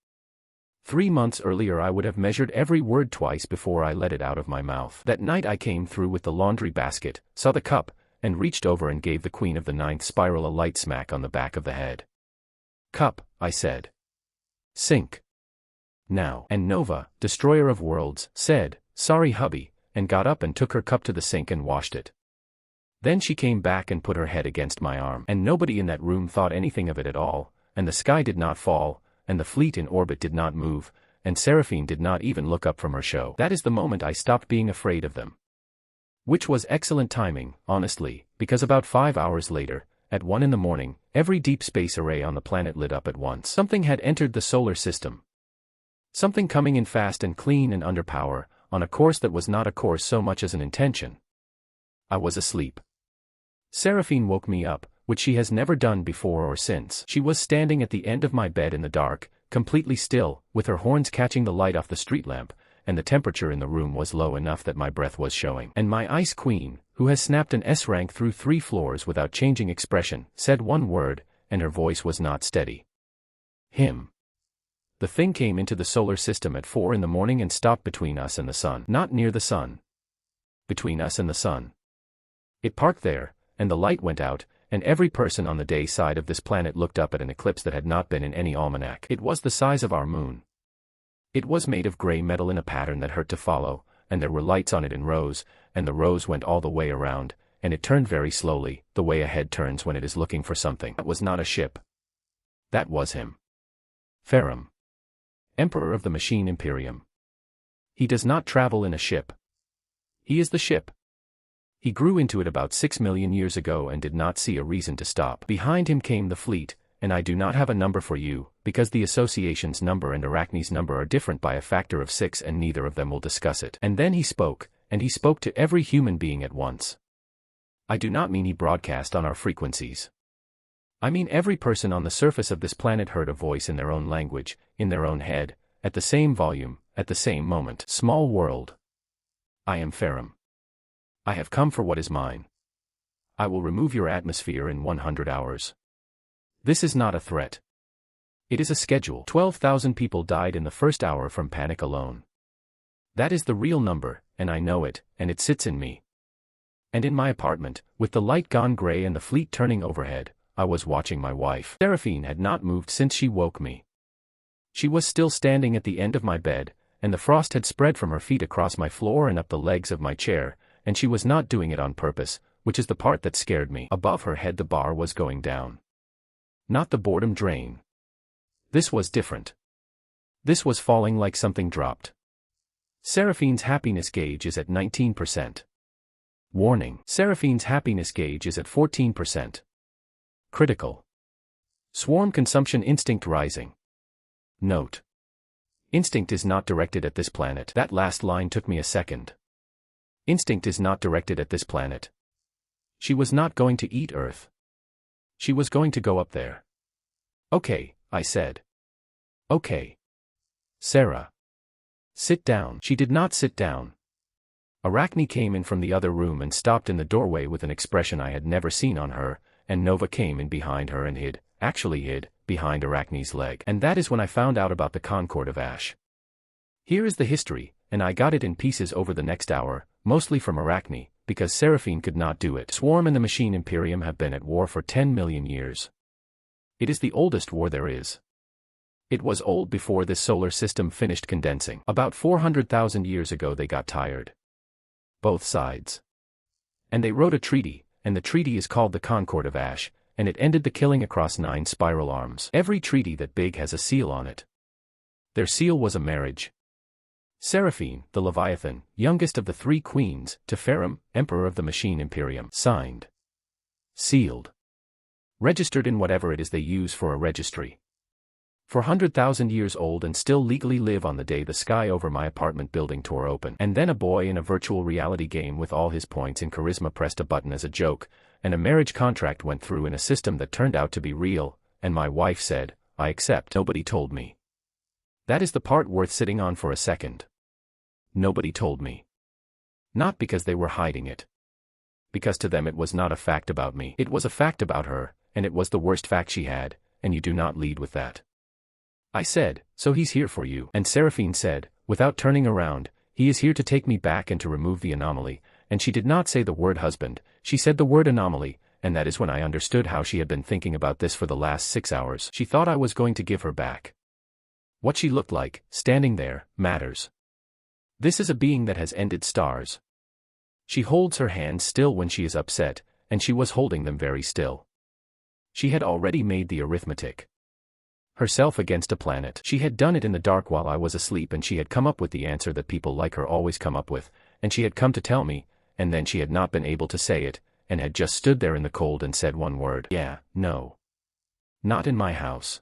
3 months earlier I would have measured every word twice before I let it out of my mouth. That night I came through with the laundry basket, saw the cup, and reached over and gave the Queen of the 9th Spiral a light smack on the back of the head. Cup, I said. Sink. Now. And Nova, destroyer of worlds, said, sorry hubby, and got up and took her cup to the sink and washed it. Then she came back and put her head against my arm. And nobody in that room thought anything of it at all, and the sky did not fall, and the fleet in orbit did not move, and Seraphine did not even look up from her show. That is the moment I stopped being afraid of them. Which was excellent timing, honestly, because about 5 hours later, at 1 in the morning, every deep space array on the planet lit up at once. Something had entered the solar system. Something coming in fast and clean and under power, on a course that was not a course so much as an intention. I was asleep. Seraphine woke me up, which she has never done before or since. She was standing at the end of my bed in the dark, completely still, with her horns catching the light off the street lamp, and the temperature in the room was low enough that my breath was showing. And my ice queen, who has snapped an S rank through 3 floors without changing expression, said one word, and her voice was not steady. Him. The thing came into the solar system at 4 in the morning and stopped between us and the sun. Not near the sun. Between us and the sun. It parked there, and the light went out, and every person on the day side of this planet looked up at an eclipse that had not been in any almanac. It was the size of our moon. It was made of gray metal in a pattern that hurt to follow, and there were lights on it in rows, and the rows went all the way around, and it turned very slowly, the way a head turns when it is looking for something. That was not a ship. That was him. Ferrum. Emperor of the Machine Imperium. He does not travel in a ship. He is the ship. He grew into it about 6 million years ago and did not see a reason to stop. Behind him came the fleet, and I do not have a number for you, because the association's number and Arachne's number are different by a factor of 6 and neither of them will discuss it. And then he spoke, and he spoke to every human being at once. I do not mean he broadcast on our frequencies. I mean every person on the surface of this planet heard a voice in their own language, in their own head, at the same volume, at the same moment. Small world. I am Ferrum. I have come for what is mine. I will remove your atmosphere in 100 hours. This is not a threat. It is a schedule. 12,000 people died in the first hour from panic alone. That is the real number, and I know it, and it sits in me. And in my apartment, with the light gone gray and the fleet turning overhead, I was watching my wife. Seraphine had not moved since she woke me. She was still standing at the end of my bed, and the frost had spread from her feet across my floor and up the legs of my chair, and she was not doing it on purpose, which is the part that scared me. Above her head the bar was going down. Not the boredom drain. This was different. This was falling like something dropped. Seraphine's happiness gauge is at 19%. Warning. Seraphine's happiness gauge is at 14%. Critical. Swarm consumption instinct rising. Note. Instinct is not directed at this planet. That last line took me a second. Instinct is not directed at this planet. She was not going to eat Earth. She was going to go up there. Okay, I said. Okay. Sarah. Sit down. She did not sit down. Arachne came in from the other room and stopped in the doorway with an expression I had never seen on her, and Nova came in behind her and hid, behind Arachne's leg. And that is when I found out about the Concord of Ash. Here is the history, and I got it in pieces over the next hour, mostly from Arachne, because Seraphine could not do it. Swarm and the Machine Imperium have been at war for 10 million years. It is the oldest war there is. It was old before this solar system finished condensing. About 400,000 years ago they got tired. Both sides. And they wrote a treaty, and the treaty is called the Concord of Ash, and it ended the killing across 9 spiral arms. Every treaty that big has a seal on it. Their seal was a marriage. Seraphine, the Leviathan, youngest of the 3 queens, to Ferrum, Emperor of the Machine Imperium, signed. Sealed. Registered in whatever it is they use for a registry. 400,000 years old and still legally live on the day the sky over my apartment building tore open. And then a boy in a virtual reality game with all his points in charisma pressed a button as a joke, and a marriage contract went through in a system that turned out to be real, and my wife said, I accept. Nobody told me. That is the part worth sitting on for a second. Nobody told me. Not because they were hiding it. Because to them it was not a fact about me. It was a fact about her, and it was the worst fact she had, and you do not lead with that. I said, so he's here for you. And Seraphine said, without turning around, he is here to take me back and to remove the anomaly, and she did not say the word husband, she said the word anomaly, and that is when I understood how she had been thinking about this for the last 6 hours. She thought I was going to give her back. What she looked like, standing there, matters. This is a being that has ended stars. She holds her hands still when she is upset, and she was holding them very still. She had already made the arithmetic. Herself against a planet. She had done it in the dark while I was asleep, and she had come up with the answer that people like her always come up with, and she had come to tell me, and then she had not been able to say it, and had just stood there in the cold and said one word. Yeah, no. Not in my house.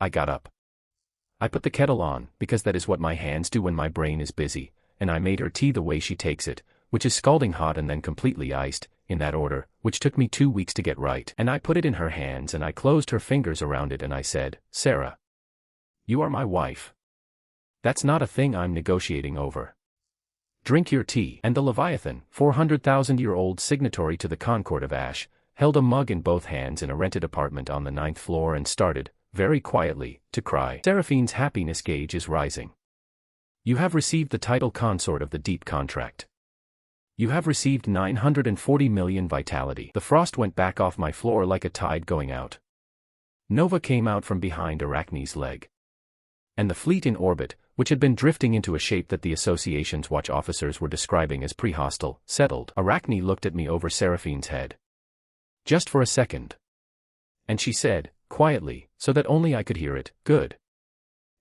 I got up. I put the kettle on, because that is what my hands do when my brain is busy, and I made her tea the way she takes it, which is scalding hot and then completely iced, in that order, which took me 2 weeks to get right. And I put it in her hands and I closed her fingers around it and I said, Sarah. You are my wife. That's not a thing I'm negotiating over. Drink your tea. And the Leviathan, 400,000-year-old signatory to the Concord of Ash, held a mug in both hands in a rented apartment on the 9th floor and started, very quietly, to cry. Seraphine's happiness gauge is rising. You have received the title consort of the deep contract. You have received 940 million vitality. The frost went back off my floor like a tide going out. Nova came out from behind Arachne's leg. And the fleet in orbit, which had been drifting into a shape that the Association's watch officers were describing as pre-hostile, settled. Arachne looked at me over Seraphine's head. Just for a second. And she said, quietly, so that only I could hear it, "Good."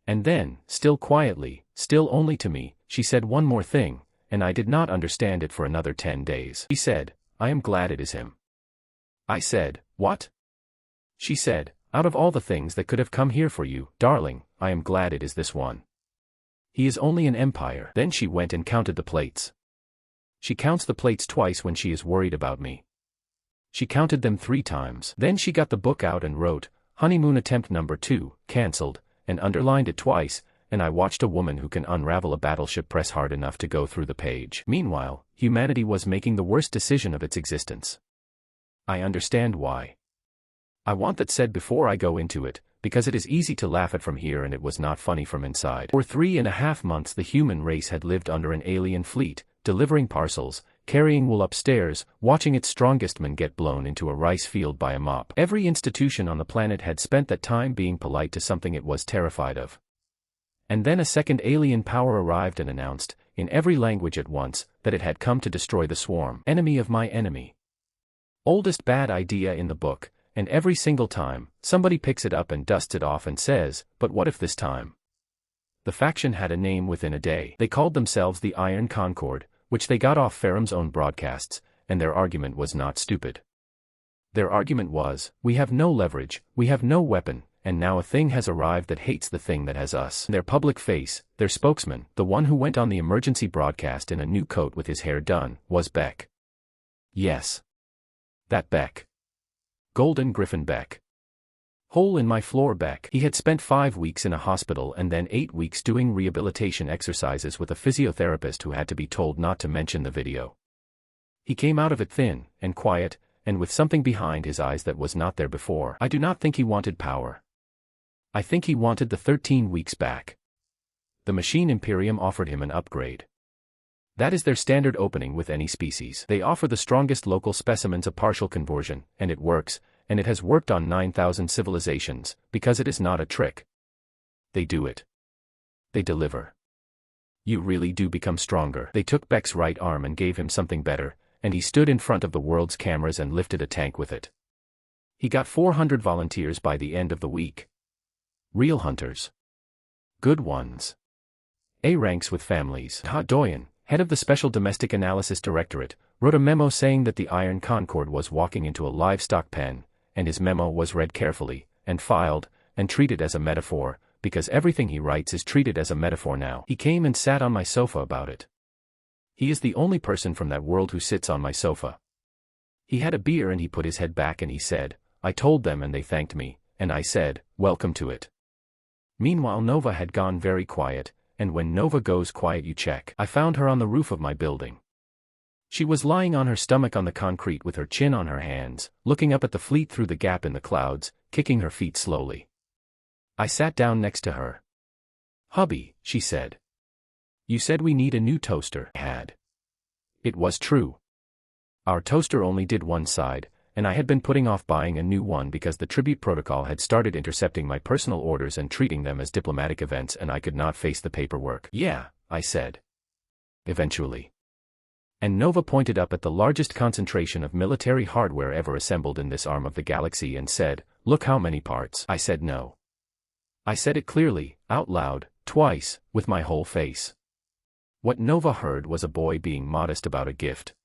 And then, still quietly, still only to me, she said one more thing, and I did not understand it for another 10 days. She said, "I am glad it is him." I said, "What?" She said, "Out of all the things that could have come here for you, darling, I am glad it is this one. He is only an empire." Then she went and counted the plates. She counts the plates twice when she is worried about me. She counted them 3 times. Then she got the book out and wrote, "Honeymoon attempt number 2, cancelled," and underlined it twice, and I watched a woman who can unravel a battleship press hard enough to go through the page. Meanwhile, humanity was making the worst decision of its existence. I understand why. I want that said before I go into it, because it is easy to laugh at from here and it was not funny from inside. For 3.5 months the human race had lived under an alien fleet, delivering parcels, carrying wool upstairs, watching its strongest men get blown into a rice field by a mop. Every institution on the planet had spent that time being polite to something it was terrified of. And then a second alien power arrived and announced, in every language at once, that it had come to destroy the swarm. Enemy of my enemy. Oldest bad idea in the book, and every single time, somebody picks it up and dusts it off and says, "But what if this time?" The faction had a name within a day. They called themselves the Iron Concord, which they got off Ferrum's own broadcasts, and their argument was not stupid. Their argument was, "We have no leverage, we have no weapon, and now a thing has arrived that hates the thing that has us." Their public face, their spokesman, the one who went on the emergency broadcast in a new coat with his hair done, was Beck. Yes. That Beck. Golden Griffin Beck. Hole in my floor Beck. He had spent 5 weeks in a hospital and then 8 weeks doing rehabilitation exercises with a physiotherapist who had to be told not to mention the video. He came out of it thin, and quiet, and with something behind his eyes that was not there before. I do not think he wanted power. I think he wanted the 13 weeks back. The Machine Imperium offered him an upgrade. That is their standard opening with any species. They offer the strongest local specimens a partial conversion, and it works, and it has worked on 9,000 civilizations, because it is not a trick. They do it. They deliver. You really do become stronger. They took Beck's right arm and gave him something better, and he stood in front of the world's cameras and lifted a tank with it. He got 400 volunteers by the end of the week. Real hunters. Good ones. A ranks with families. Ha Doyen, head of the Special Domestic Analysis Directorate, wrote a memo saying that the Iron Concord was walking into a livestock pen, and his memo was read carefully, and filed, and treated as a metaphor, because everything he writes is treated as a metaphor now. He came and sat on my sofa about it. He is the only person from that world who sits on my sofa. He had a beer and he put his head back and he said, "I told them and they thanked me," and I said, "Welcome to it." Meanwhile Nova had gone very quiet, and when Nova goes quiet you check. I found her on the roof of my building. She was lying on her stomach on the concrete with her chin on her hands, looking up at the fleet through the gap in the clouds, kicking her feet slowly. I sat down next to her. "Hubby," she said. "You said we need a new toaster." I had. It was true. Our toaster only did one side, and I had been putting off buying a new one because the tribute protocol had started intercepting my personal orders and treating them as diplomatic events and I could not face the paperwork. "Yeah," I said. "Eventually." And Nova pointed up at the largest concentration of military hardware ever assembled in this arm of the galaxy and said, "Look how many parts." I said no. I said it clearly, out loud, twice, with my whole face. What Nova heard was a boy being modest about a gift.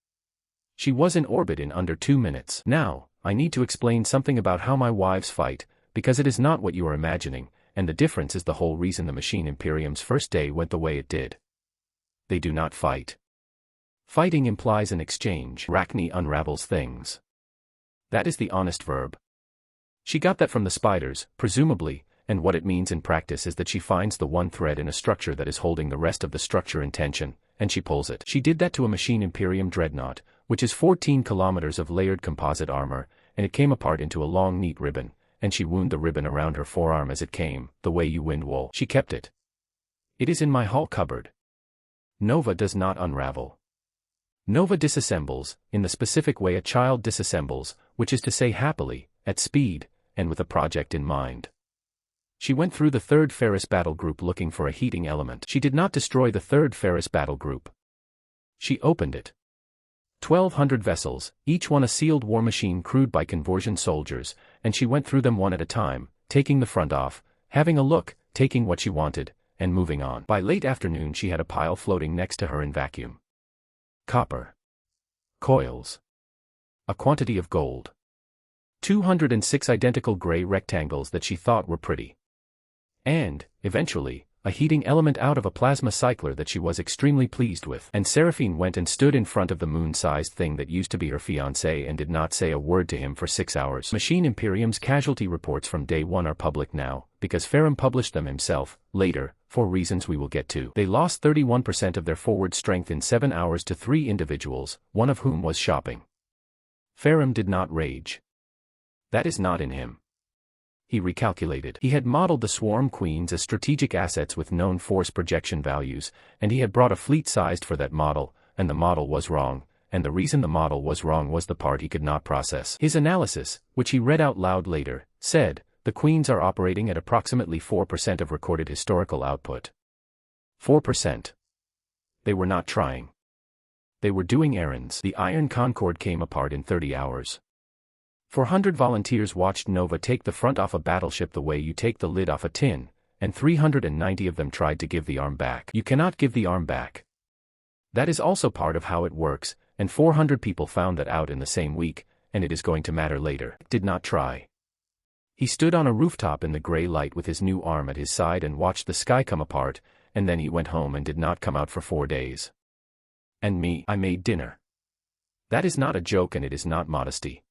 She was in orbit in under 2 minutes. Now, I need to explain something about how my wives fight, because it is not what you are imagining, and the difference is the whole reason the Machine Imperium's first day went the way it did. They do not fight. Fighting implies an exchange. Arachne unravels things. That is the honest verb. She got that from the spiders, presumably, and what it means in practice is that she finds the one thread in a structure that is holding the rest of the structure in tension, and she pulls it. She did that to a Machine Imperium dreadnought, which is 14 kilometers of layered composite armor, and it came apart into a long neat ribbon, and she wound the ribbon around her forearm as it came, the way you wind wool. She kept it. It is in my hall cupboard. Nova does not unravel. Nova disassembles, in the specific way a child disassembles, which is to say happily, at speed, and with a project in mind. She went through the third Ferris battle group looking for a heating element. She did not destroy the third Ferris battle group. She opened it. 1,200 vessels, each one a sealed war machine crewed by conversion soldiers, and she went through them one at a time, taking the front off, having a look, taking what she wanted, and moving on. By late afternoon she had a pile floating next to her in vacuum. Copper. Coils. A quantity of gold. 206 identical gray rectangles that she thought were pretty. And, eventually, a heating element out of a plasma cycler that she was extremely pleased with. And Seraphine went and stood in front of the moon-sized thing that used to be her fiancé and did not say a word to him for 6 hours. Machine Imperium's casualty reports from day one are public now, because Ferrum published them himself, later, for reasons we will get to. They lost 31% of their forward strength in 7 hours to 3 individuals, one of whom was shopping. Ferrum did not rage. That is not in him. He recalculated. He had modeled the swarm queens as strategic assets with known force projection values, and he had brought a fleet sized for that model, and the model was wrong, and the reason the model was wrong was the part he could not process. His analysis, which he read out loud later, said, the queens are operating at approximately 4% of recorded historical output. 4%. They were not trying. They were doing errands. The Iron Concorde came apart in 30 hours. 400 volunteers watched Nova take the front off a battleship the way you take the lid off a tin, and 390 of them tried to give the arm back. You cannot give the arm back. That is also part of how it works, and 400 people found that out in the same week, and it is going to matter later. Did not try. He stood on a rooftop in the gray light with his new arm at his side and watched the sky come apart, and then he went home and did not come out for 4 days. And me, I made dinner. That is not a joke and it is not modesty.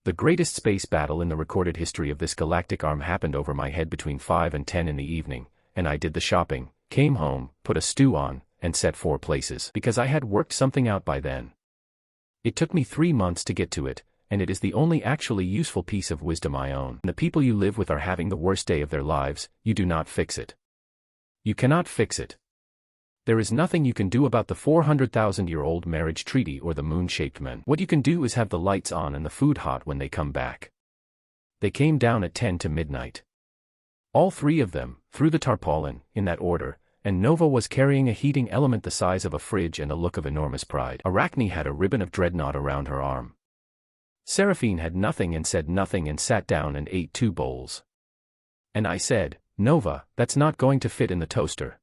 The greatest space battle in the recorded history of this galactic arm happened over my head between 5 and 10 in the evening, and I did the shopping, came home, put a stew on, and set 4 places. Because I had worked something out by then. It took me 3 months to get to it, and it is the only actually useful piece of wisdom I own. When the people you live with are having the worst day of their lives, you do not fix it. You cannot fix it. There is nothing you can do about the 400,000-year-old marriage treaty or the moon-shaped men. What you can do is have the lights on and the food hot when they come back. They came down at 10 to midnight. All 3 of them, through the tarpaulin, in that order, and Nova was carrying a heating element the size of a fridge and a look of enormous pride. Arachne had a ribbon of dreadnought around her arm. Seraphine had nothing and said nothing and sat down and ate 2 bowls. And I said, Nova, that's not going to fit in the toaster.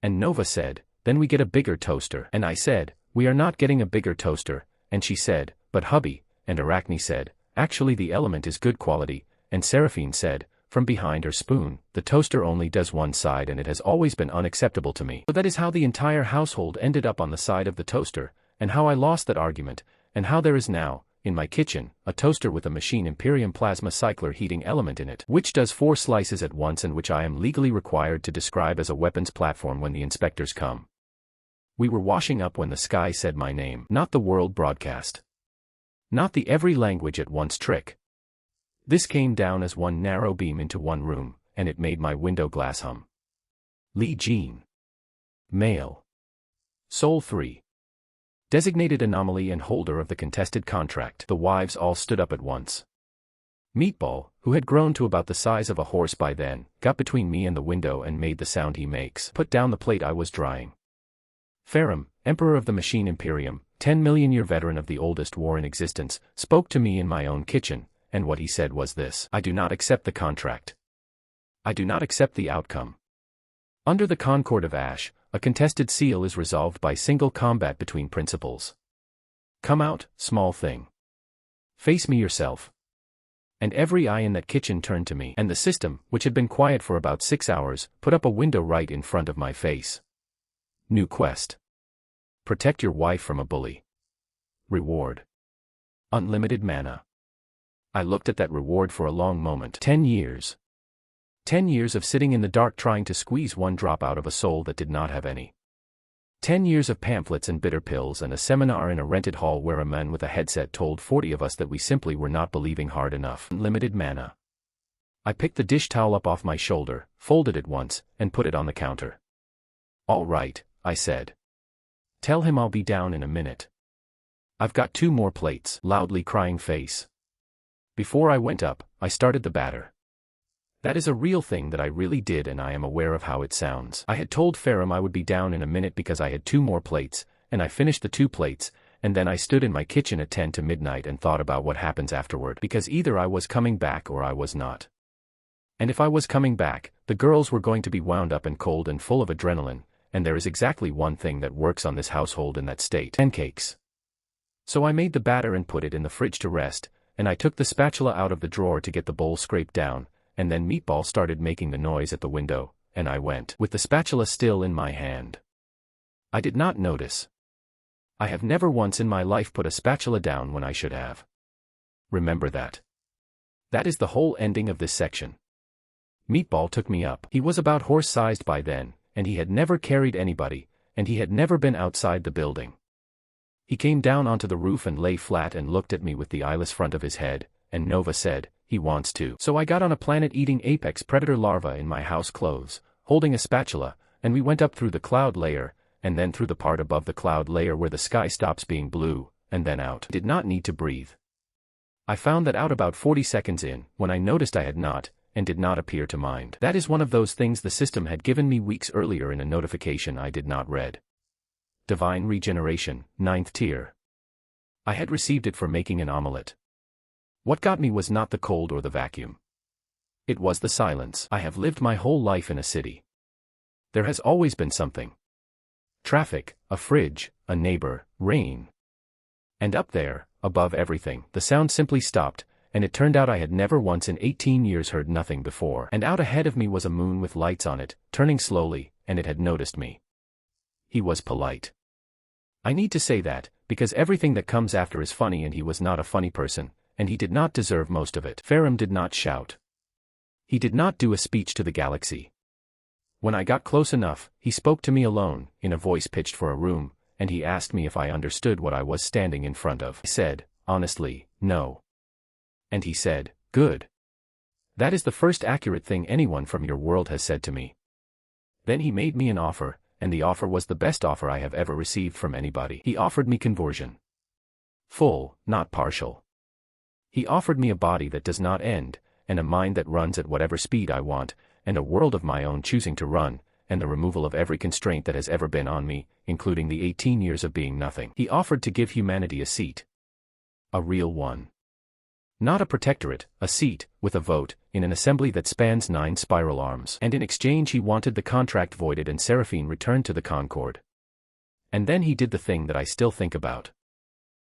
And Nova said, then we get a bigger toaster. And I said, we are not getting a bigger toaster, and she said, but hubby, and Arachne said, actually the element is good quality, and Seraphine said, from behind her spoon, the toaster only does one side and it has always been unacceptable to me. So that is how the entire household ended up on the side of the toaster, and how I lost that argument, and how there is now, in my kitchen, a toaster with a Machine Imperium plasma cycler heating element in it, which does 4 slices at once and which I am legally required to describe as a weapons platform when the inspectors come. We were washing up when the sky said my name, not the world broadcast. Not the every language at once trick. This came down as one narrow beam into one room, and it made my window glass hum. Lee Jean. Male. Soul 3. Designated anomaly and holder of the contested contract. The wives all stood up at once. Meatball, who had grown to about the size of a horse by then, got between me and the window and made the sound he makes. Put down the plate I was drying. Ferrum, Emperor of the Machine Imperium, 10-million-year veteran of the oldest war in existence, spoke to me in my own kitchen, and what he said was this: I do not accept the contract. I do not accept the outcome. Under the Concord of Ash, a contested seal is resolved by single combat between principals. Come out, small thing. Face me yourself. And every eye in that kitchen turned to me, and the system, which had been quiet for about 6 hours, put up a window right in front of my face. New quest. Protect your wife from a bully. Reward. Unlimited mana. I looked at that reward for a long moment. 10 years. 10 years of sitting in the dark trying to squeeze one drop out of a soul that did not have any. 10 years of pamphlets and bitter pills and a seminar in a rented hall where a man with a headset told 40 of us that we simply were not believing hard enough. Limited mana. I picked the dish towel up off my shoulder, folded it once, and put it on the counter. All right, I said. Tell him I'll be down in a minute. I've got 2 more plates. Loudly crying face. Before I went up, I started the batter. That is a real thing that I really did, and I am aware of how it sounds. I had told Ferrum I would be down in a minute because I had 2 more plates, and I finished the 2 plates, and then I stood in my kitchen at 10 to midnight and thought about what happens afterward, because either I was coming back or I was not. And if I was coming back, the girls were going to be wound up and cold and full of adrenaline, and there is exactly one thing that works on this household in that state: pancakes. So I made the batter and put it in the fridge to rest, and I took the spatula out of the drawer to get the bowl scraped down, and then Meatball started making the noise at the window, and I went, with the spatula still in my hand. I did not notice. I have never once in my life put a spatula down when I should have. Remember that. That is the whole ending of this section. Meatball took me up. He was about horse-sized by then, and he had never carried anybody, and he had never been outside the building. He came down onto the roof and lay flat and looked at me with the eyeless front of his head, and Nova said, "He wants to." So I got on a planet-eating apex predator larva in my house clothes, holding a spatula, and we went up through the cloud layer, and then through the part above the cloud layer where the sky stops being blue, and then out. Did not need to breathe. I found that out about 40 seconds in, when I noticed I had not, and did not appear to mind. That is one of those things the system had given me weeks earlier in a notification I did not read. Divine Regeneration, 9th tier. I had received it for making an omelette. What got me was not the cold or the vacuum. It was the silence. I have lived my whole life in a city. There has always been something. Traffic, a fridge, a neighbor, rain. And up there, above everything, the sound simply stopped, and it turned out I had never once in 18 years heard nothing before. And out ahead of me was a moon with lights on it, turning slowly, and it had noticed me. He was polite. I need to say that, because everything that comes after is funny, and he was not a funny person, and he did not deserve most of it. Ferrum did not shout. He did not do a speech to the galaxy. When I got close enough, he spoke to me alone, in a voice pitched for a room, and he asked me if I understood what I was standing in front of. I said, honestly, no. And he said, good. That is the first accurate thing anyone from your world has said to me. Then he made me an offer, and the offer was the best offer I have ever received from anybody. He offered me conversion. Full, not partial. He offered me a body that does not end, and a mind that runs at whatever speed I want, and a world of my own choosing to run, and the removal of every constraint that has ever been on me, including the 18 years of being nothing. He offered to give humanity a seat. A real one. Not a protectorate, a seat, with a vote, in an assembly that spans 9 spiral arms. And in exchange he wanted the contract voided and Seraphine returned to the Concord. And then he did the thing that I still think about.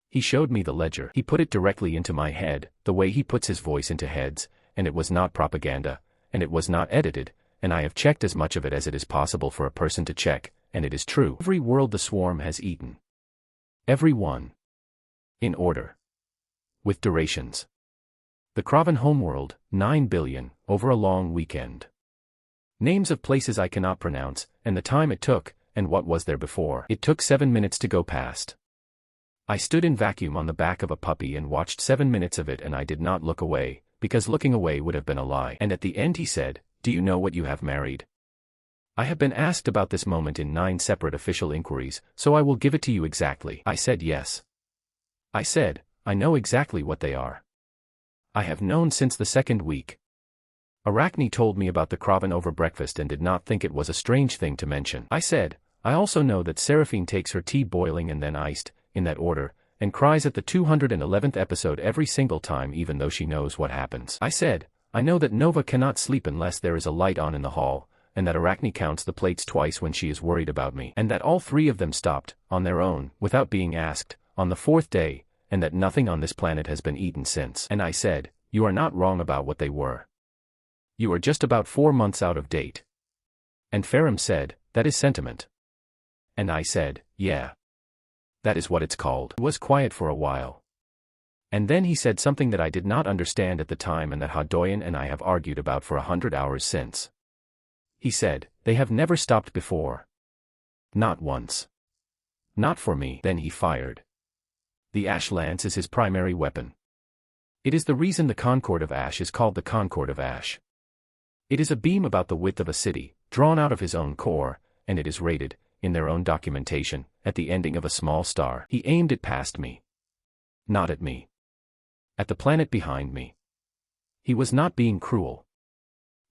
He showed me the ledger. He put it directly into my head, the way he puts his voice into heads, and it was not propaganda, and it was not edited, and I have checked as much of it as it is possible for a person to check, and it is true. Every world the swarm has eaten. Every one. In order. With durations. The Kraven homeworld, 9 billion, over a long weekend. Names of places I cannot pronounce, and the time it took, and what was there before. It took 7 minutes to go past. I stood in vacuum on the back of a puppy and watched 7 minutes of it, and I did not look away, because looking away would have been a lie. And at the end he said, "Do you know what you have married?" I have been asked about this moment in 9 separate official inquiries, so I will give it to you exactly. I said yes. I said, I know exactly what they are. I have known since the 2nd week. Arachne told me about the Kraven over breakfast and did not think it was a strange thing to mention. I said, I also know that Seraphine takes her tea boiling and then iced, in that order, and cries at the 211th episode every single time even though she knows what happens. I said, I know that Nova cannot sleep unless there is a light on in the hall, and that Arachne counts the plates twice when she is worried about me, and that all 3 of them stopped, on their own, without being asked, on the 4th day, and that nothing on this planet has been eaten since. And I said, you are not wrong about what they were. You are just about 4 months out of date. And Ferrum said, that is sentiment. And I said, yeah. That is what it's called. He was quiet for a while. And then he said something that I did not understand at the time and that Hadoyan and I have argued about for 100 hours since. He said, they have never stopped before. Not once. Not for me. Then he fired. The ash lance is his primary weapon. It is the reason the Concord of Ash is called the Concord of Ash. It is a beam about the width of a city, drawn out of his own core, and it is rated, in their own documentation, at the ending of a small star. He aimed it past me. Not at me. At the planet behind me. He was not being cruel.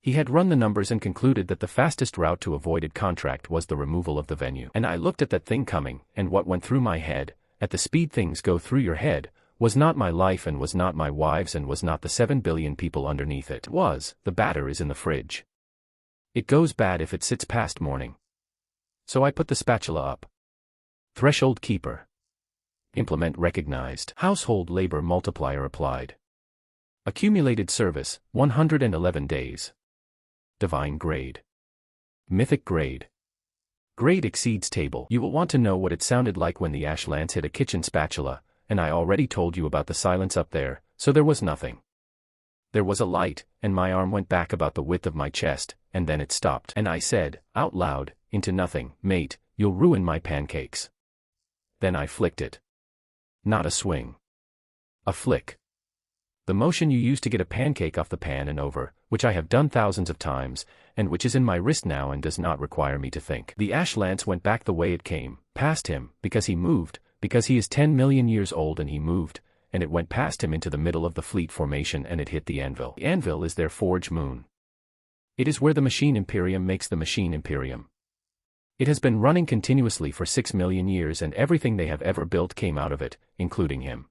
He had run the numbers and concluded that the fastest route to avoided contract was the removal of the venue. And I looked at that thing coming, and what went through my head, at the speed things go through your head, was not my life and was not my wife's and was not the 7 billion people underneath it. It was, the batter is in the fridge. It goes bad if it sits past morning. So I put the spatula up. Threshold keeper. Implement recognized. Household labor multiplier applied. Accumulated service, 111 days. Divine grade. Mythic grade. Grade exceeds table. You will want to know what it sounded like when the ash lance hit a kitchen spatula, and I already told you about the silence up there, so there was nothing. There was a light, and my arm went back about the width of my chest, and then it stopped. And I said, out loud, into nothing, mate, you'll ruin my pancakes. Then I flicked it. Not a swing. A flick. The motion you use to get a pancake off the pan and over, which I have done thousands of times, and which is in my wrist now and does not require me to think. The ash lance went back the way it came, past him, because he moved, because he is 10 million years old and he moved, and it went past him into the middle of the fleet formation and it hit the anvil. The anvil is their forge moon. It is where the machine Imperium makes the machine Imperium. It has been running continuously for 6 million years and everything they have ever built came out of it, including him.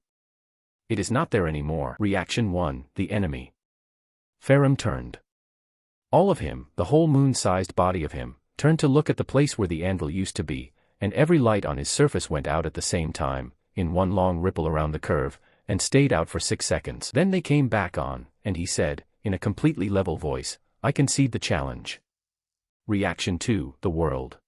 It is not there anymore. Reaction 1, the enemy. Ferrum turned. All of him, the whole moon-sized body of him, turned to look at the place where the anvil used to be, and every light on his surface went out at the same time, in one long ripple around the curve, and stayed out for 6 seconds. Then they came back on, and he said, in a completely level voice, I concede the challenge. Reaction 2, the world.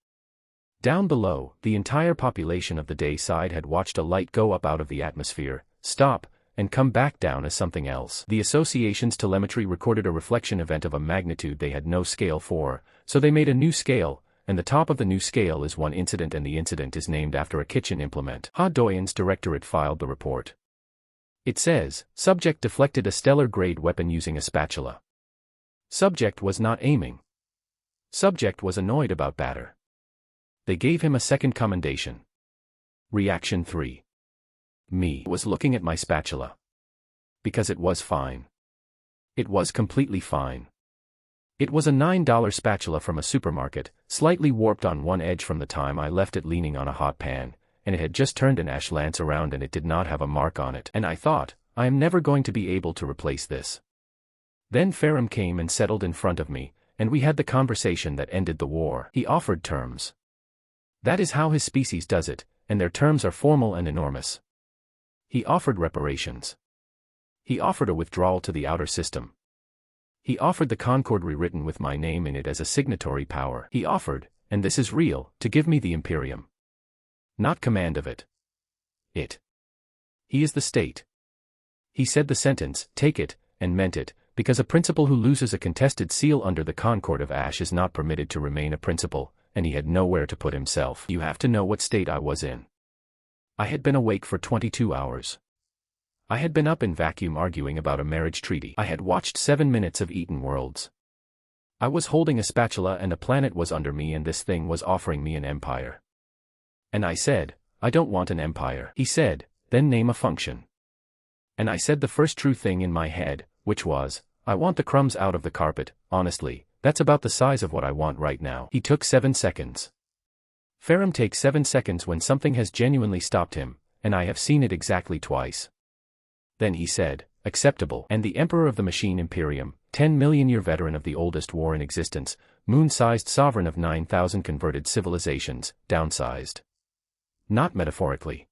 Down below, the entire population of the day side had watched a light go up out of the atmosphere, stop, and come back down as something else. The association's telemetry recorded a reflection event of a magnitude they had no scale for, so they made a new scale, and the top of the new scale is one incident and the incident is named after a kitchen implement. Ha Doyen's directorate filed the report. It says, subject deflected a stellar-grade weapon using a spatula. Subject was not aiming. Subject was annoyed about batter. They gave him a second commendation. Reaction 3. Me was looking at my spatula. Because it was fine. It was completely fine. It was a $9 spatula from a supermarket, slightly warped on one edge from the time I left it leaning on a hot pan, and it had just turned an ash lance around and it did not have a mark on it. And I thought, I am never going to be able to replace this. Then Ferrum came and settled in front of me, and we had the conversation that ended the war. He offered terms. That is how his species does it, and their terms are formal and enormous. He offered reparations. He offered a withdrawal to the outer system. He offered the Concord rewritten with my name in it as a signatory power. He offered, and this is real, to give me the Imperium. Not command of it. It. He is the state. He said the sentence, take it, and meant it, because a principal who loses a contested seal under the Concord of Ash is not permitted to remain a principal, and he had nowhere to put himself. You have to know what state I was in. I had been awake for 22 hours. I had been up in vacuum arguing about a marriage treaty. I had watched 7 minutes of Eaten Worlds. I was holding a spatula and a planet was under me and this thing was offering me an empire. And I said, I don't want an empire. He said, then name a function. And I said the first true thing in my head, which was, I want the crumbs out of the carpet, honestly, that's about the size of what I want right now. He took 7 seconds. Ferrum takes 7 seconds when something has genuinely stopped him, and I have seen it exactly twice. Then he said, acceptable. And the Emperor of the Machine Imperium, 10-million-year veteran of the oldest war in existence, moon-sized sovereign of 9,000 converted civilizations, downsized. Not metaphorically.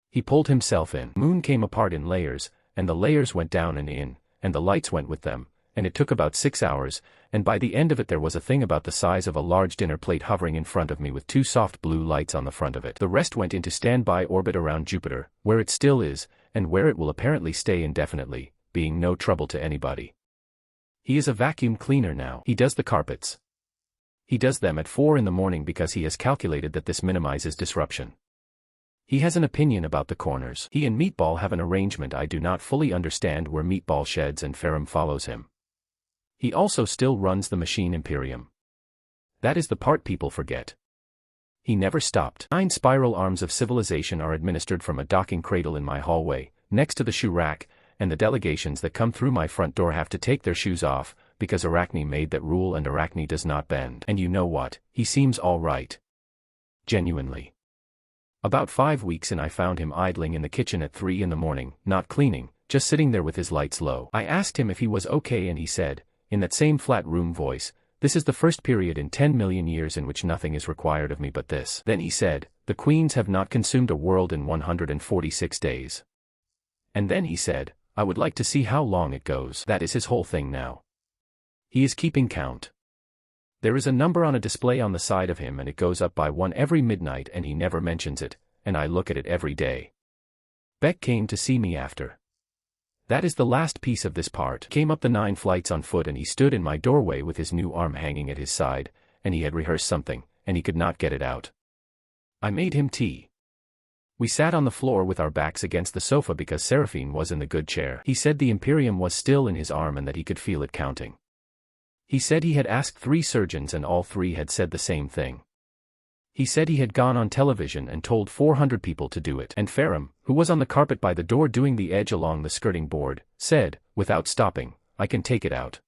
He pulled himself in. Moon came apart in layers, and the layers went down and in, and the lights went with them, and it took about 6 hours, and by the end of it there was a thing about the size of a large dinner plate hovering in front of me with 2 soft blue lights on the front of it. The rest went into standby orbit around Jupiter, where it still is, and where it will apparently stay indefinitely, being no trouble to anybody. He is a vacuum cleaner now. He does the carpets. He does them at 4 in the morning because he has calculated that this minimizes disruption. He has an opinion about the corners. He and Meatball have an arrangement I do not fully understand where Meatball sheds and Ferrum follows him. He also still runs the Machine Imperium. That is the part people forget. He never stopped. 9 spiral arms of civilization are administered from a docking cradle in my hallway, next to the shoe rack, and the delegations that come through my front door have to take their shoes off, because Arachne made that rule and Arachne does not bend. And you know what, he seems all right. Genuinely. About 5 weeks and I found him idling in the kitchen at 3 in the morning, not cleaning, just sitting there with his lights low. I asked him if he was okay and he said, in that same flat room voice, "This is the first period in 10 million years in which nothing is required of me but this." Then he said, "The queens have not consumed a world in 146 days. And then he said, "I would like to see how long it goes." That is his whole thing now. He is keeping count. There is a number on a display on the side of him and it goes up by 1 every midnight and he never mentions it, and I look at it every day. Beck came to see me after. That is the last piece of this part. Came up the 9 flights on foot and he stood in my doorway with his new arm hanging at his side, and he had rehearsed something, and he could not get it out. I made him tea. We sat on the floor with our backs against the sofa because Seraphine was in the good chair. He said the Imperium was still in his arm and that he could feel it counting. He said he had asked 3 surgeons and all 3 had said the same thing. He said he had gone on television and told 400 people to do it. And Ferrum, who was on the carpet by the door doing the edge along the skirting board, said, without stopping, "I can take it out."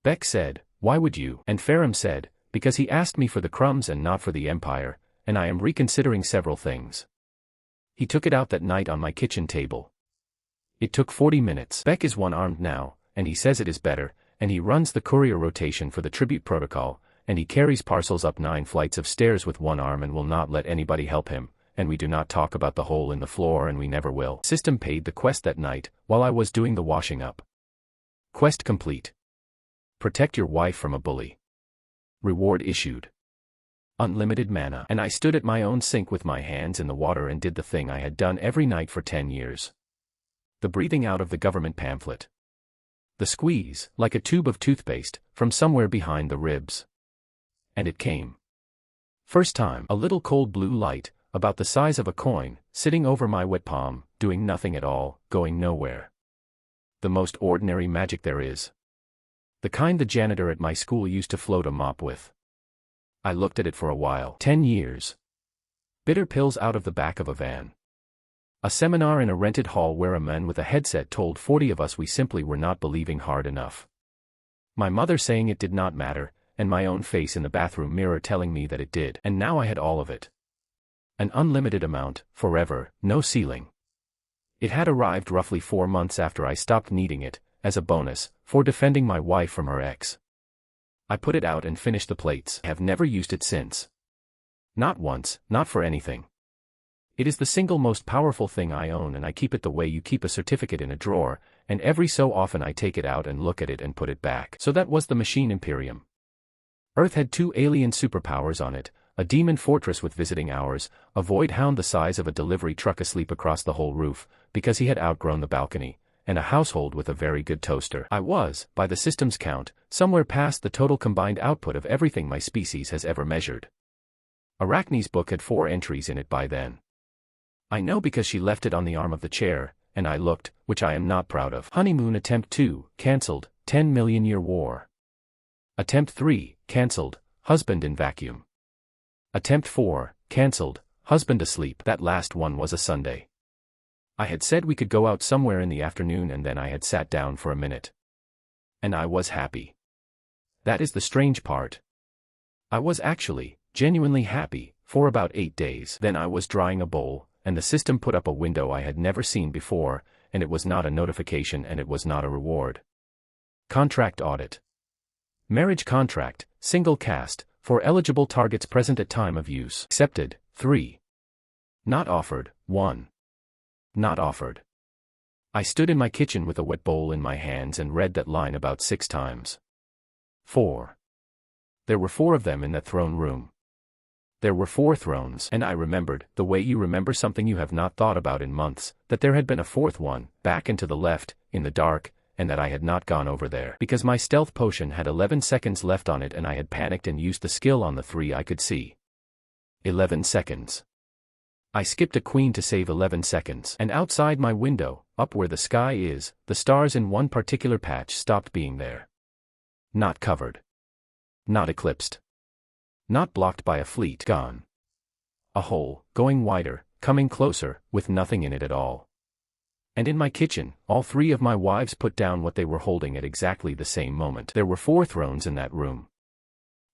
Beck said, "Why would you?" And Ferrum said, "Because he asked me for the crumbs and not for the empire, and I am reconsidering several things." He took it out that night on my kitchen table. It took 40 minutes. Beck is one-armed now, and he says it is better, and he runs the courier rotation for the tribute protocol, and he carries parcels up 9 flights of stairs with one arm and will not let anybody help him, and we do not talk about the hole in the floor and we never will. System paid the quest that night, while I was doing the washing up. Quest complete. Protect your wife from a bully. Reward issued. Unlimited mana. And I stood at my own sink with my hands in the water and did the thing I had done every night for 10 years. The breathing out of the government pamphlet. The squeeze, like a tube of toothpaste, from somewhere behind the ribs. And it came. First time, a little cold blue light, about the size of a coin, sitting over my wet palm, doing nothing at all, going nowhere. The most ordinary magic there is. The kind the janitor at my school used to float a mop with. I looked at it for a while. 10 years. Bitter pills out of the back of a van. A seminar in a rented hall where a man with a headset told 40 of us we simply were not believing hard enough. My mother saying it did not matter, and my own face in the bathroom mirror telling me that it did. And now I had all of it. An unlimited amount, forever, no ceiling. It had arrived roughly 4 months after I stopped needing it, as a bonus, for defending my wife from her ex. I put it out and finished the plates. I have never used it since. Not once, not for anything. It is the single most powerful thing I own and I keep it the way you keep a certificate in a drawer, and every so often I take it out and look at it and put it back. So that was the machine Imperium. Earth had 2 alien superpowers on it, a demon fortress with visiting hours, a void hound the size of a delivery truck asleep across the whole roof, because he had outgrown the balcony, and a household with a very good toaster. I was, by the system's count, somewhere past the total combined output of everything my species has ever measured. Arachne's book had 4 entries in it by then. I know because she left it on the arm of the chair, and I looked, which I am not proud of. Honeymoon Attempt 2, cancelled, 10 million year war. Attempt 3, cancelled, husband in vacuum. Attempt 4, cancelled, husband asleep. That last one was a Sunday. I had said we could go out somewhere in the afternoon and then I had sat down for a minute. And I was happy. That is the strange part. I was actually, genuinely happy, for about 8 days. Then I was drying a bowl, and the system put up a window I had never seen before, and it was not a notification and it was not a reward. Contract audit. Marriage contract, single cast, for eligible targets present at time of use. Accepted, 3. Not offered, 1. Not offered. I stood in my kitchen with a wet bowl in my hands and read that line about 6 times. 4. There were 4 of them in that throne room. There were 4 thrones, and I remembered, the way you remember something you have not thought about in months, that there had been a 4th one, back and to the left, in the dark, and that I had not gone over there. Because my stealth potion had 11 seconds left on it and I had panicked and used the skill on the 3 I could see. 11 seconds. I skipped a queen to save 11 seconds. And outside my window, up where the sky is, the stars in one particular patch stopped being there. Not covered. Not eclipsed. Not blocked by a fleet. Gone. A hole, going wider, coming closer, with nothing in it at all. And in my kitchen, all three of my wives put down what they were holding at exactly the same moment. There were 4 thrones in that room.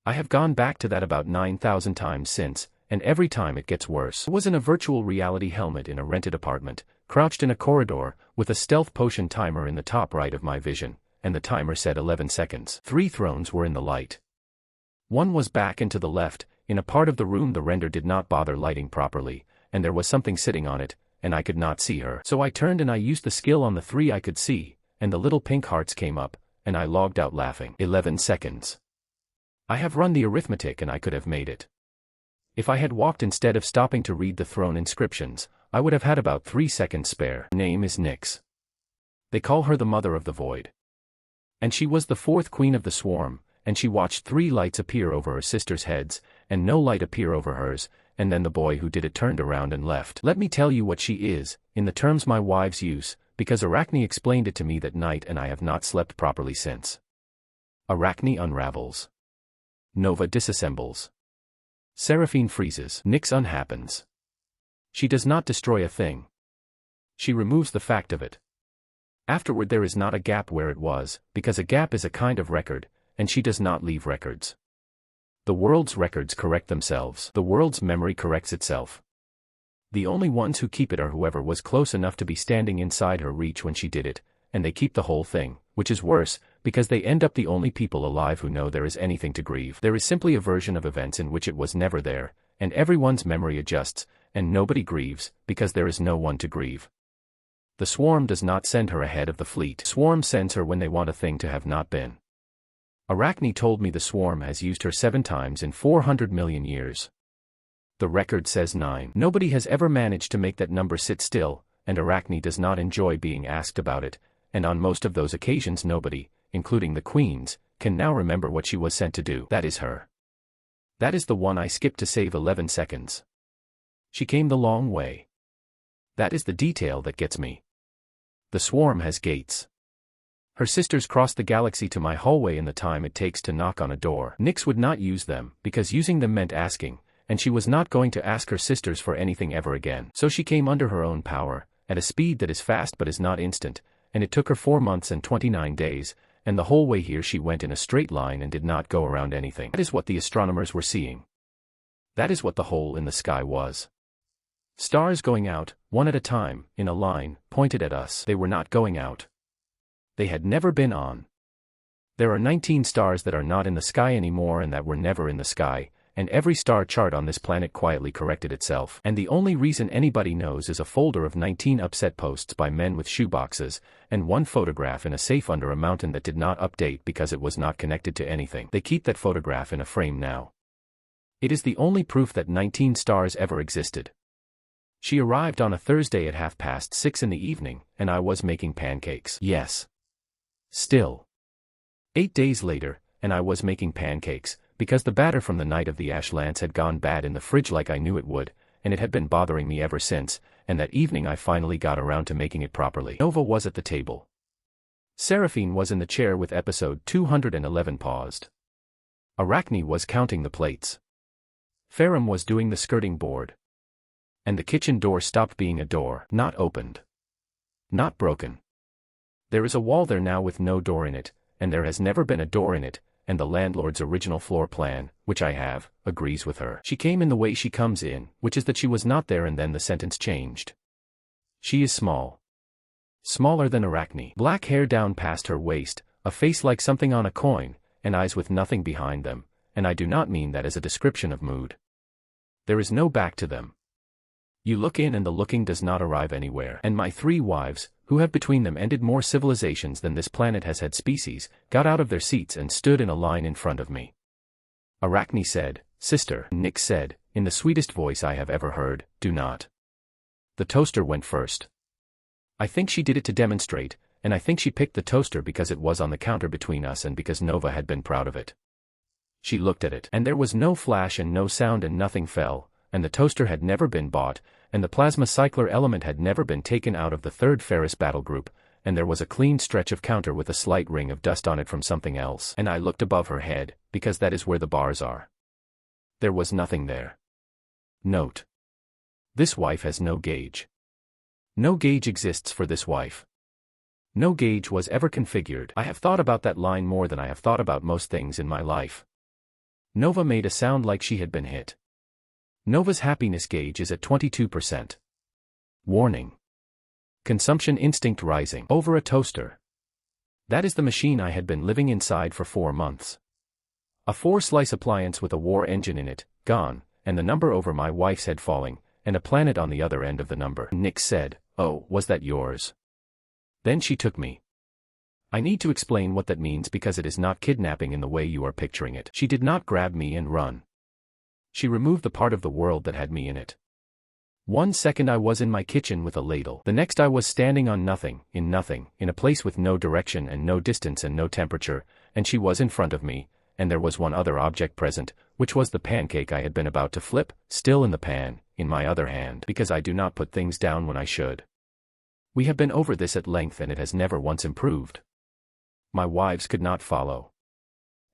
I have gone back to that about 9,000 times since, and every time it gets worse. I was in a virtual reality helmet in a rented apartment, crouched in a corridor, with a stealth potion timer in the top right of my vision, and the timer said 11 seconds. 3 thrones were in the light. One was back and to the left, in a part of the room the render did not bother lighting properly, and there was something sitting on it, and I could not see her. So I turned and I used the skill on the 3 I could see, and the little pink hearts came up, and I logged out laughing. 11 seconds. I have run the arithmetic and I could have made it. If I had walked instead of stopping to read the throne inscriptions, I would have had about 3 seconds spare. Her name is Nyx. They call her the Mother of the Void. And she was the 4th queen of the swarm, and she watched 3 lights appear over her sisters' heads, and no light appear over hers, and then the boy who did it turned around and left. Let me tell you what she is, in the terms my wives use, because Arachne explained it to me that night and I have not slept properly since. Arachne unravels. Nova disassembles. Seraphine freezes. Nyx unhappens. She does not destroy a thing. She removes the fact of it. Afterward there is not a gap where it was, because a gap is a kind of record, and she does not leave records. The world's records correct themselves. The world's memory corrects itself. The only ones who keep it are whoever was close enough to be standing inside her reach when she did it, and they keep the whole thing, which is worse, because they end up the only people alive who know there is anything to grieve. There is simply a version of events in which it was never there, and everyone's memory adjusts, and nobody grieves, because there is no one to grieve. The swarm does not send her ahead of the fleet. Swarm sends her when they want a thing to have not been. Arachne told me the swarm has used her 7 times in 400 million years. The record says 9. Nobody has ever managed to make that number sit still, and Arachne does not enjoy being asked about it, and on most of those occasions nobody, including the queens, can now remember what she was sent to do. That is her. That is the one I skipped to save 11 seconds. She came the long way. That is the detail that gets me. The swarm has gates. Her sisters crossed the galaxy to my hallway in the time it takes to knock on a door. Nyx would not use them, because using them meant asking, and she was not going to ask her sisters for anything ever again. So she came under her own power, at a speed that is fast but is not instant, and it took her 4 months and 29 days, and the whole way here she went in a straight line and did not go around anything. That is what the astronomers were seeing. That is what the hole in the sky was. Stars going out, one at a time, in a line, pointed at us. They were not going out. They had never been on. There are 19 stars that are not in the sky anymore and that were never in the sky, and every star chart on this planet quietly corrected itself. And the only reason anybody knows is a folder of 19 upset posts by men with shoeboxes, and 1 photograph in a safe under a mountain that did not update because it was not connected to anything. They keep that photograph in a frame now. It is the only proof that 19 stars ever existed. She arrived on a Thursday at 6:30 in the evening, and I was making pancakes. Yes. Still. 8 days later, and I was making pancakes, because the batter from the night of the ash lance had gone bad in the fridge like I knew it would, and it had been bothering me ever since, and that evening I finally got around to making it properly. Nova was at the table. Seraphine was in the chair with episode 211 paused. Arachne was counting the plates. Farum was doing the skirting board. And the kitchen door stopped being a door, not opened. Not broken. There is a wall there now with no door in it, and there has never been a door in it, and the landlord's original floor plan, which I have, agrees with her. She came in the way she comes in, which is that she was not there and then the sentence changed. She is small. Smaller than Arachne. Black hair down past her waist, a face like something on a coin, and eyes with nothing behind them, and I do not mean that as a description of mood. There is no back to them. You look in and the looking does not arrive anywhere. And my 3 wives, who have between them ended more civilizations than this planet has had species, got out of their seats and stood in a line in front of me. Arachne said, "Sister," Nyx said, in the sweetest voice I have ever heard, "do not." The toaster went first. I think she did it to demonstrate, and I think she picked the toaster because it was on the counter between us and because Nova had been proud of it. She looked at it, and there was no flash and no sound and nothing fell, and the toaster had never been bought, and the plasma cycler element had never been taken out of the 3rd Ferris battle group, and there was a clean stretch of counter with a slight ring of dust on it from something else. And I looked above her head, because that is where the bars are. There was nothing there. Note. This wife has no gauge. No gauge exists for this wife. No gauge was ever configured. I have thought about that line more than I have thought about most things in my life. Nova made a sound like she had been hit. Nova's happiness gauge is at 22%. Warning. Consumption instinct rising. Over a toaster. That is the machine I had been living inside for 4 months. A 4-slice appliance with a war engine in it, gone, and the number over my wife's head falling, and a planet on the other end of the number. Nick said, "Oh, was that yours?" Then she took me. I need to explain what that means because it is not kidnapping in the way you are picturing it. She did not grab me and run. She removed the part of the world that had me in it. 1 second I was in my kitchen with a ladle. The next I was standing on nothing, in a place with no direction and no distance and no temperature, and she was in front of me, and there was one other object present, which was the pancake I had been about to flip, still in the pan, in my other hand, because I do not put things down when I should. We have been over this at length and it has never once improved. My wives could not follow.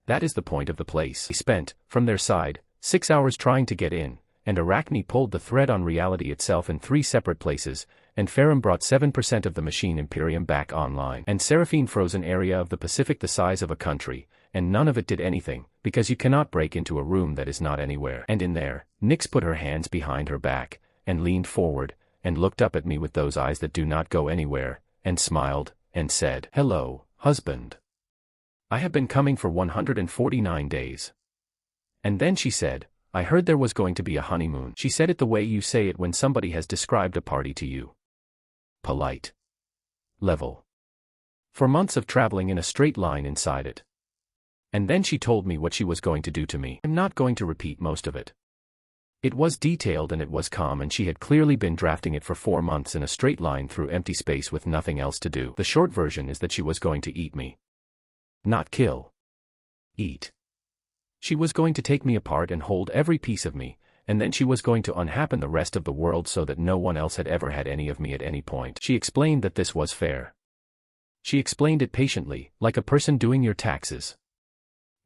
That is the point of the place. They spent, from their side, 6 hours trying to get in, and Arachne pulled the thread on reality itself in 3 separate places, and Ferrum brought 7% of the machine Imperium back online, and Seraphine froze an area of the Pacific the size of a country, and none of it did anything, because you cannot break into a room that is not anywhere. And in there, Nyx put her hands behind her back, and leaned forward, and looked up at me with those eyes that do not go anywhere, and smiled, and said, "Hello, husband. I have been coming for 149 days. And then she said, "I heard there was going to be a honeymoon." She said it the way you say it when somebody has described a party to you. Polite. Level. For months of traveling in a straight line inside it. And then she told me what she was going to do to me. I'm not going to repeat most of it. It was detailed and it was calm and she had clearly been drafting it for 4 months in a straight line through empty space with nothing else to do. The short version is that she was going to eat me. Not kill. Eat. She was going to take me apart and hold every piece of me, and then she was going to unhappen the rest of the world so that no one else had ever had any of me at any point. She explained that this was fair. She explained it patiently, like a person doing your taxes.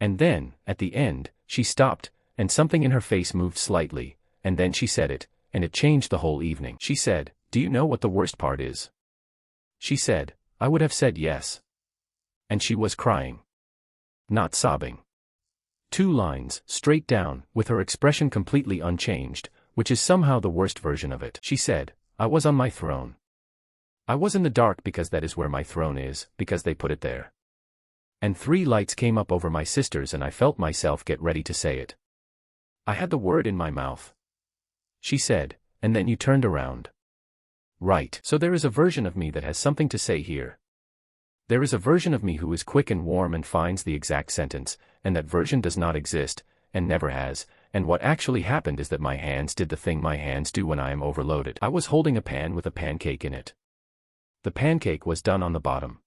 And then, at the end, she stopped, and something in her face moved slightly, and then she said it, and it changed the whole evening. She said, "Do you know what the worst part is?" She said, "I would have said yes." And she was crying. Not sobbing. 2 lines, straight down, with her expression completely unchanged, which is somehow the worst version of it. She said, "I was on my throne. I was in the dark because that is where my throne is, because they put it there. And 3 lights came up over my sisters and I felt myself get ready to say it. I had the word in my mouth." She said, "And then you turned around." Right. So there is a version of me that has something to say here. There is a version of me who is quick and warm and finds the exact sentence, and that version does not exist, and never has, and what actually happened is that my hands did the thing my hands do when I am overloaded. I was holding a pan with a pancake in it. The pancake was done on the bottom.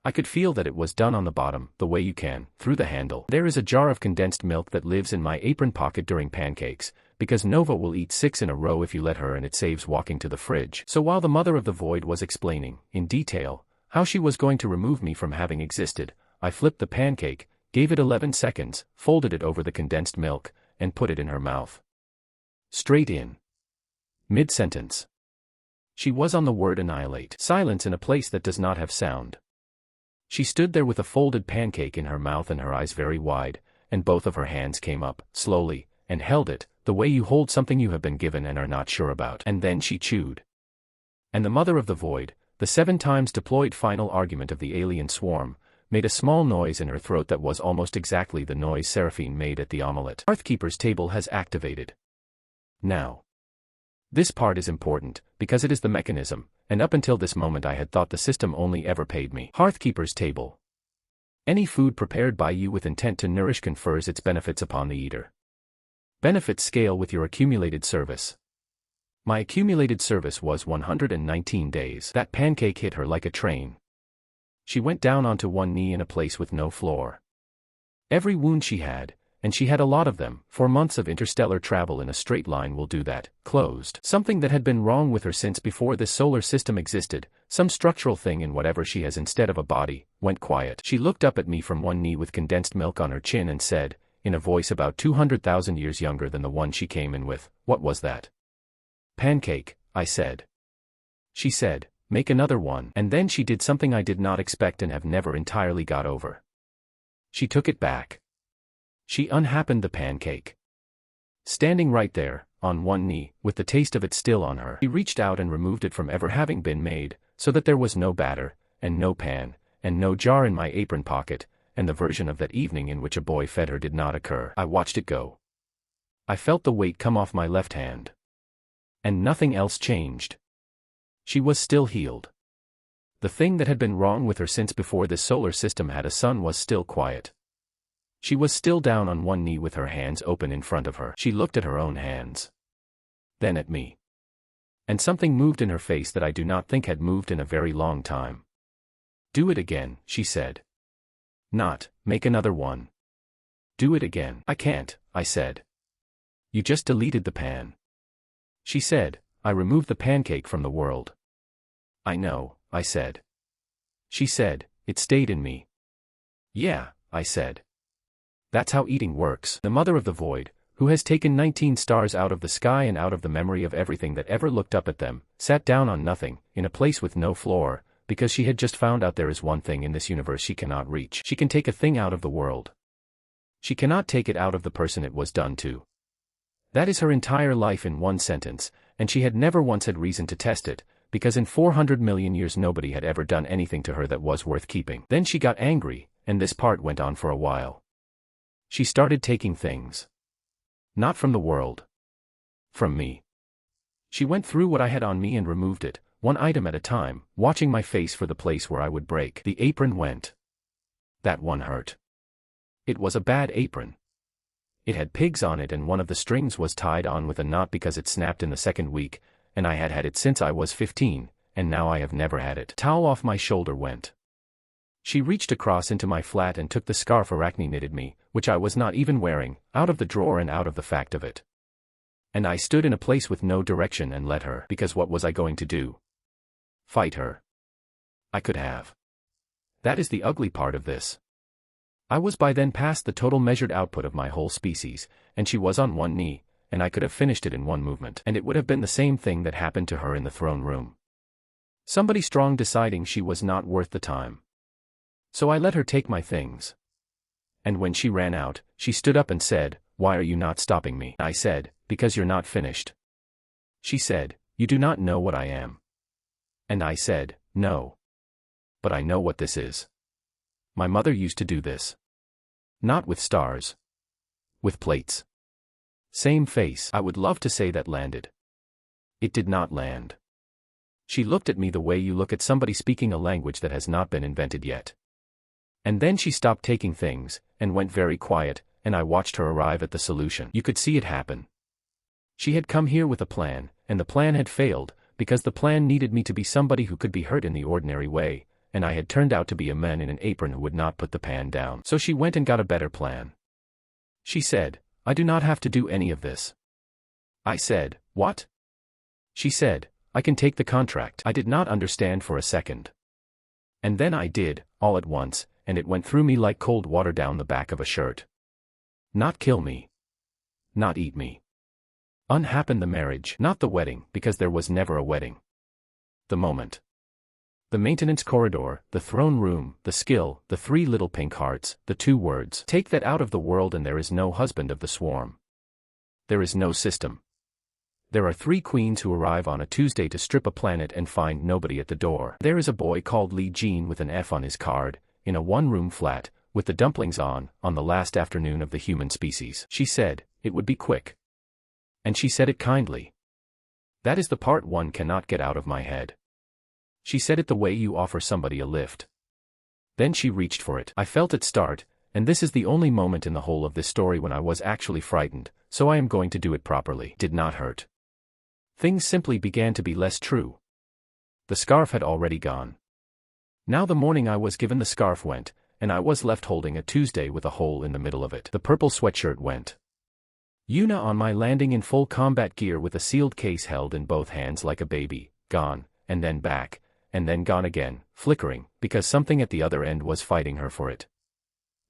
I could feel that it was done on the bottom, the way you can, through the handle. There is a jar of condensed milk that lives in my apron pocket during pancakes, because Nova will eat 6 in a row if you let her and it saves walking to the fridge. So while the mother of the void was explaining, in detail, how she was going to remove me from having existed, I flipped the pancake, gave it 11 seconds, folded it over the condensed milk, and put it in her mouth. Straight in. Mid-sentence. She was on the word annihilate. Silence in a place that does not have sound. She stood there with a folded pancake in her mouth and her eyes very wide, and both of her hands came up, slowly, and held it, the way you hold something you have been given and are not sure about. And then she chewed. And the mother of the void, the 7 times deployed final argument of the alien swarm, made a small noise in her throat that was almost exactly the noise Seraphine made at the omelette. Hearthkeeper's table has activated. Now. This part is important, because it is the mechanism, and up until this moment I had thought the system only ever paid me. Hearthkeeper's table. Any food prepared by you with intent to nourish confers its benefits upon the eater. Benefits scale with your accumulated service. My accumulated service was 119 days. That pancake hit her like a train. She went down onto one knee in a place with no floor. Every wound she had, and she had a lot of them, 4 months of interstellar travel in a straight line will do that, closed. Something that had been wrong with her since before this solar system existed, some structural thing in whatever she has instead of a body, went quiet. She looked up at me from one knee with condensed milk on her chin and said, in a voice about 200,000 years younger than the one she came in with, "What was that?" "Pancake," I said. She said, make another one. And then she did something I did not expect and have never entirely got over. She took it back. She unhappened the pancake. Standing right there, on one knee, with the taste of it still on her, she reached out and removed it from ever having been made, so that there was no batter, and no pan, and no jar in my apron pocket, and the version of that evening in which a boy fed her did not occur. I watched it go. I felt the weight come off my left hand. And nothing else changed. She was still healed. The thing that had been wrong with her since before this solar system had a sun was still quiet. She was still down on one knee with her hands open in front of her. She looked at her own hands. Then at me. And something moved in her face that I do not think had moved in a very long time. Do it again, she said. Not, make another one. Do it again. I can't, I said. You just deleted the pan. She said, I removed the pancake from the world. I know, I said. She said, it stayed in me. Yeah, I said. That's how eating works. The mother of the void, who has taken 19 stars out of the sky and out of the memory of everything that ever looked up at them, sat down on nothing, in a place with no floor, because she had just found out there is one thing in this universe she cannot reach. She can take a thing out of the world. She cannot take it out of the person it was done to. That is her entire life in one sentence, and she had never once had reason to test it, because in 400 million years nobody had ever done anything to her that was worth keeping. Then she got angry, and this part went on for a while. She started taking things. Not from the world. From me. She went through what I had on me and removed it, one item at a time, watching my face for the place where I would break. The apron went. That one hurt. It was a bad apron. It had pigs on it and one of the strings was tied on with a knot because it snapped in the second week, and I had had it since I was 15, and now I have never had it. Towel off my shoulder went. She reached across into my flat and took the scarf Arachne knitted me, which I was not even wearing, out of the drawer and out of the fact of it. And I stood in a place with no direction and let her, because what was I going to do? Fight her. I could have. That is the ugly part of this. I was by then past the total measured output of my whole species, and she was on one knee, and I could have finished it in one movement. And it would have been the same thing that happened to her in the throne room. Somebody strong deciding she was not worth the time. So I let her take my things. And when she ran out, she stood up and said, "Why are you not stopping me?" I said, "Because you're not finished." She said, "You do not know what I am." And I said, "No. But I know what this is. My mother used to do this. Not with stars. With plates. Same face. I would love to say that landed. It did not land. She looked at me the way you look at somebody speaking a language that has not been invented yet. And then she stopped taking things, and went very quiet, and I watched her arrive at the solution. You could see it happen. She had come here with a plan, and the plan had failed, because the plan needed me to be somebody who could be hurt in the ordinary way, and I had turned out to be a man in an apron who would not put the pan down. So she went and got a better plan. She said, "I do not have to do any of this." I said, "What?" She said, "I can take the contract." I did not understand for a second. And then I did, all at once, and it went through me like cold water down the back of a shirt. Not kill me. Not eat me. Unhappen the marriage, not the wedding, because there was never a wedding. The moment. The maintenance corridor, the throne room, the skill, the 3 little pink hearts, the 2 words. Take that out of the world and there is no husband of the swarm. There is no system. There are 3 queens who arrive on a Tuesday to strip a planet and find nobody at the door. There is a boy called Lee Jean with an F on his card, in a 1-room flat, with the dumplings on the last afternoon of the human species. She said, it would be quick. And she said it kindly. That is the part one cannot get out of my head. She said it the way you offer somebody a lift. Then she reached for it. I felt it start, and this is the only moment in the whole of this story when I was actually frightened, so I am going to do it properly. Did not hurt. Things simply began to be less true. The scarf had already gone. Now the morning I was given the scarf went, and I was left holding a Tuesday with a hole in the middle of it. The purple sweatshirt went. Una on my landing in full combat gear with a sealed case held in both hands like a baby, gone, and then back, and then gone again, flickering, because something at the other end was fighting her for it.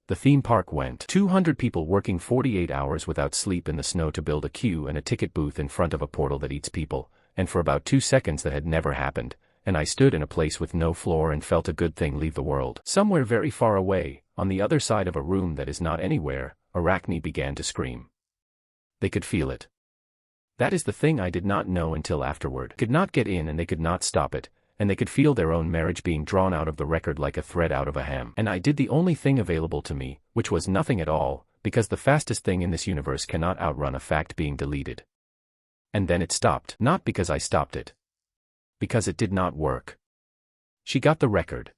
The theme park went. 200 people working 48 hours without sleep in the snow to build a queue and a ticket booth in front of a portal that eats people, and for about 2 seconds that had never happened, and I stood in a place with no floor and felt a good thing leave the world. Somewhere very far away, on the other side of a room that is not anywhere, Arachne began to scream. They could feel it. That is the thing I did not know until afterward. Could not get in and they could not stop it, and they could feel their own marriage being drawn out of the record like a thread out of a ham. And I did the only thing available to me, which was nothing at all, because the fastest thing in this universe cannot outrun a fact being deleted. And then it stopped. Not because I stopped it. Because it did not work. She got the record.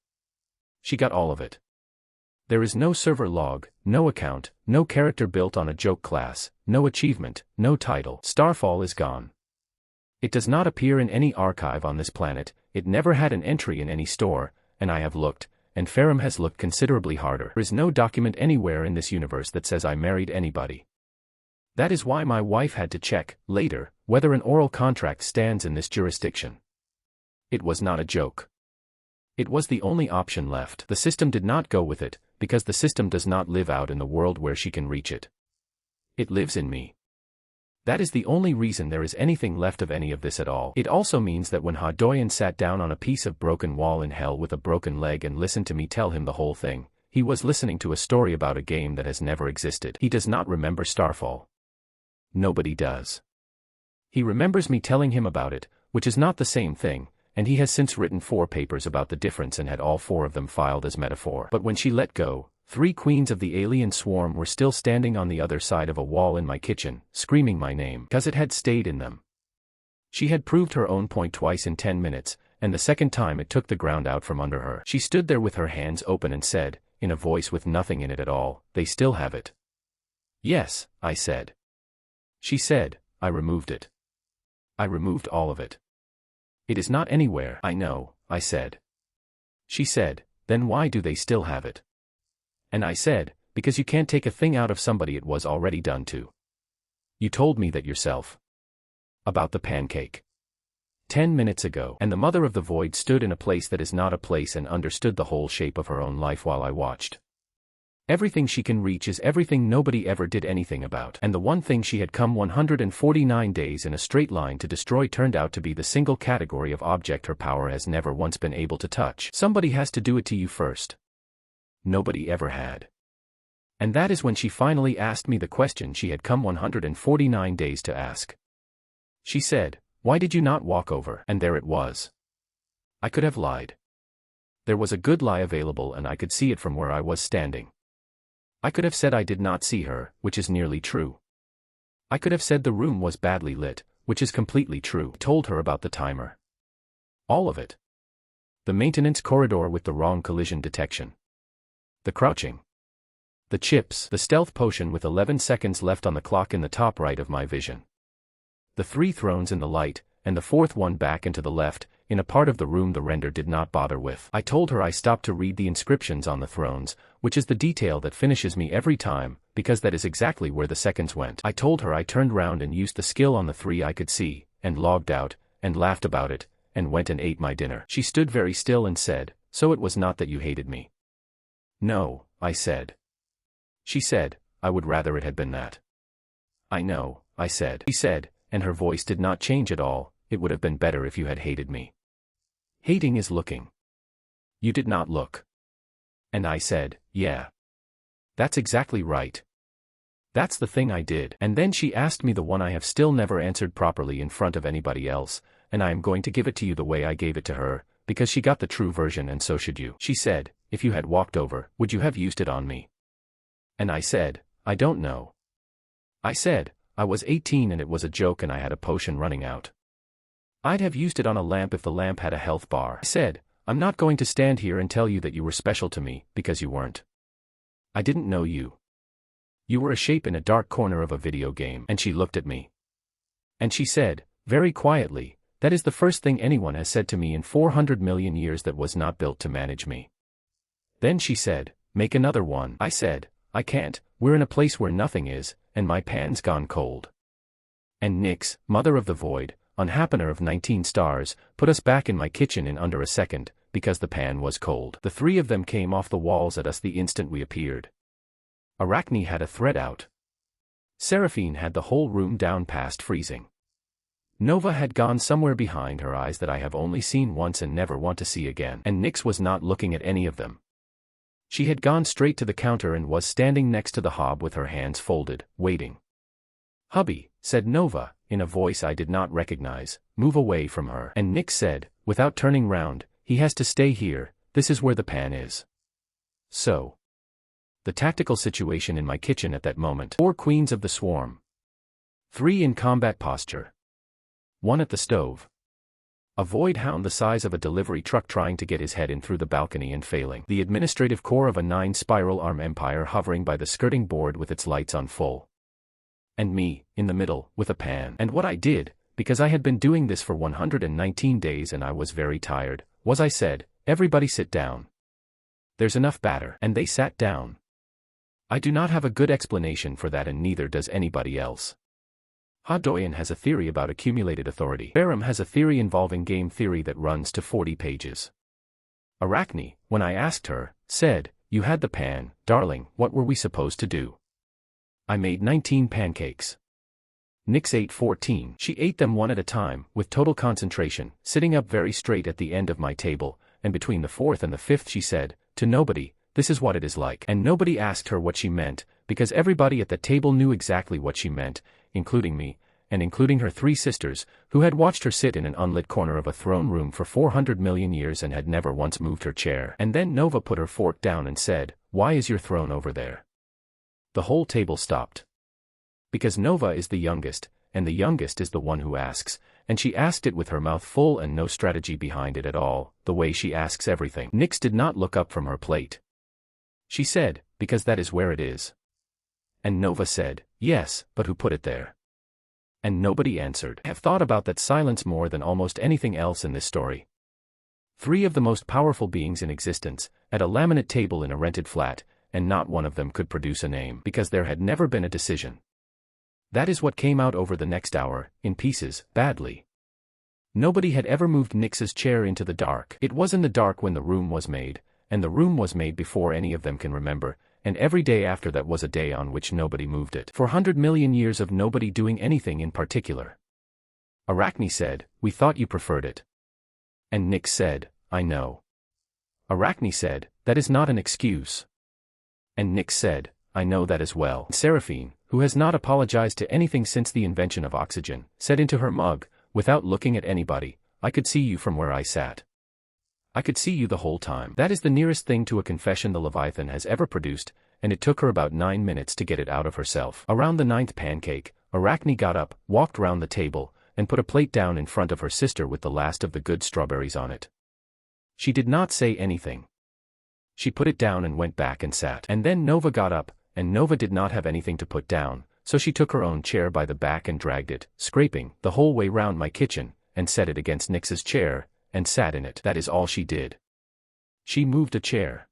She got all of it. There is no server log, no account, no character built on a joke class, no achievement, no title. Starfall is gone. It does not appear in any archive on this planet, it never had an entry in any store, and I have looked, and Ferrum has looked considerably harder. There is no document anywhere in this universe that says I married anybody. That is why my wife had to check, later, whether an oral contract stands in this jurisdiction. It was not a joke. It was the only option left. The system did not go with it, because the system does not live out in the world where she can reach it. It lives in me. That is the only reason there is anything left of any of this at all. It also means that when Hadoyan sat down on a piece of broken wall in hell with a broken leg and listened to me tell him the whole thing, he was listening to a story about a game that has never existed. He does not remember Starfall. Nobody does. He remembers me telling him about it, which is not the same thing, and he has since written 4 papers about the difference and had all 4 of them filed as metaphor. But when she let go, 3 queens of the alien swarm were still standing on the other side of a wall in my kitchen, screaming my name, because it had stayed in them. She had proved her own point twice in 10 minutes, and the second time it took the ground out from under her. She stood there with her hands open and said, in a voice with nothing in it at all, "They still have it." "Yes," I said. She said, "I removed it. I removed all of it. It is not anywhere." "I know," I said. She said, "Then why do they still have it?" And I said, "Because you can't take a thing out of somebody it was already done to. You told me that yourself. About the pancake. 10 minutes ago." And the mother of the void stood in a place that is not a place and understood the whole shape of her own life while I watched. Everything she can reach is everything nobody ever did anything about. And the one thing she had come 149 days in a straight line to destroy turned out to be the single category of object her power has never once been able to touch. Somebody has to do it to you first. Nobody ever had. And that is when she finally asked me the question she had come 149 days to ask. She said, "Why did you not walk over?" And there it was. I could have lied. There was a good lie available and I could see it from where I was standing. I could have said I did not see her, which is nearly true. I could have said the room was badly lit, which is completely true. I told her about the timer. All of it. The maintenance corridor with the wrong collision detection. The crouching. The chips. The stealth potion with 11 seconds left on the clock in the top right of my vision. The 3 thrones in the light, and the 4th one back and to the left, in a part of the room the render did not bother with. I told her I stopped to read the inscriptions on the thrones, which is the detail that finishes me every time, because that is exactly where the seconds went. I told her I turned round and used the skill on the 3 I could see, and logged out, and laughed about it, and went and ate my dinner. She stood very still and said, "So it was not that you hated me." "No," I said. She said, "I would rather it had been that." "I know," I said. She said, and her voice did not change at all, "It would have been better if you had hated me." Hating is looking. You did not look. And I said, "Yeah. That's exactly right. That's the thing I did." And then she asked me the one I have still never answered properly in front of anybody else, and I am going to give it to you the way I gave it to her, because she got the true version and so should you. She said, "If you had walked over, would you have used it on me?" And I said, "I don't know." I said, "I was 18 and it was a joke and I had a potion running out. I'd have used it on a lamp if the lamp had a health bar." I said, "I'm not going to stand here and tell you that you were special to me, because you weren't. I didn't know you. You were a shape in a dark corner of a video game." And she looked at me. And she said, very quietly, "That is the first thing anyone has said to me in 400 million years that was not built to manage me." Then she said, "Make another one." I said, "I can't, we're in a place where nothing is, and my pan's gone cold." And Nyx, mother of the void, unhappener of 19 stars, put us back in my kitchen in under a second, because the pan was cold. The 3 of them came off the walls at us the instant we appeared. Arachne had a thread out. Seraphine had the whole room down past freezing. Nova had gone somewhere behind her eyes that I have only seen once and never want to see again, and Nyx was not looking at any of them. She had gone straight to the counter and was standing next to the hob with her hands folded, waiting. "Hubby," said Nova, in a voice I did not recognize, "move away from her." And Nyx said, without turning round, "He has to stay here, this is where the pan is." So. The tactical situation in my kitchen at that moment. 4 queens of the swarm. 3 in combat posture. 1 at the stove. A void hound the size of a delivery truck trying to get his head in through the balcony and failing. The administrative core of a 9-spiral arm empire hovering by the skirting board with its lights on full. And me, in the middle, with a pan. And what I did, because I had been doing this for 119 days and I was very tired, was I said, "Everybody sit down. There's enough batter." And they sat down. I do not have a good explanation for that and neither does anybody else. Doyen has a theory about accumulated authority. Barum has a theory involving game theory that runs to 40 pages. Arachne, when I asked her, said, "You had the pan, darling, what were we supposed to do?" I made 19 pancakes. Nyx ate 14. She ate them one at a time, with total concentration, sitting up very straight at the end of my table, and between the 4th and the 5th she said, to nobody, "This is what it is like." And nobody asked her what she meant, because everybody at the table knew exactly what she meant, including me, and including her 3 sisters, who had watched her sit in an unlit corner of a throne room for 400 million years and had never once moved her chair. And then Nova put her fork down and said, "Why is your throne over there?" The whole table stopped. Because Nova is the youngest, and the youngest is the one who asks, and she asked it with her mouth full and no strategy behind it at all, the way she asks everything. Nyx did not look up from her plate. She said, "Because that is where it is." And Nova said, "Yes, but who put it there?" And nobody answered. I have thought about that silence more than almost anything else in this story. 3 of the most powerful beings in existence, at a laminate table in a rented flat, and not one of them could produce a name because there had never been a decision. That is what came out over the next hour, in pieces, badly. Nobody had ever moved Nyx's chair into the dark. It was in the dark when the room was made, and the room was made before any of them can remember, and every day after that was a day on which nobody moved it. 400 million years of nobody doing anything in particular. Arachne said, "We thought you preferred it." And Nyx said, "I know." Arachne said, "That is not an excuse." And Nyx said, "I know that as well." Seraphine, who has not apologized to anything since the invention of oxygen, said into her mug, without looking at anybody, "I could see you from where I sat. I could see you the whole time." That is the nearest thing to a confession the Leviathan has ever produced, and it took her about 9 minutes to get it out of herself. Around the 9th pancake, Arachne got up, walked round the table, and put a plate down in front of her sister with the last of the good strawberries on it. She did not say anything. She put it down and went back and sat. And then Nova got up, and Nova did not have anything to put down, so she took her own chair by the back and dragged it, scraping, the whole way round my kitchen, and set it against Nyx's chair, and sat in it. That is all she did. She moved a chair.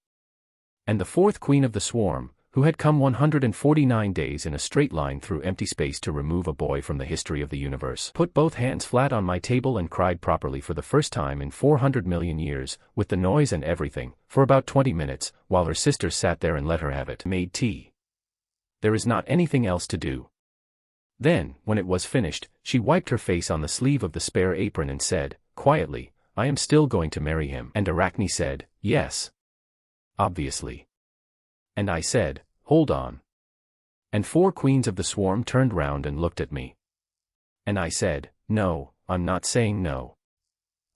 And the 4th queen of the swarm, who had come 149 days in a straight line through empty space to remove a boy from the history of the universe, put both hands flat on my table and cried properly for the first time in 400 million years, with the noise and everything, for about 20 minutes, while her sister sat there and let her have it. Made tea. There is not anything else to do. Then, when it was finished, she wiped her face on the sleeve of the spare apron and said, quietly, "I am still going to marry him." And Arachne said, "Yes. Obviously." And I said, "Hold on." And 4 queens of the swarm turned round and looked at me. And I said, "No, I'm not saying no.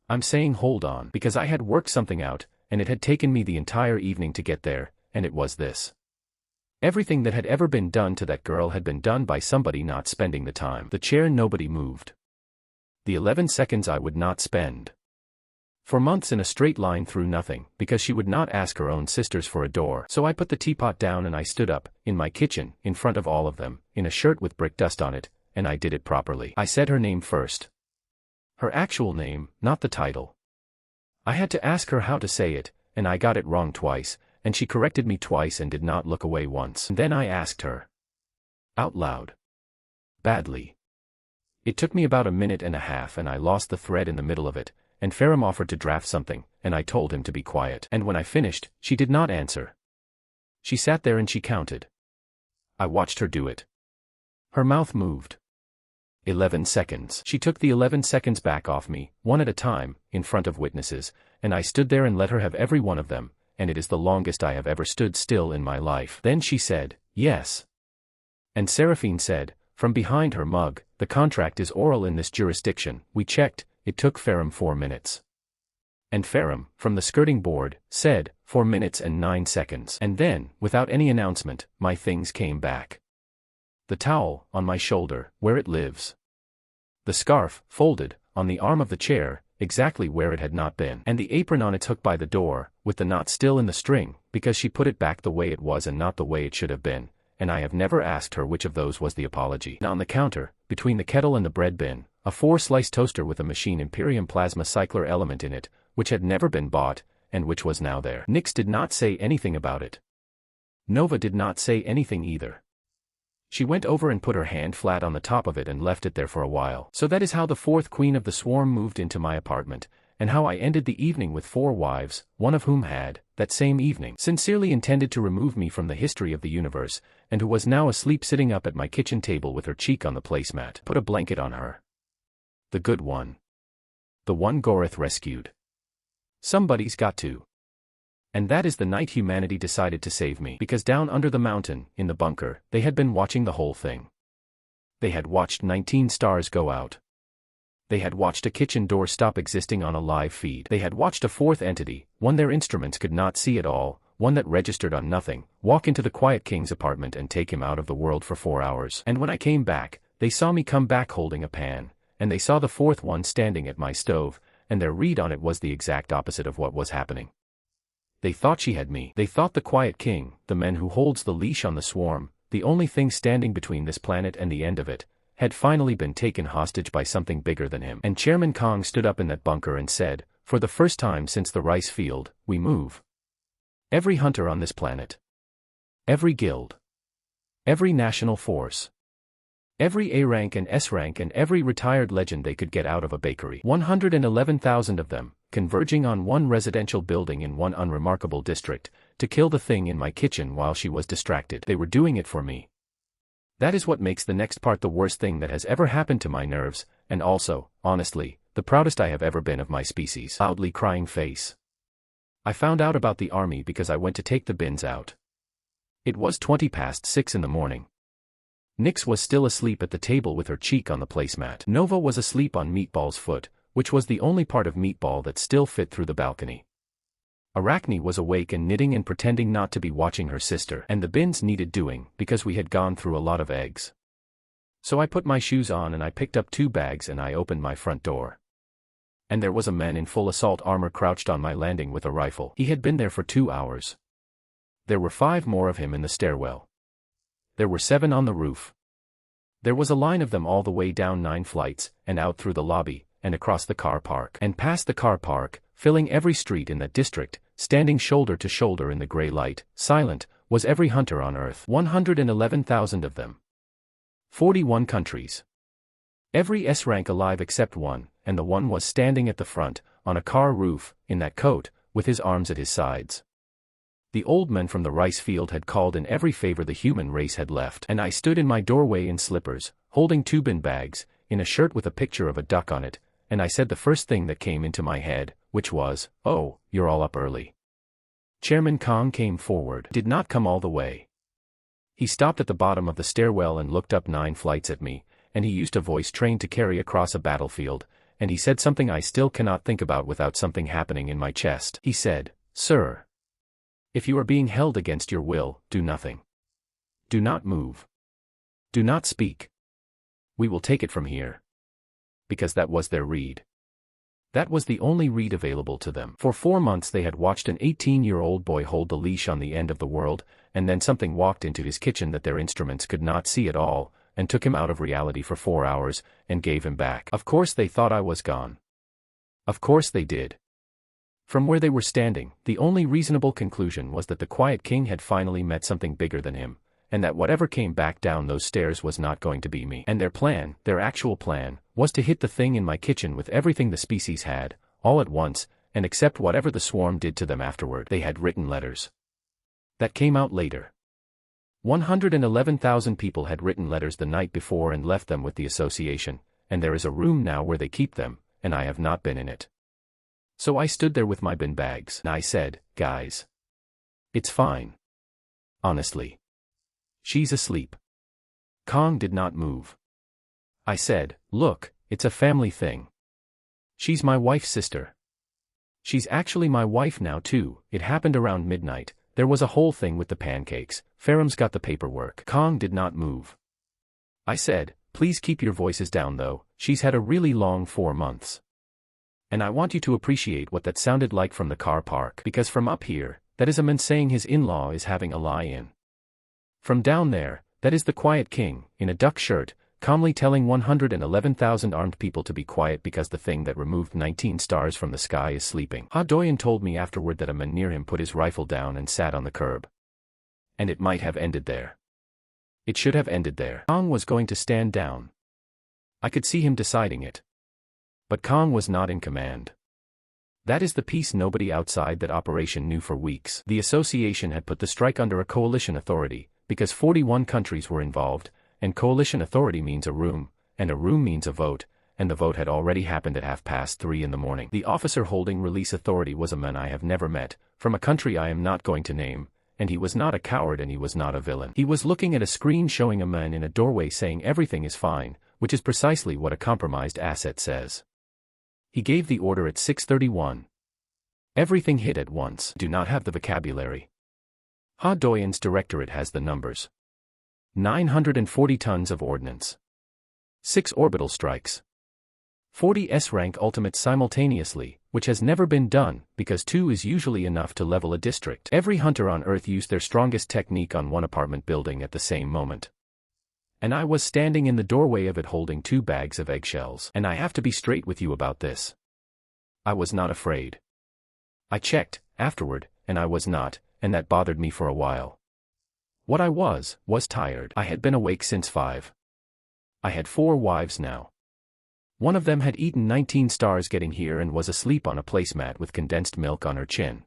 I'm saying hold on, because I had worked something out, and it had taken me the entire evening to get there, and it was this. Everything that had ever been done to that girl had been done by somebody not spending the time. The chair nobody moved. The 11 seconds I would not spend. For months in a straight line through nothing, because she would not ask her own sisters for a door. So I put the teapot down and I stood up, in my kitchen, in front of all of them, in a shirt with brick dust on it, and I did it properly. I said her name first. Her actual name, not the title. I had to ask her how to say it, and I got it wrong twice, and she corrected me twice and did not look away once. And then I asked her. Out loud. Badly. It took me about a minute and a half and I lost the thread in the middle of it, and Ferrum offered to draft something, and I told him to be quiet. And when I finished, she did not answer. She sat there and she counted. I watched her do it. Her mouth moved. 11 seconds. She took the 11 seconds back off me, one at a time, in front of witnesses, and I stood there and let her have every one of them, and it is the longest I have ever stood still in my life. Then she said, yes. And Seraphine said, from behind her mug, the contract is oral in this jurisdiction. We checked, it took Ferrum 4 minutes. And Ferrum, from the skirting board, said, 4 minutes and 9 seconds. And then, without any announcement, my things came back. The towel, on my shoulder, where it lives. The scarf, folded, on the arm of the chair, exactly where it had not been. And the apron on its hook by the door, with the knot still in the string, because she put it back the way it was and not the way it should have been, and I have never asked her which of those was the apology. And on the counter, between the kettle and the bread bin, a 4-slice toaster with a machine Imperium plasma cycler element in it, which had never been bought, and which was now there. Nyx did not say anything about it. Nova did not say anything either. She went over and put her hand flat on the top of it and left it there for a while. So that is how the 4th queen of the swarm moved into my apartment, and how I ended the evening with 4 wives, one of whom had, that same evening, sincerely intended to remove me from the history of the universe, and who was now asleep sitting up at my kitchen table with her cheek on the placemat. Put a blanket on her. The good one. The one Goreth rescued. Somebody's got to. And that is the night humanity decided to save me. Because down under the mountain, in the bunker, they had been watching the whole thing. They had watched 19 stars go out. They had watched a kitchen door stop existing on a live feed. They had watched a 4th entity, one their instruments could not see at all, one that registered on nothing, walk into the Quiet King's apartment and take him out of the world for 4 hours. And when I came back, they saw me come back holding a pan, and they saw the 4th one standing at my stove, and their read on it was the exact opposite of what was happening. They thought she had me. They thought the Quiet King, the man who holds the leash on the swarm, the only thing standing between this planet and the end of it, had finally been taken hostage by something bigger than him. And Chairman Kong stood up in that bunker and said, for the first time since the rice field, we move. Every hunter on this planet. Every guild. Every national force. Every A rank and S rank and every retired legend they could get out of a bakery. 111,000 of them, converging on one residential building in one unremarkable district, to kill the thing in my kitchen while she was distracted. They were doing it for me. That is what makes the next part the worst thing that has ever happened to my nerves, and also, honestly, the proudest I have ever been of my species. Loudly crying face. I found out about the army because I went to take the bins out. It was 6:20 in the morning. Nyx was still asleep at the table with her cheek on the placemat. Nova was asleep on Meatball's foot, which was the only part of Meatball that still fit through the balcony. Arachne was awake and knitting and pretending not to be watching her sister, and the bins needed doing because we had gone through a lot of eggs. So I put my shoes on and I picked up 2 bags and I opened my front door. And there was a man in full assault armor crouched on my landing with a rifle. He had been there for 2 hours. There were 5 more of him in the stairwell. There were 7 on the roof. There was a line of them all the way down 9 flights, and out through the lobby, and across the car park. And past the car park, filling every street in that district, standing shoulder to shoulder in the gray light, silent, was every hunter on Earth. 111,000 of them. 41 countries. Every S rank alive except one, and the one was standing at the front, on a car roof, in that coat, with his arms at his sides. The old men from the rice field had called in every favor the human race had left, and I stood in my doorway in slippers, holding 2 bin bags, in a shirt with a picture of a duck on it, and I said the first thing that came into my head, which was, oh, you're all up early. Chairman Kong came forward. Did not come all the way. He stopped at the bottom of the stairwell and looked up 9 flights at me, and he used a voice trained to carry across a battlefield, and he said something I still cannot think about without something happening in my chest. He said, "Sir, if you are being held against your will, do nothing. Do not move. Do not speak. We will take it from here." Because that was their read. That was the only read available to them. For 4 months they had watched an 18-year-old boy hold the leash on the end of the world, and then something walked into his kitchen that their instruments could not see at all, and took him out of reality for 4 hours, and gave him back. Of course they thought I was gone. Of course they did. From where they were standing, the only reasonable conclusion was that the Quiet King had finally met something bigger than him, and that whatever came back down those stairs was not going to be me. And their plan, their actual plan, was to hit the thing in my kitchen with everything the species had, all at once, and accept whatever the swarm did to them afterward. They had written letters. That came out later. 111,000 people had written letters the night before and left them with the association, and there is a room now where they keep them, and I have not been in it. So I stood there with my bin bags, and I said, guys. It's fine. Honestly. She's asleep. Kong did not move. I said, look, it's a family thing. She's my wife's sister. She's actually my wife now too. It happened around midnight. There was a whole thing with the pancakes. Ferum's got the paperwork. Kong did not move. I said, please keep your voices down though, she's had a really long 4 months. And I want you to appreciate what that sounded like from the car park, because from up here, that is a man saying his in-law is having a lie-in. From down there, that is the quiet king, in a duck shirt, calmly telling 111,000 armed people to be quiet because the thing that removed 19 stars from the sky is sleeping. Ha Doyen told me afterward that a man near him put his rifle down and sat on the curb. And it might have ended there. It should have ended there. Kong was going to stand down. I could see him deciding it. But Kong was not in command. That is the piece nobody outside that operation knew for weeks. The association had put the strike under a coalition authority, because 41 countries were involved, and coalition authority means a room, and a room means a vote, and the vote had already happened at 3:30 in the morning. The officer holding release authority was a man I have never met, from a country I am not going to name, and he was not a coward and he was not a villain. He was looking at a screen showing a man in a doorway saying everything is fine, which is precisely what a compromised asset says. He gave the order at 6:31. Everything hit at once. Do not have the vocabulary. Ha Doyen's directorate has the numbers. 940 tons of ordnance. 6 orbital strikes. 40 S-rank ultimates simultaneously, which has never been done, because 2 is usually enough to level a district. Every hunter on Earth used their strongest technique on one apartment building at the same moment. And I was standing in the doorway of it holding 2 bags of eggshells. And I have to be straight with you about this. I was not afraid. I checked, afterward, and I was not, and that bothered me for a while. What I was tired. I had been awake since 5. I had 4 wives now. One of them had eaten 19 stars getting here and was asleep on a placemat with condensed milk on her chin.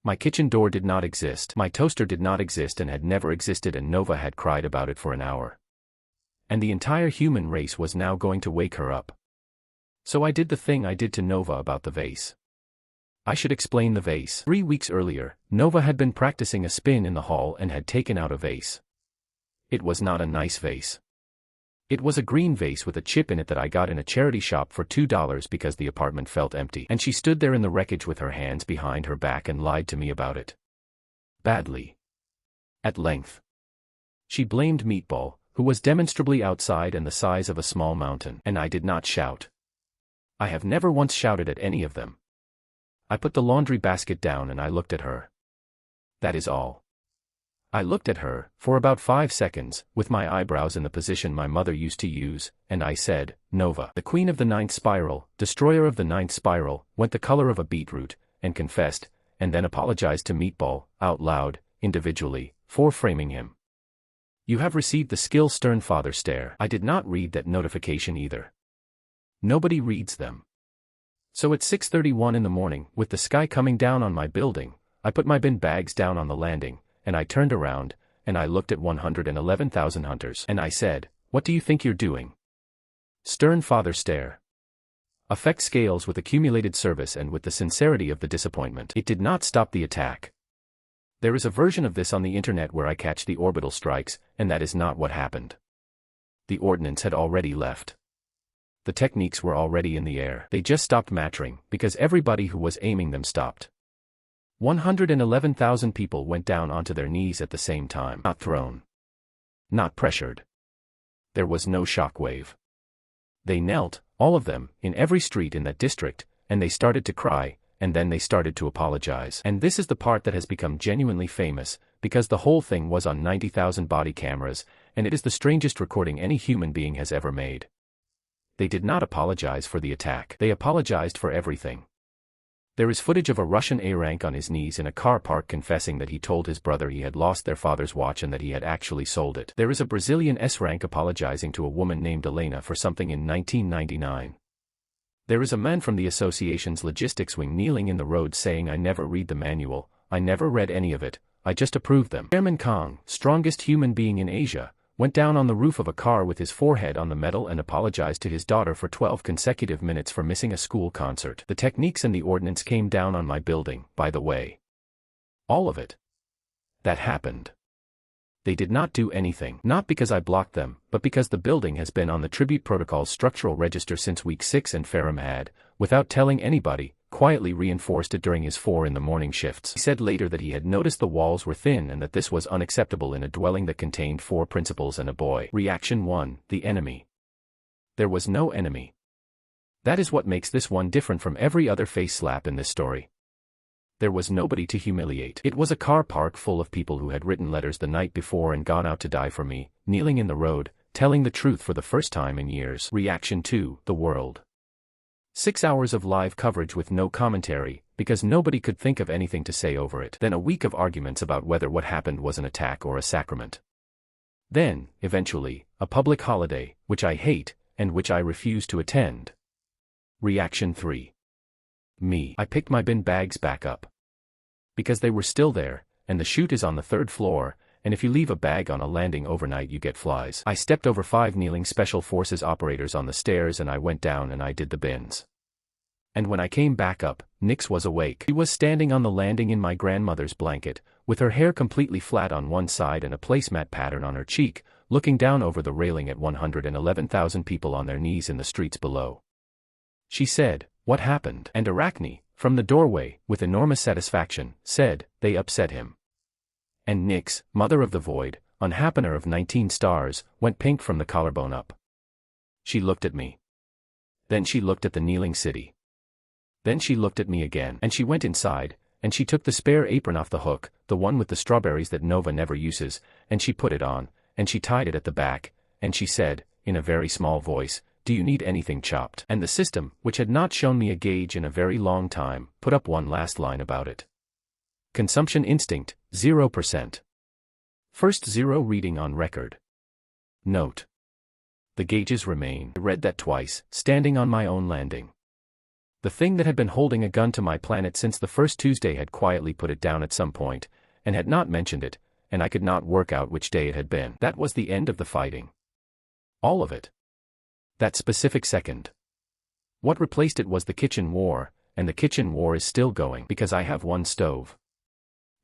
My kitchen door did not exist, my toaster did not exist and had never existed, and Nova had cried about it for an hour. And the entire human race was now going to wake her up. So I did the thing I did to Nova about the vase. I should explain the vase. 3 weeks earlier, Nova had been practicing a spin in the hall and had taken out a vase. It was not a nice vase. It was a green vase with a chip in it that I got in a charity shop for $2 because the apartment felt empty. And she stood there in the wreckage with her hands behind her back and lied to me about it. Badly. At length. She blamed Meatball, who was demonstrably outside and the size of a small mountain. And I did not shout. I have never once shouted at any of them. I put the laundry basket down and I looked at her. That is all. I looked at her, for about 5 seconds, with my eyebrows in the position my mother used to use, and I said, Nova, the queen of the 9th spiral, destroyer of the 9th spiral, went the color of a beetroot, and confessed, and then apologized to Meatball, out loud, individually, for framing him. You have received the skill stern father stare. I did not read that notification either. Nobody reads them. So at 6:31 in the morning, with the sky coming down on my building, I put my bin bags down on the landing, and I turned around, and I looked at 111,000 hunters, and I said, what do you think you're doing? Stern father stare. Affect scales with accumulated service and with the sincerity of the disappointment. It did not stop the attack. There is a version of this on the internet where I catch the orbital strikes, and that is not what happened. The ordnance had already left. The techniques were already in the air. They just stopped mattering, because everybody who was aiming them stopped. 111,000 people went down onto their knees at the same time. Not thrown. Not pressured. There was no shockwave. They knelt, all of them, in every street in that district, and they started to cry, and then they started to apologize. And this is the part that has become genuinely famous, because the whole thing was on 90,000 body cameras, and it is the strangest recording any human being has ever made. They did not apologize for the attack. They apologized for everything. There is footage of a Russian A-rank on his knees in a car park confessing that he told his brother he had lost their father's watch and that he had actually sold it. There is a Brazilian S-rank apologizing to a woman named Elena for something in 1999. There is a man from the association's logistics wing kneeling in the road saying, I never read the manual, I never read any of it, I just approved them. Chairman Kong, strongest human being in Asia, went down on the roof of a car with his forehead on the metal and apologized to his daughter for 12 consecutive minutes for missing a school concert. The techniques and the ordnance came down on my building, by the way. All of it. That happened. They did not do anything. Not because I blocked them, but because the building has been on the Tribute Protocol's structural register since week 6 and Ferrum had, without telling anybody, quietly reinforced it during his 4 in the morning shifts. He said later that he had noticed the walls were thin and that this was unacceptable in a dwelling that contained 4 principals and a boy. Reaction 1, the enemy. There was no enemy. That is what makes this one different from every other face slap in this story. There was nobody to humiliate. It was a car park full of people who had written letters the night before and gone out to die for me, kneeling in the road, telling the truth for the first time in years. Reaction 2, the world. 6 hours of live coverage with no commentary, because nobody could think of anything to say over it. Then a week of arguments about whether what happened was an attack or a sacrament. Then, eventually, a public holiday, which I hate, and which I refuse to attend. Reaction 3. Me. I picked my bin bags back up. Because they were still there, and the chute is on the 3rd floor, and if you leave a bag on a landing overnight you get flies. I stepped over 5 kneeling Special Forces operators on the stairs and I went down and I did the bins. And when I came back up, Nix was awake. She was standing on the landing in my grandmother's blanket, with her hair completely flat on one side and a placemat pattern on her cheek, looking down over the railing at 111,000 people on their knees in the streets below. She said, "What happened?" And Arachne, from the doorway, with enormous satisfaction, said, "They upset him." And Nix, mother of the void, unhappener of 19 stars, went pink from the collarbone up. She looked at me. Then she looked at the kneeling city. Then she looked at me again. And she went inside, and she took the spare apron off the hook, the one with the strawberries that Nova never uses, and she put it on, and she tied it at the back, and she said, in a very small voice, "Do you need anything chopped?" And the system, which had not shown me a gauge in a very long time, put up one last line about it. Consumption instinct, 0%. First 0 reading on record. Note. The gauges remain. I read that twice, standing on my own landing. The thing that had been holding a gun to my planet since the first Tuesday had quietly put it down at some point, and had not mentioned it, and I could not work out which day it had been. That was the end of the fighting. All of it. That specific second. What replaced it was the kitchen war, and the kitchen war is still going because I have 1 stove.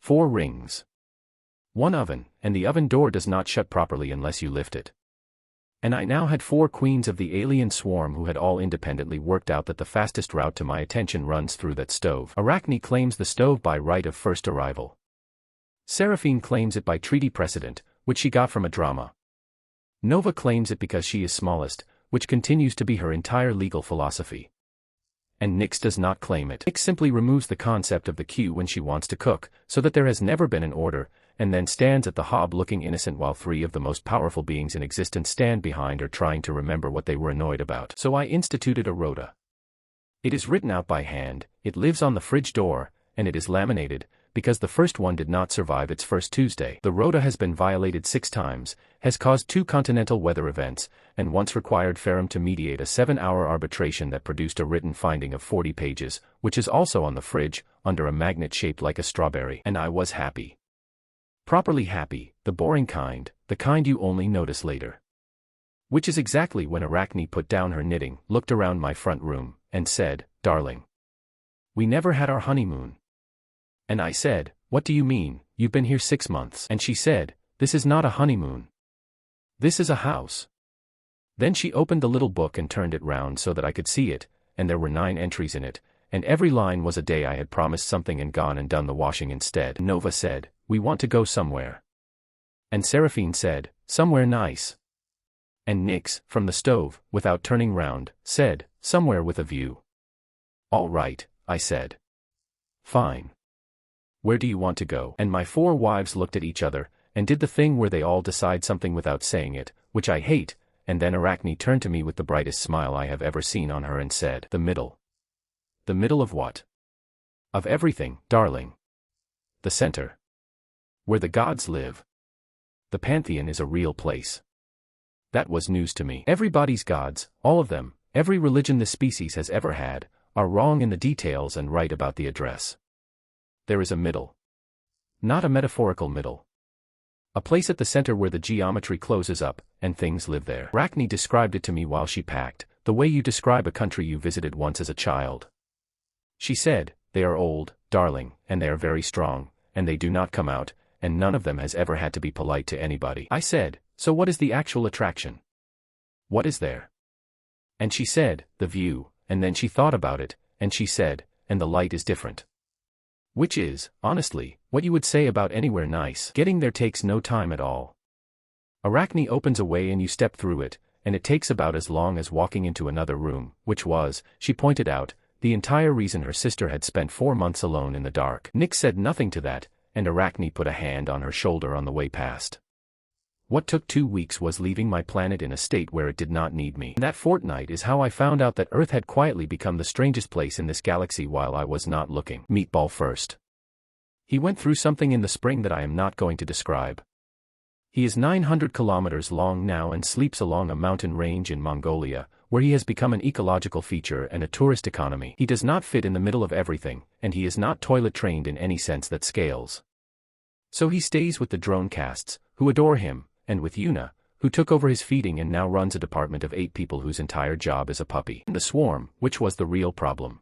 4 rings. 1 oven, and the oven door does not shut properly unless you lift it. And I now had 4 queens of the alien swarm who had all independently worked out that the fastest route to my attention runs through that stove. Arachne claims the stove by right of first arrival. Seraphine claims it by treaty precedent, which she got from a drama. Nova claims it because she is smallest, which continues to be her entire legal philosophy. And Nix does not claim it. Nix simply removes the concept of the queue when she wants to cook, so that there has never been an order, and then stands at the hob looking innocent while 3 of the most powerful beings in existence stand behind her trying to remember what they were annoyed about. So I instituted a rota. It is written out by hand, it lives on the fridge door, and it is laminated, because the first one did not survive its first Tuesday. The rota has been violated 6 times, has caused 2 continental weather events, and once required Ferrum to mediate a 7-hour arbitration that produced a written finding of 40 pages, which is also on the fridge, under a magnet shaped like a strawberry. And I was happy. Properly happy, the boring kind, the kind you only notice later. Which is exactly when Arachne put down her knitting, looked around my front room, and said, "Darling, we never had our honeymoon." And I said, "What do you mean, you've been here 6 months?" And she said, "This is not a honeymoon. This is a house." Then she opened the little book and turned it round so that I could see it, and there were 9 entries in it, and every line was a day I had promised something and gone and done the washing instead. Nova said, "We want to go somewhere." And Seraphine said, "Somewhere nice." And Nix, from the stove, without turning round, said, "Somewhere with a view." "All right," I said. "Fine. Where do you want to go?" And my 4 wives looked at each other, and did the thing where they all decide something without saying it, which I hate, and then Arachne turned to me with the brightest smile I have ever seen on her and said, "The middle." "The middle of what?" "Of everything, darling. The center. Where the gods live. The Pantheon is a real place." That was news to me. Everybody's gods, all of them, every religion this species has ever had, are wrong in the details and right about the address. There is a middle. Not a metaphorical middle. A place at the center where the geometry closes up, and things live there. Arachne described it to me while she packed, the way you describe a country you visited once as a child. She said, "They are old, darling, and they are very strong, and they do not come out, and none of them has ever had to be polite to anybody." I said, "So what is the actual attraction? What is there?" And she said, "The view," and then she thought about it, and she said, "And the light is different." Which is, honestly, what you would say about anywhere nice. Getting there takes no time at all. Arachne opens a way and you step through it, and it takes about as long as walking into another room, which was, she pointed out, the entire reason her sister had spent 4 months alone in the dark. Nick said nothing to that, and Arachne put a hand on her shoulder on the way past. What took 2 weeks was leaving my planet in a state where it did not need me. And that fortnight is how I found out that Earth had quietly become the strangest place in this galaxy while I was not looking. Meatball first. He went through something in the spring that I am not going to describe. He is 900 kilometers long now and sleeps along a mountain range in Mongolia, where he has become an ecological feature and a tourist economy. He does not fit in the middle of everything, and he is not toilet trained in any sense that scales. So he stays with the drone casts, who adore him, and with Yuna, who took over his feeding and now runs a department of 8 people whose entire job is a puppy. The swarm, which was the real problem.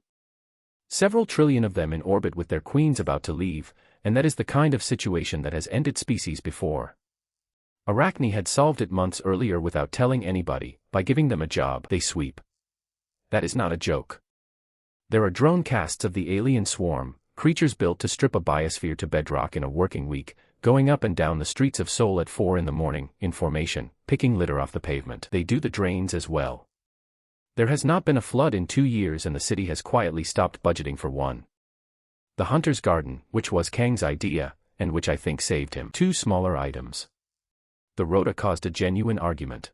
Several trillion of them in orbit with their queens about to leave, and that is the kind of situation that has ended species before. Arachne had solved it months earlier without telling anybody, by giving them a job. They sweep. That is not a joke. There are drone casts of the alien swarm, creatures built to strip a biosphere to bedrock in a working week, going up and down the streets of Seoul at 4 in the morning, in formation, picking litter off the pavement. They do the drains as well. There has not been a flood in 2 years and the city has quietly stopped budgeting for one. The Hunter's Garden, which was Kang's idea, and which I think saved him. 2 smaller items. The rota caused a genuine argument.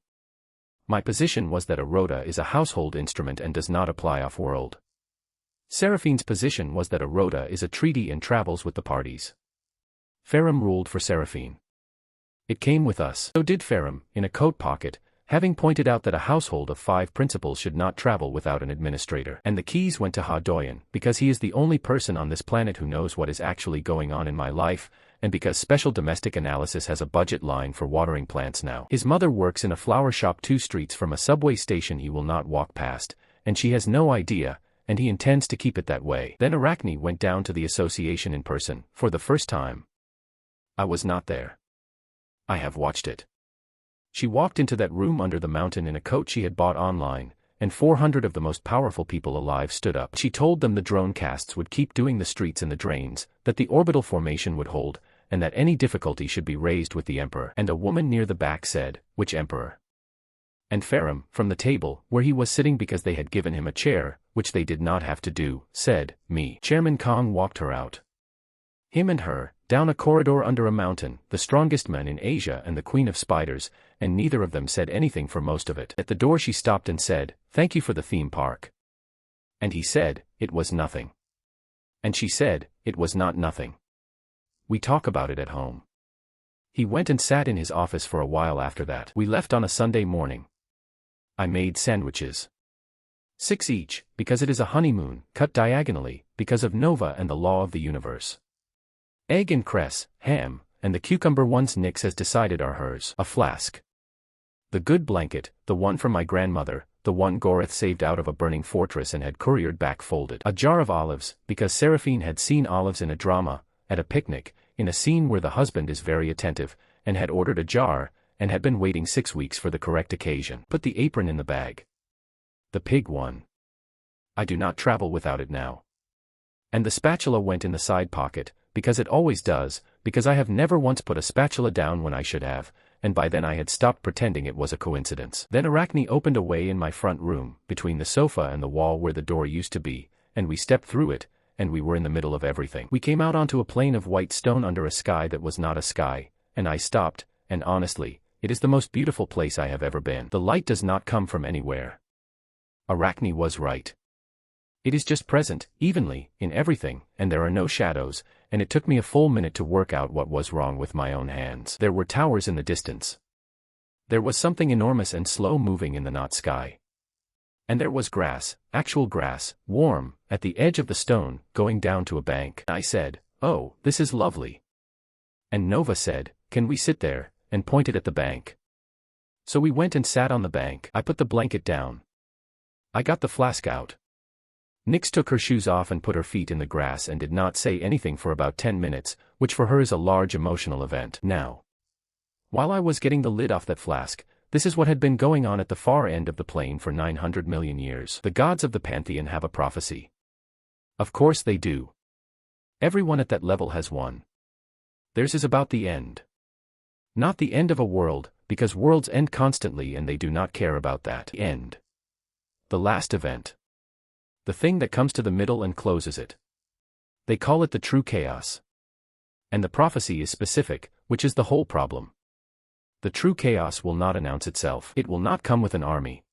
My position was that a rota is a household instrument and does not apply off-world. Seraphine's position was that a rota is a treaty and travels with the parties. Ferrum ruled for Seraphine. It came with us. So did Ferrum, in a coat pocket, having pointed out that a household of 5 principals should not travel without an administrator. And the keys went to Ha Doyen, because he is the only person on this planet who knows what is actually going on in my life, and because Special Domestic Analysis has a budget line for watering plants now. His mother works in a flower shop 2 streets from a subway station he will not walk past, and she has no idea, and he intends to keep it that way. Then Arachne went down to the association in person, for the first time. I was not there. I have watched it. She walked into that room under the mountain in a coat she had bought online, and 400 of the most powerful people alive stood up. She told them the drone casts would keep doing the streets and the drains, that the orbital formation would hold, and that any difficulty should be raised with the emperor. And a woman near the back said, "Which emperor?" And Ferrum, from the table, where he was sitting because they had given him a chair, which they did not have to do, said, "Me." Chairman Kong walked her out. Him and her, down a corridor under a mountain, the strongest men in Asia and the Queen of Spiders, and neither of them said anything for most of it. At the door she stopped and said, "Thank you for the theme park." And he said, "It was nothing." And she said, "It was not nothing. We talk about it at home." He went and sat in his office for a while after that. We left on a Sunday morning. I made sandwiches. 6 each, because it is a honeymoon, cut diagonally, because of Nova and the law of the universe. Egg and cress, ham, and the cucumber ones Nix has decided are hers. A flask. The good blanket, the one from my grandmother, the one Goreth saved out of a burning fortress and had couriered back folded. A jar of olives, because Seraphine had seen olives in a drama, at a picnic, in a scene where the husband is very attentive, and had ordered a jar, and had been waiting 6 weeks for the correct occasion. Put the apron in the bag. The pig one. I do not travel without it now. And the spatula went in the side pocket, because it always does, because I have never once put a spatula down when I should have, and by then I had stopped pretending it was a coincidence. Then Arachne opened a way in my front room, between the sofa and the wall where the door used to be, and we stepped through it, and we were in the middle of everything. We came out onto a plain of white stone under a sky that was not a sky, and I stopped, and honestly, it is the most beautiful place I have ever been. The light does not come from anywhere. Arachne was right. It is just present, evenly, in everything, and there are no shadows, and it took me a full minute to work out what was wrong with my own hands. There were towers in the distance. There was something enormous and slow-moving in the night sky. And there was grass, actual grass, warm, at the edge of the stone, going down to a bank. I said, "Oh, this is lovely." And Nova said, "Can we sit there?" and pointed at the bank. So we went and sat on the bank. I put the blanket down. I got the flask out. Nyx took her shoes off and put her feet in the grass and did not say anything for about 10 minutes, which for her is a large emotional event. Now, while I was getting the lid off that flask, this is what had been going on at the far end of the plane for 900 million years. The gods of the pantheon have a prophecy. Of course they do. Everyone at that level has one. Theirs is about the end. Not the end of a world, because worlds end constantly and they do not care about that end. The last event. The thing that comes to the middle and closes it. They call it the true chaos. And the prophecy is specific, which is the whole problem. The true chaos will not announce itself. It will not come with an army.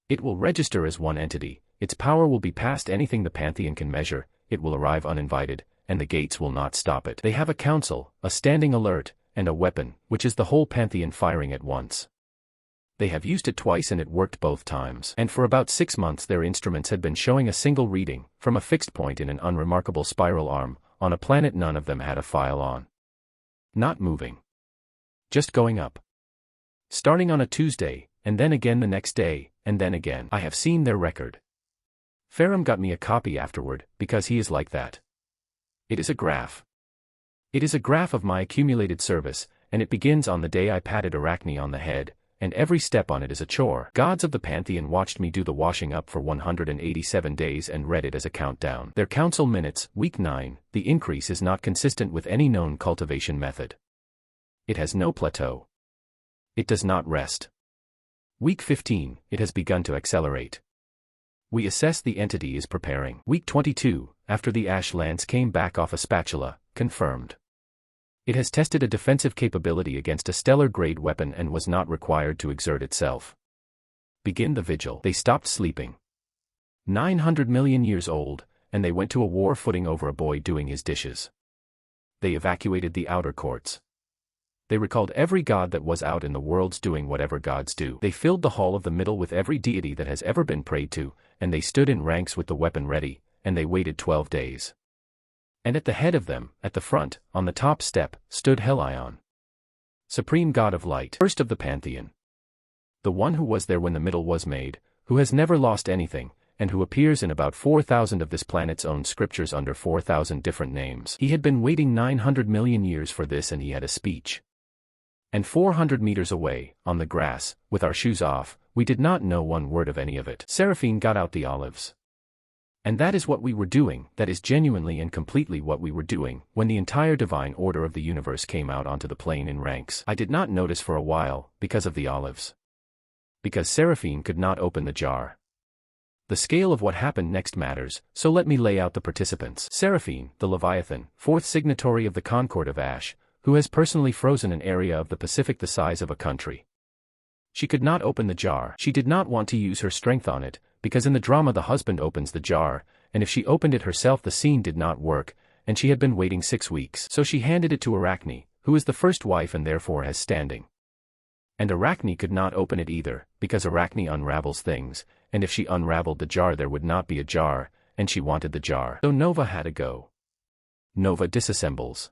It will register as one entity, its power will be past anything the pantheon can measure, it will arrive uninvited, and the gates will not stop it. They have a council, a standing alert, and a weapon, which is the whole pantheon firing at once. They have used it twice and it worked both times. And for about 6 months their instruments had been showing a single reading, from a fixed point in an unremarkable spiral arm, on a planet none of them had a file on. Not moving. Just going up. Starting on a Tuesday, and then again the next day, and then again. I have seen their record. Ferrum got me a copy afterward, because he is like that. It is a graph. It is a graph of my accumulated service, and it begins on the day I patted Arachne on the head, and every step on it is a chore. Gods of the pantheon watched me do the washing up for 187 days and read it as a countdown. Their council minutes, week 9, the increase is not consistent with any known cultivation method. It has no plateau. It does not rest. Week 15, it has begun to accelerate. We assess the entity is preparing. Week 22, after the ash lance came back off a spatula, confirmed. It has tested a defensive capability against a stellar-grade weapon and was not required to exert itself. Begin the vigil. They stopped sleeping. 900 million years old, and they went to a war footing over a boy doing his dishes. They evacuated the outer courts. They recalled every god that was out in the worlds doing whatever gods do. They filled the hall of the middle with every deity that has ever been prayed to, and they stood in ranks with the weapon ready, and they waited 12 days. And at the head of them, at the front, on the top step, stood Helion. Supreme God of Light, first of the pantheon. The one who was there when the middle was made, who has never lost anything, and who appears in about 4,000 of this planet's own scriptures under 4,000 different names. He had been waiting 900 million years for this and he had a speech. And 400 meters away, on the grass, with our shoes off, we did not know one word of any of it. Seraphine got out the olives. And that is what we were doing, that is genuinely and completely what we were doing, when the entire divine order of the universe came out onto the plane in ranks. I did not notice for a while, because of the olives. Because Seraphine could not open the jar. The scale of what happened next matters, so let me lay out the participants. Seraphine, the Leviathan, fourth signatory of the Concord of Ash, who has personally frozen an area of the Pacific the size of a country. She could not open the jar. She did not want to use her strength on it, because in the drama the husband opens the jar, and if she opened it herself the scene did not work, and she had been waiting 6 weeks. So she handed it to Arachne, who is the first wife and therefore has standing. And Arachne could not open it either, because Arachne unravels things, and if she unraveled the jar there would not be a jar, and she wanted the jar. So Nova had to go. Nova disassembles.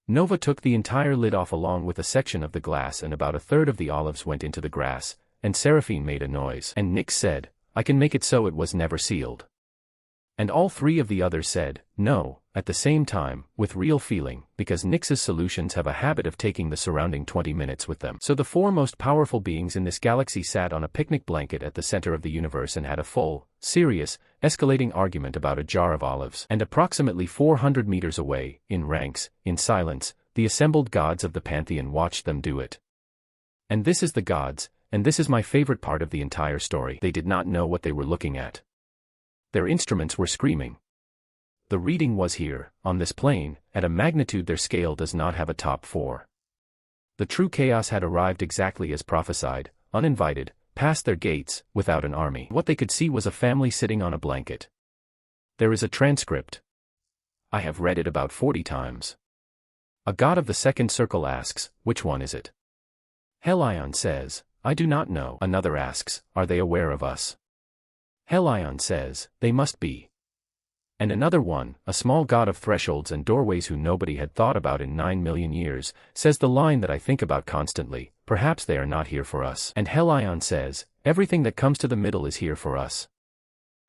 Nova took the entire lid off along with a section of the glass and about a third of the olives went into the grass, and Seraphine made a noise. And Nyx said, "I can make it so it was never sealed." And all 3 of the others said, "No," at the same time, with real feeling, because Nyx's solutions have a habit of taking the surrounding 20 minutes with them. So the 4 most powerful beings in this galaxy sat on a picnic blanket at the center of the universe and had a full, serious, escalating argument about a jar of olives. And approximately 400 meters away, in ranks, in silence, the assembled gods of the pantheon watched them do it. And this is the gods, and this is my favorite part of the entire story. They did not know what they were looking at. Their instruments were screaming. The reading was here, on this plane, at a magnitude their scale does not have a top 4. The true chaos had arrived exactly as prophesied, uninvited, past their gates, without an army. What they could see was a family sitting on a blanket. There is a transcript. I have read it about 40 times. A god of the second circle asks, "Which one is it?" Helion says, "I do not know." Another asks, "Are they aware of us?" Helion says, "They must be." And another one, a small god of thresholds and doorways who nobody had thought about in 9 million years, says the line that I think about constantly, perhaps they are not here for us. And Helion says, everything that comes to the middle is here for us.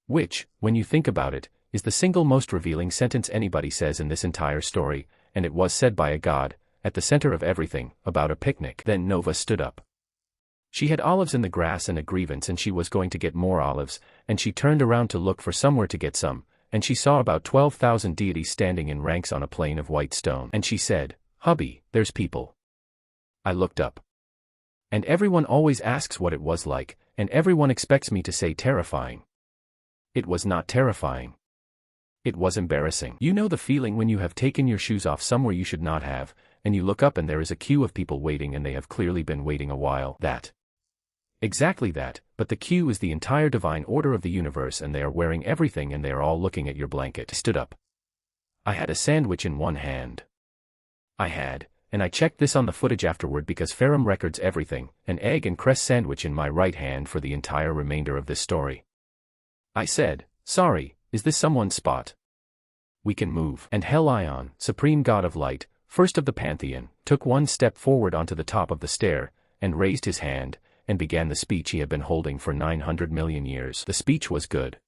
Which, when you think about it, is the single most revealing sentence anybody says in this entire story, and it was said by a god, at the center of everything, about a picnic. Then Nova stood up. She had olives in the grass and a grievance, and she was going to get more olives, and she turned around to look for somewhere to get some, and she saw about 12,000 deities standing in ranks on a plain of white stone. And she said, "Hubby, there's people." I looked up. And everyone always asks what it was like, and everyone expects me to say terrifying. It was not terrifying. It was embarrassing. You know the feeling when you have taken your shoes off somewhere you should not have, and you look up and there is a queue of people waiting and they have clearly been waiting a while. That. Exactly that, but the queue is the entire divine order of the universe, and they are wearing everything and they are all looking at your blanket. I stood up. I had a sandwich in one hand. And I checked this on the footage afterward because Ferrum records everything, an egg and cress sandwich in my right hand for the entire remainder of this story. I said, "Sorry, is this someone's spot? We can move." And Helion, supreme god of light, first of the pantheon, took one step forward onto the top of the stair, and raised his hand, and began the speech he had been holding for 900 million years. The speech was good.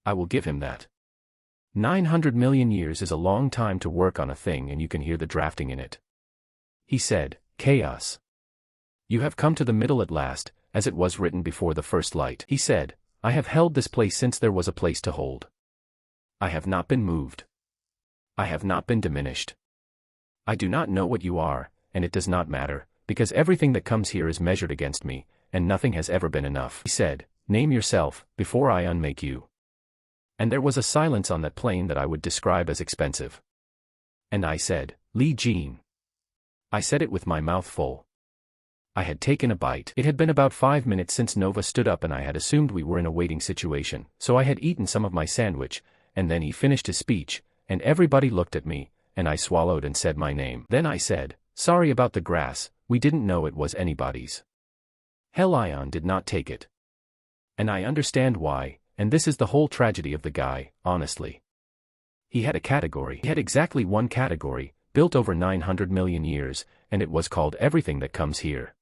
I will give him that. 900 million years is a long time to work on a thing, and you can hear the drafting in it. He said, "Chaos. You have come to the middle at last, as it was written before the first light." He said, "I have held this place since there was a place to hold. I have not been moved. I have not been diminished. I do not know what you are, and it does not matter, because everything that comes here is measured against me, and nothing has ever been enough." He said, "Name yourself, before I unmake you." And there was a silence on that plane that I would describe as expensive. And I said, "Lee Jean." I said it with my mouth full. I had taken a bite. It had been about 5 minutes since Nova stood up, and I had assumed we were in a waiting situation, so I had eaten some of my sandwich, and then he finished his speech, and everybody looked at me, and I swallowed and said my name. Then I said, "Sorry about the grass, we didn't know it was anybody's." Helion did not take it. And I understand why, and this is the whole tragedy of the guy, honestly. He had a category. He had exactly one category, built over 900 million years, and it was called everything that comes here.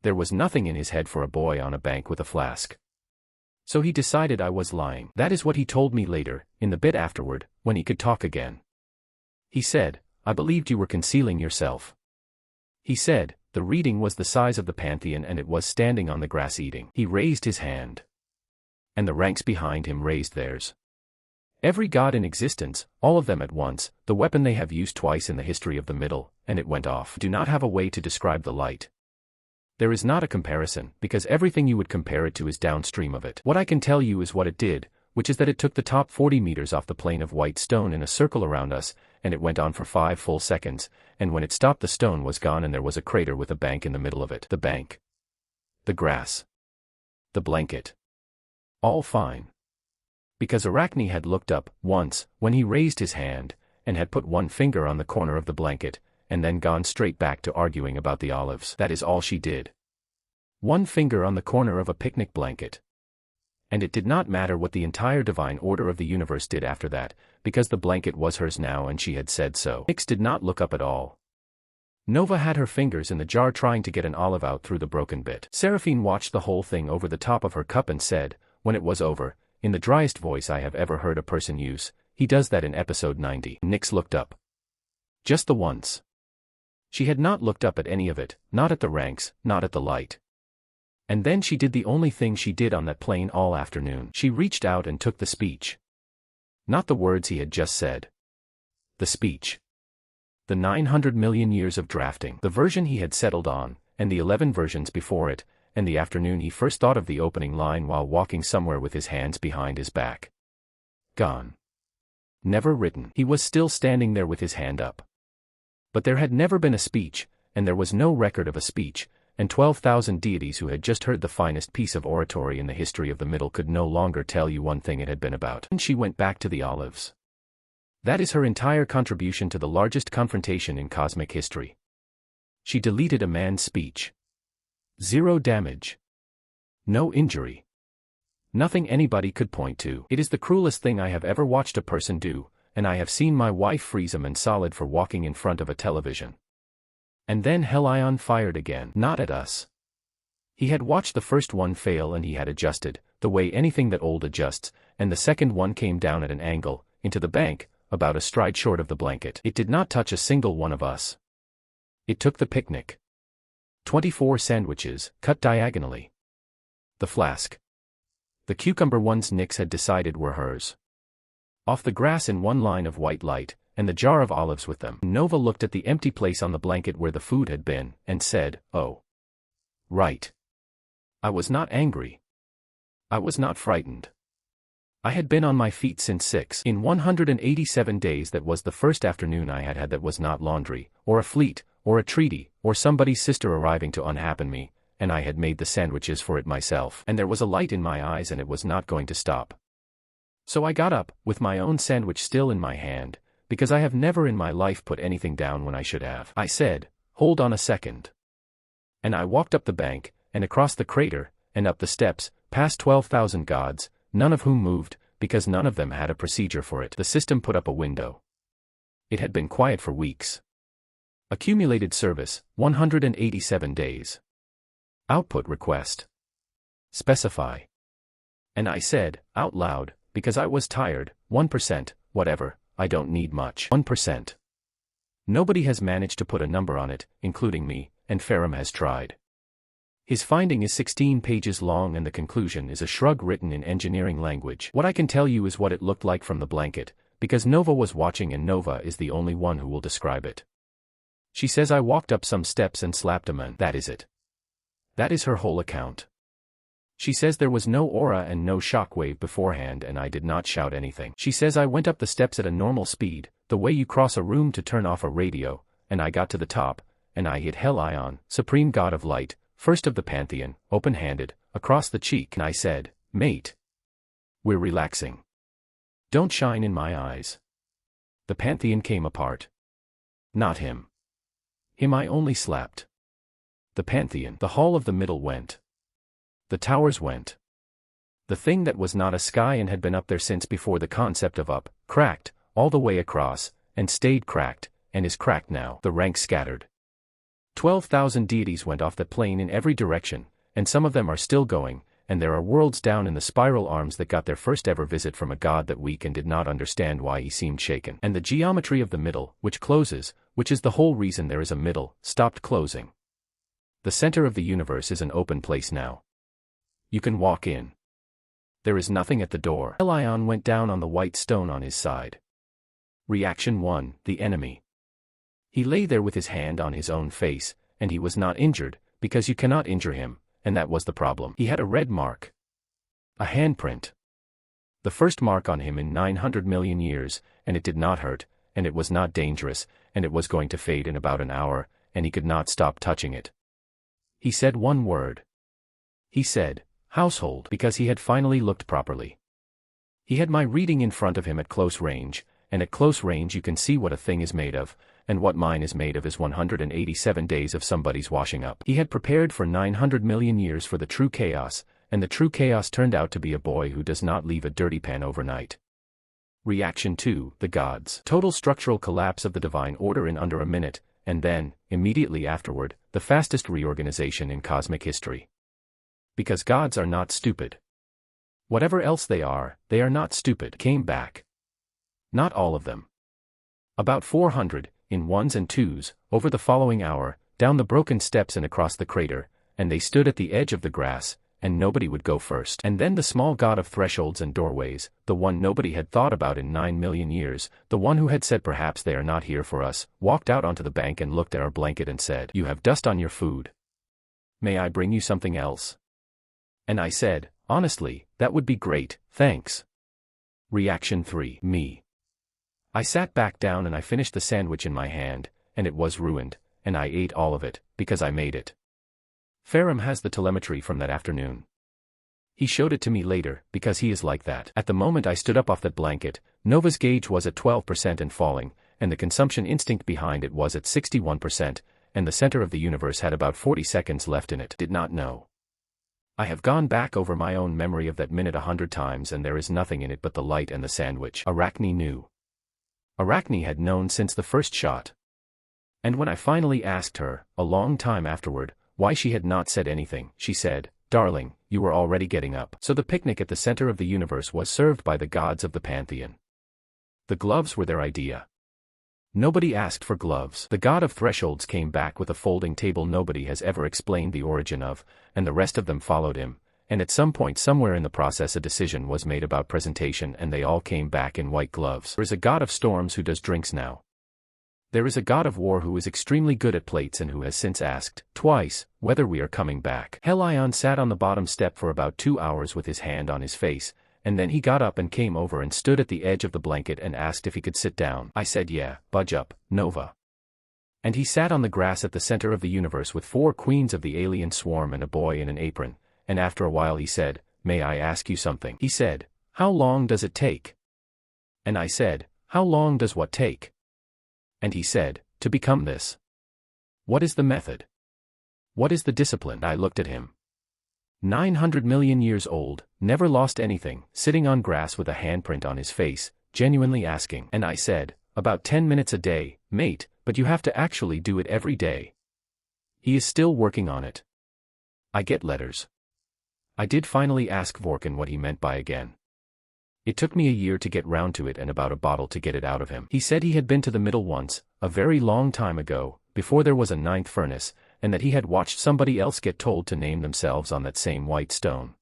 There was nothing in his head for a boy on a bank with a flask. So he decided I was lying. That is what he told me later, in the bit afterward, when he could talk again. He said, "I believed you were concealing yourself." He said, "The reading was the size of the pantheon and it was standing on the grass eating." He raised his hand. And the ranks behind him raised theirs. Every god in existence, all of them at once, the weapon they have used twice in the history of the middle, and it went off. Do not have a way to describe the light. There is not a comparison, because everything you would compare it to is downstream of it. What I can tell you is what it did, which is that it took the top 40 meters off the plane of white stone in a circle around us, and it went on for 5 full seconds, and when it stopped the stone was gone and there was a crater with a bank in the middle of it. The bank. The grass. The blanket. All fine. Because Arachne had looked up, once, when he raised his hand, and had put one finger on the corner of the blanket, and then gone straight back to arguing about the olives. That is all she did. One finger on the corner of a picnic blanket. And it did not matter what the entire divine order of the universe did after that, because the blanket was hers now and she had said so. Nyx did not look up at all. Nova had her fingers in the jar trying to get an olive out through the broken bit. Seraphine watched the whole thing over the top of her cup and said, when it was over, in the driest voice I have ever heard a person use, "He does that in episode 90. Nyx looked up. Just the once. She had not looked up at any of it, not at the ranks, not at the light. And then she did the only thing she did on that plane all afternoon. She reached out and took the speech. Not the words he had just said. The speech. The 900 million years of drafting. The version he had settled on, and the 11 versions before it, and the afternoon he first thought of the opening line while walking somewhere with his hands behind his back. Gone. Never written. He was still standing there with his hand up. But there had never been a speech, and there was no record of a speech, and 12,000 deities who had just heard the finest piece of oratory in the history of the middle could no longer tell you one thing it had been about. And she went back to the olives. That is her entire contribution to the largest confrontation in cosmic history. She deleted a man's speech. 0 damage. No injury. Nothing anybody could point to. It is the cruelest thing I have ever watched a person do, and I have seen my wife freeze a man solid for walking in front of a television. And then Helion fired again. Not at us. He had watched the first one fail and he had adjusted, the way anything that old adjusts, and the second one came down at an angle, into the bank, about a stride short of the blanket. It did not touch a single one of us. It took the picnic. 24 sandwiches, cut diagonally. The flask. The cucumber ones Nix had decided were hers. Off the grass in one line of white light, and the jar of olives with them. Nova looked at the empty place on the blanket where the food had been, and said, "Oh. Right." I was not angry. I was not frightened. I had been on my feet since 6 in 187 days. That was the first afternoon I had had that was not laundry, or a fleet, or a treaty, or somebody's sister arriving to unhappen me, and I had made the sandwiches for it myself. And there was a light in my eyes and it was not going to stop. So I got up, with my own sandwich still in my hand, because I have never in my life put anything down when I should have. I said, "Hold on a second." And I walked up the bank, and across the crater, and up the steps, past 12,000 gods, none of whom moved, because none of them had a procedure for it. The system put up a window. It had been quiet for weeks. Accumulated service, 187 days. Output request. Specify. And I said, out loud, because I was tired, 1%, whatever, I don't need much. 1%. Nobody has managed to put a number on it, including me, and Ferrum has tried. His finding is 16 pages long and the conclusion is a shrug written in engineering language. What I can tell you is what it looked like from the blanket, because Nova was watching and Nova is the only one who will describe it. She says I walked up some steps and slapped a man. That is it. That is her whole account. She says there was no aura and no shockwave beforehand and I did not shout anything. She says I went up the steps at a normal speed, the way you cross a room to turn off a radio, and I got to the top, and I hit Helion, supreme god of light, first of the pantheon, open-handed, across the cheek, and I said, "Mate. We're relaxing. Don't shine in my eyes." The pantheon came apart. Not him. Him I only slapped. The pantheon, the hall of the middle went. The towers went. The thing that was not a sky and had been up there since before the concept of up, cracked, all the way across, and stayed cracked, and is cracked now. The ranks scattered. 12,000 deities went off the plane in every direction, and some of them are still going, and there are worlds down in the spiral arms that got their first ever visit from a god that weak and did not understand why he seemed shaken. And the geometry of the middle, which closes, which is the whole reason there is a middle, stopped closing. The center of the universe is an open place now. You can walk in. There is nothing at the door. Helion went down on the white stone on his side. Reaction 1, the enemy. He lay there with his hand on his own face, and he was not injured, because you cannot injure him, and that was the problem. He had a red mark. A handprint. The first mark on him in 900 million years, and it did not hurt, and it was not dangerous, and it was going to fade in about an hour, and he could not stop touching it. He said one word. He said, "Household," because he had finally looked properly. He had my reading in front of him at close range, and at close range you can see what a thing is made of, and what mine is made of is 187 days of somebody's washing up. He had prepared for 900 million years for the true chaos, and the true chaos turned out to be a boy who does not leave a dirty pan overnight. Reaction 2, the gods. Total structural collapse of the divine order in under a minute, and then, immediately afterward, the fastest reorganization in cosmic history. Because gods are not stupid. Whatever else they are not stupid. Came back. Not all of them. About 400, in ones and twos, over the following hour, down the broken steps and across the crater, and they stood at the edge of the grass, and nobody would go first. And then the small god of thresholds and doorways, the one nobody had thought about in 9 million years, the one who had said perhaps they are not here for us, walked out onto the bank and looked at our blanket and said, "You have dust on your food. May I bring you something else?" And I said, "Honestly, that would be great, thanks." Reaction 3, me. I sat back down and I finished the sandwich in my hand, and it was ruined, and I ate all of it, because I made it. Ferrum has the telemetry from that afternoon. He showed it to me later, because he is like that. At the moment I stood up off that blanket, Nova's gauge was at 12% and falling, and the consumption instinct behind it was at 61%, and the center of the universe had about 40 seconds left in it. Did not know. I have gone back over my own memory of that minute 100 times and there is nothing in it but the light and the sandwich. Arachne knew. Arachne had known since the first shot. And when I finally asked her, a long time afterward, why she had not said anything, she said, "Darling, you were already getting up." So the picnic at the center of the universe was served by the gods of the pantheon. The gloves were their idea. Nobody asked for gloves. The god of thresholds came back with a folding table nobody has ever explained the origin of, and the rest of them followed him, and at some point somewhere in the process a decision was made about presentation and they all came back in white gloves. There is a god of storms who does drinks now. There is a god of war who is extremely good at plates and who has since asked, twice, whether we are coming back. Helion sat on the bottom step for about 2 hours with his hand on his face, and then he got up and came over and stood at the edge of the blanket and asked if he could sit down. I said yeah, budge up, Nova. And he sat on the grass at the center of the universe with 4 queens of the alien swarm and a boy in an apron, and after a while he said, "May I ask you something?" He said, "How long does it take?" And I said, "How long does what take?" And he said, "To become this." What is the method? What is the discipline? I looked at him. 900 million years old, never lost anything, sitting on grass with a handprint on his face, genuinely asking. And I said, "About 10 minutes a day, mate, but you have to actually do it every day." He is still working on it. I get letters. I did finally ask Vorkin what he meant by again. It took me a year to get round to it and about a bottle to get it out of him. He said he had been to the middle once, a very long time ago, before there was a 9th furnace, and that he had watched somebody else get told to name themselves on that same white stone.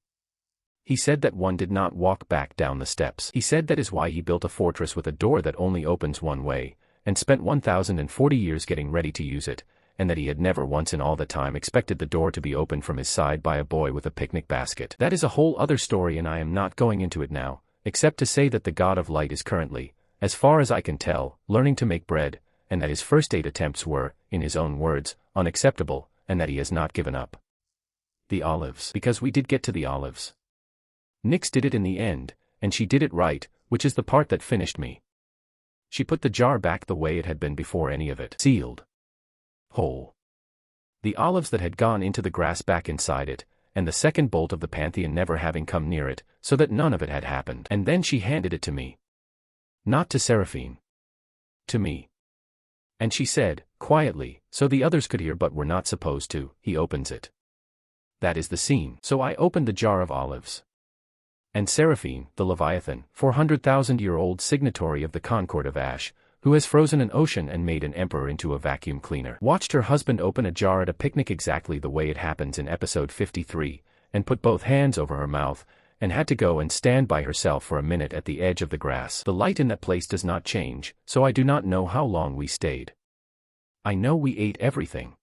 He said that one did not walk back down the steps. He said that is why he built a fortress with a door that only opens one way, and spent 1040 years getting ready to use it, and that he had never once in all the time expected the door to be opened from his side by a boy with a picnic basket. That is a whole other story and I am not going into it now, except to say that the god of light is currently, as far as I can tell, learning to make bread, and that his first 8 attempts were, in his own words, unacceptable, and that he has not given up. The olives. Because we did get to the olives. Nyx did it in the end, and she did it right, which is the part that finished me. She put the jar back the way it had been before any of it. Sealed. Whole. The olives that had gone into the grass back inside it, and the second bolt of the pantheon never having come near it, so that none of it had happened. And then she handed it to me. Not to Seraphine. To me. And she said, quietly, so the others could hear but were not supposed to, he opens it. That is the scene. So I opened the jar of olives. And Seraphine, the Leviathan, 400,000-year-old signatory of the Concord of Ash, who has frozen an ocean and made an emperor into a vacuum cleaner, watched her husband open a jar at a picnic exactly the way it happens in episode 53, and put both hands over her mouth, and had to go and stand by herself for a minute at the edge of the grass. The light in that place does not change, so I do not know how long we stayed. I know we ate everything.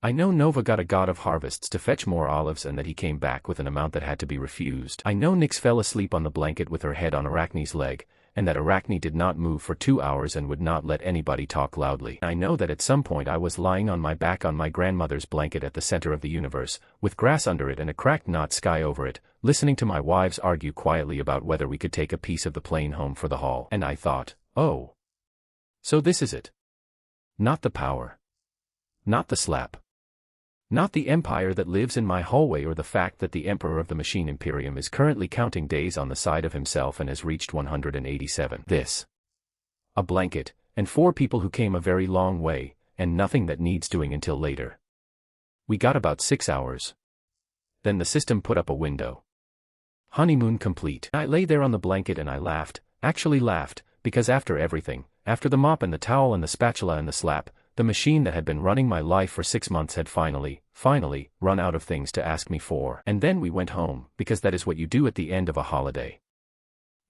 I know Nova got a god of harvests to fetch more olives and that he came back with an amount that had to be refused. I know Nyx fell asleep on the blanket with her head on Arachne's leg, and that Arachne did not move for 2 hours and would not let anybody talk loudly. I know that at some point I was lying on my back on my grandmother's blanket at the center of the universe, with grass under it and a cracked night sky over it, listening to my wives argue quietly about whether we could take a piece of the plane home for the haul. And I thought, oh. So this is it. Not the power. Not the slap. Not the empire that lives in my hallway or the fact that the emperor of the machine imperium is currently counting days on the side of himself and has reached 187. This. A blanket, and 4 people who came a very long way, and nothing that needs doing until later. We got about 6 hours. Then the system put up a window. Honeymoon complete. I lay there on the blanket and I laughed, actually laughed, because after everything, after the mop and the towel and the spatula and the slap, the machine that had been running my life for 6 months had finally, run out of things to ask me for. And then we went home, because that is what you do at the end of a holiday.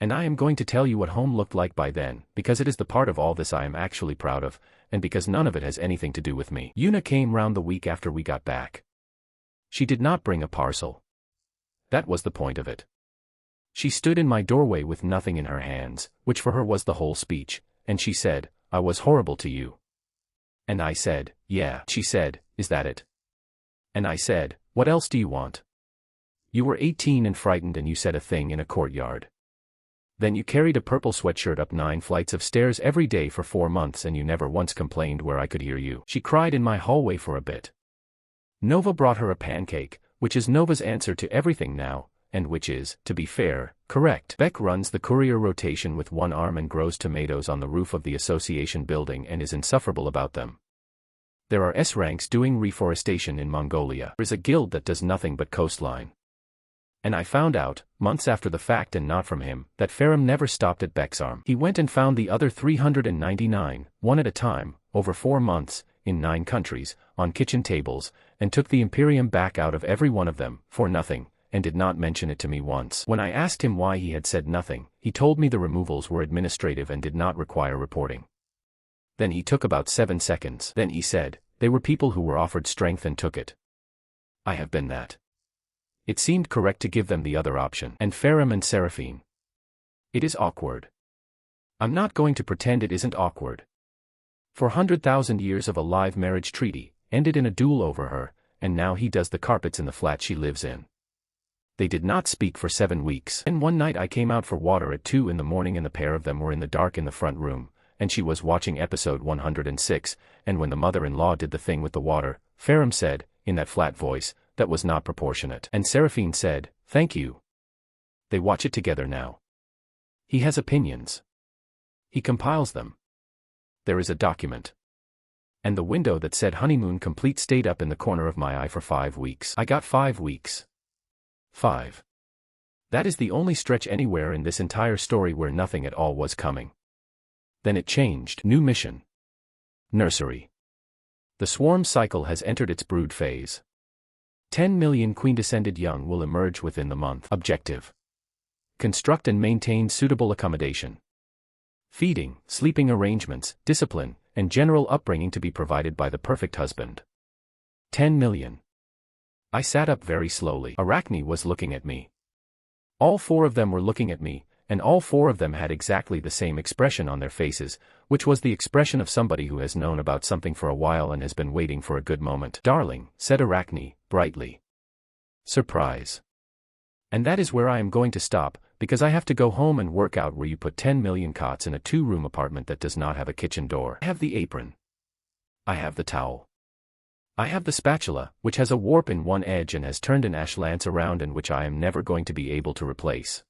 And I am going to tell you what home looked like by then, because it is the part of all this I am actually proud of, and because none of it has anything to do with me. Una came round the week after we got back. She did not bring a parcel. That was the point of it. She stood in my doorway with nothing in her hands, which for her was the whole speech, and she said, "I was horrible to you." And I said, "Yeah." She said, "Is that it?" And I said, "What else do you want? You were 18 and frightened and you said a thing in a courtyard. Then you carried a purple sweatshirt up 9 flights of stairs every day for 4 months and you never once complained where I could hear you." She cried in my hallway for a bit. Nova brought her a pancake, which is Nova's answer to everything now, and which is, to be fair, correct. Beck runs the courier rotation with one arm and grows tomatoes on the roof of the association building and is insufferable about them. There are S-ranks doing reforestation in Mongolia. There is a guild that does nothing but coastline. And I found out, months after the fact and not from him, that Ferrum never stopped at Beck's arm. He went and found the other 399, one at a time, over 4 months, in 9 countries, on kitchen tables, and took the Imperium back out of every one of them, for nothing, and did not mention it to me once. When I asked him why he had said nothing, he told me the removals were administrative and did not require reporting. Then he took about 7 seconds. Then he said, they were people who were offered strength and took it. I have been that. It seemed correct to give them the other option. And Ferrum and Seraphine. It is awkward. I'm not going to pretend it isn't awkward. 400,000 years of a live marriage treaty, ended in a duel over her, and now he does the carpets in the flat she lives in. They did not speak for 7 weeks. And one night I came out for water at 2 in the morning and the pair of them were in the dark in the front room, and she was watching episode 106, and when the mother-in-law did the thing with the water, Ferrum said, in that flat voice, that was not proportionate. And Seraphine said, thank you. They watch it together now. He has opinions. He compiles them. There is a document. And the window that said honeymoon complete stayed up in the corner of my eye for 5 weeks. I got 5 weeks. 5. That is the only stretch anywhere in this entire story where nothing at all was coming. Then it changed. New mission. Nursery. The swarm cycle has entered its brood phase. 10 million queen-descended young will emerge within the month. Objective. Construct and maintain suitable accommodation. Feeding, sleeping arrangements, discipline, and general upbringing to be provided by the perfect husband. 10 million. I sat up very slowly. Arachne was looking at me. All 4 of them were looking at me, and all 4 of them had exactly the same expression on their faces, which was the expression of somebody who has known about something for a while and has been waiting for a good moment. Darling, said Arachne, brightly. Surprise. And that is where I am going to stop, because I have to go home and work out where you put 10 million cots in a 2-room apartment that does not have a kitchen door. I have the apron. I have the towel. I have the spatula, which has a warp in one edge and has turned an ash lance around and which I am never going to be able to replace.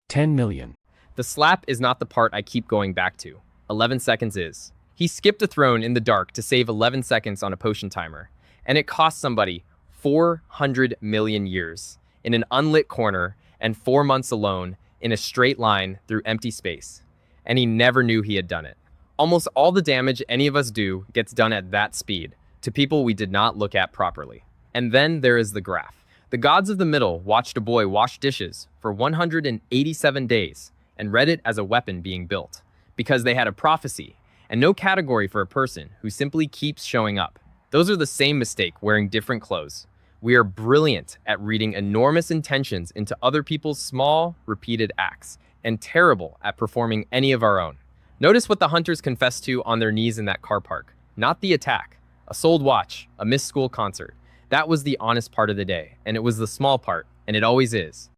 10 million. The slap is not the part I keep going back to. 11 seconds is. He skipped a throne in the dark to save 11 seconds on a potion timer, and it cost somebody 400 million years in an unlit corner and 4 months alone in a straight line through empty space. And he never knew he had done it. Almost all the damage any of us do gets done at that speed, to people we did not look at properly. And then there is the graph. The gods of the middle watched a boy wash dishes for 187 days and read it as a weapon being built, because they had a prophecy and no category for a person who simply keeps showing up. Those are the same mistake wearing different clothes. We are brilliant at reading enormous intentions into other people's small, repeated acts, and terrible at performing any of our own. Notice what the hunters confessed to on their knees in that car park. Not the attack. A sold watch, a missed school concert. That was the honest part of the day, and it was the small part, and it always is.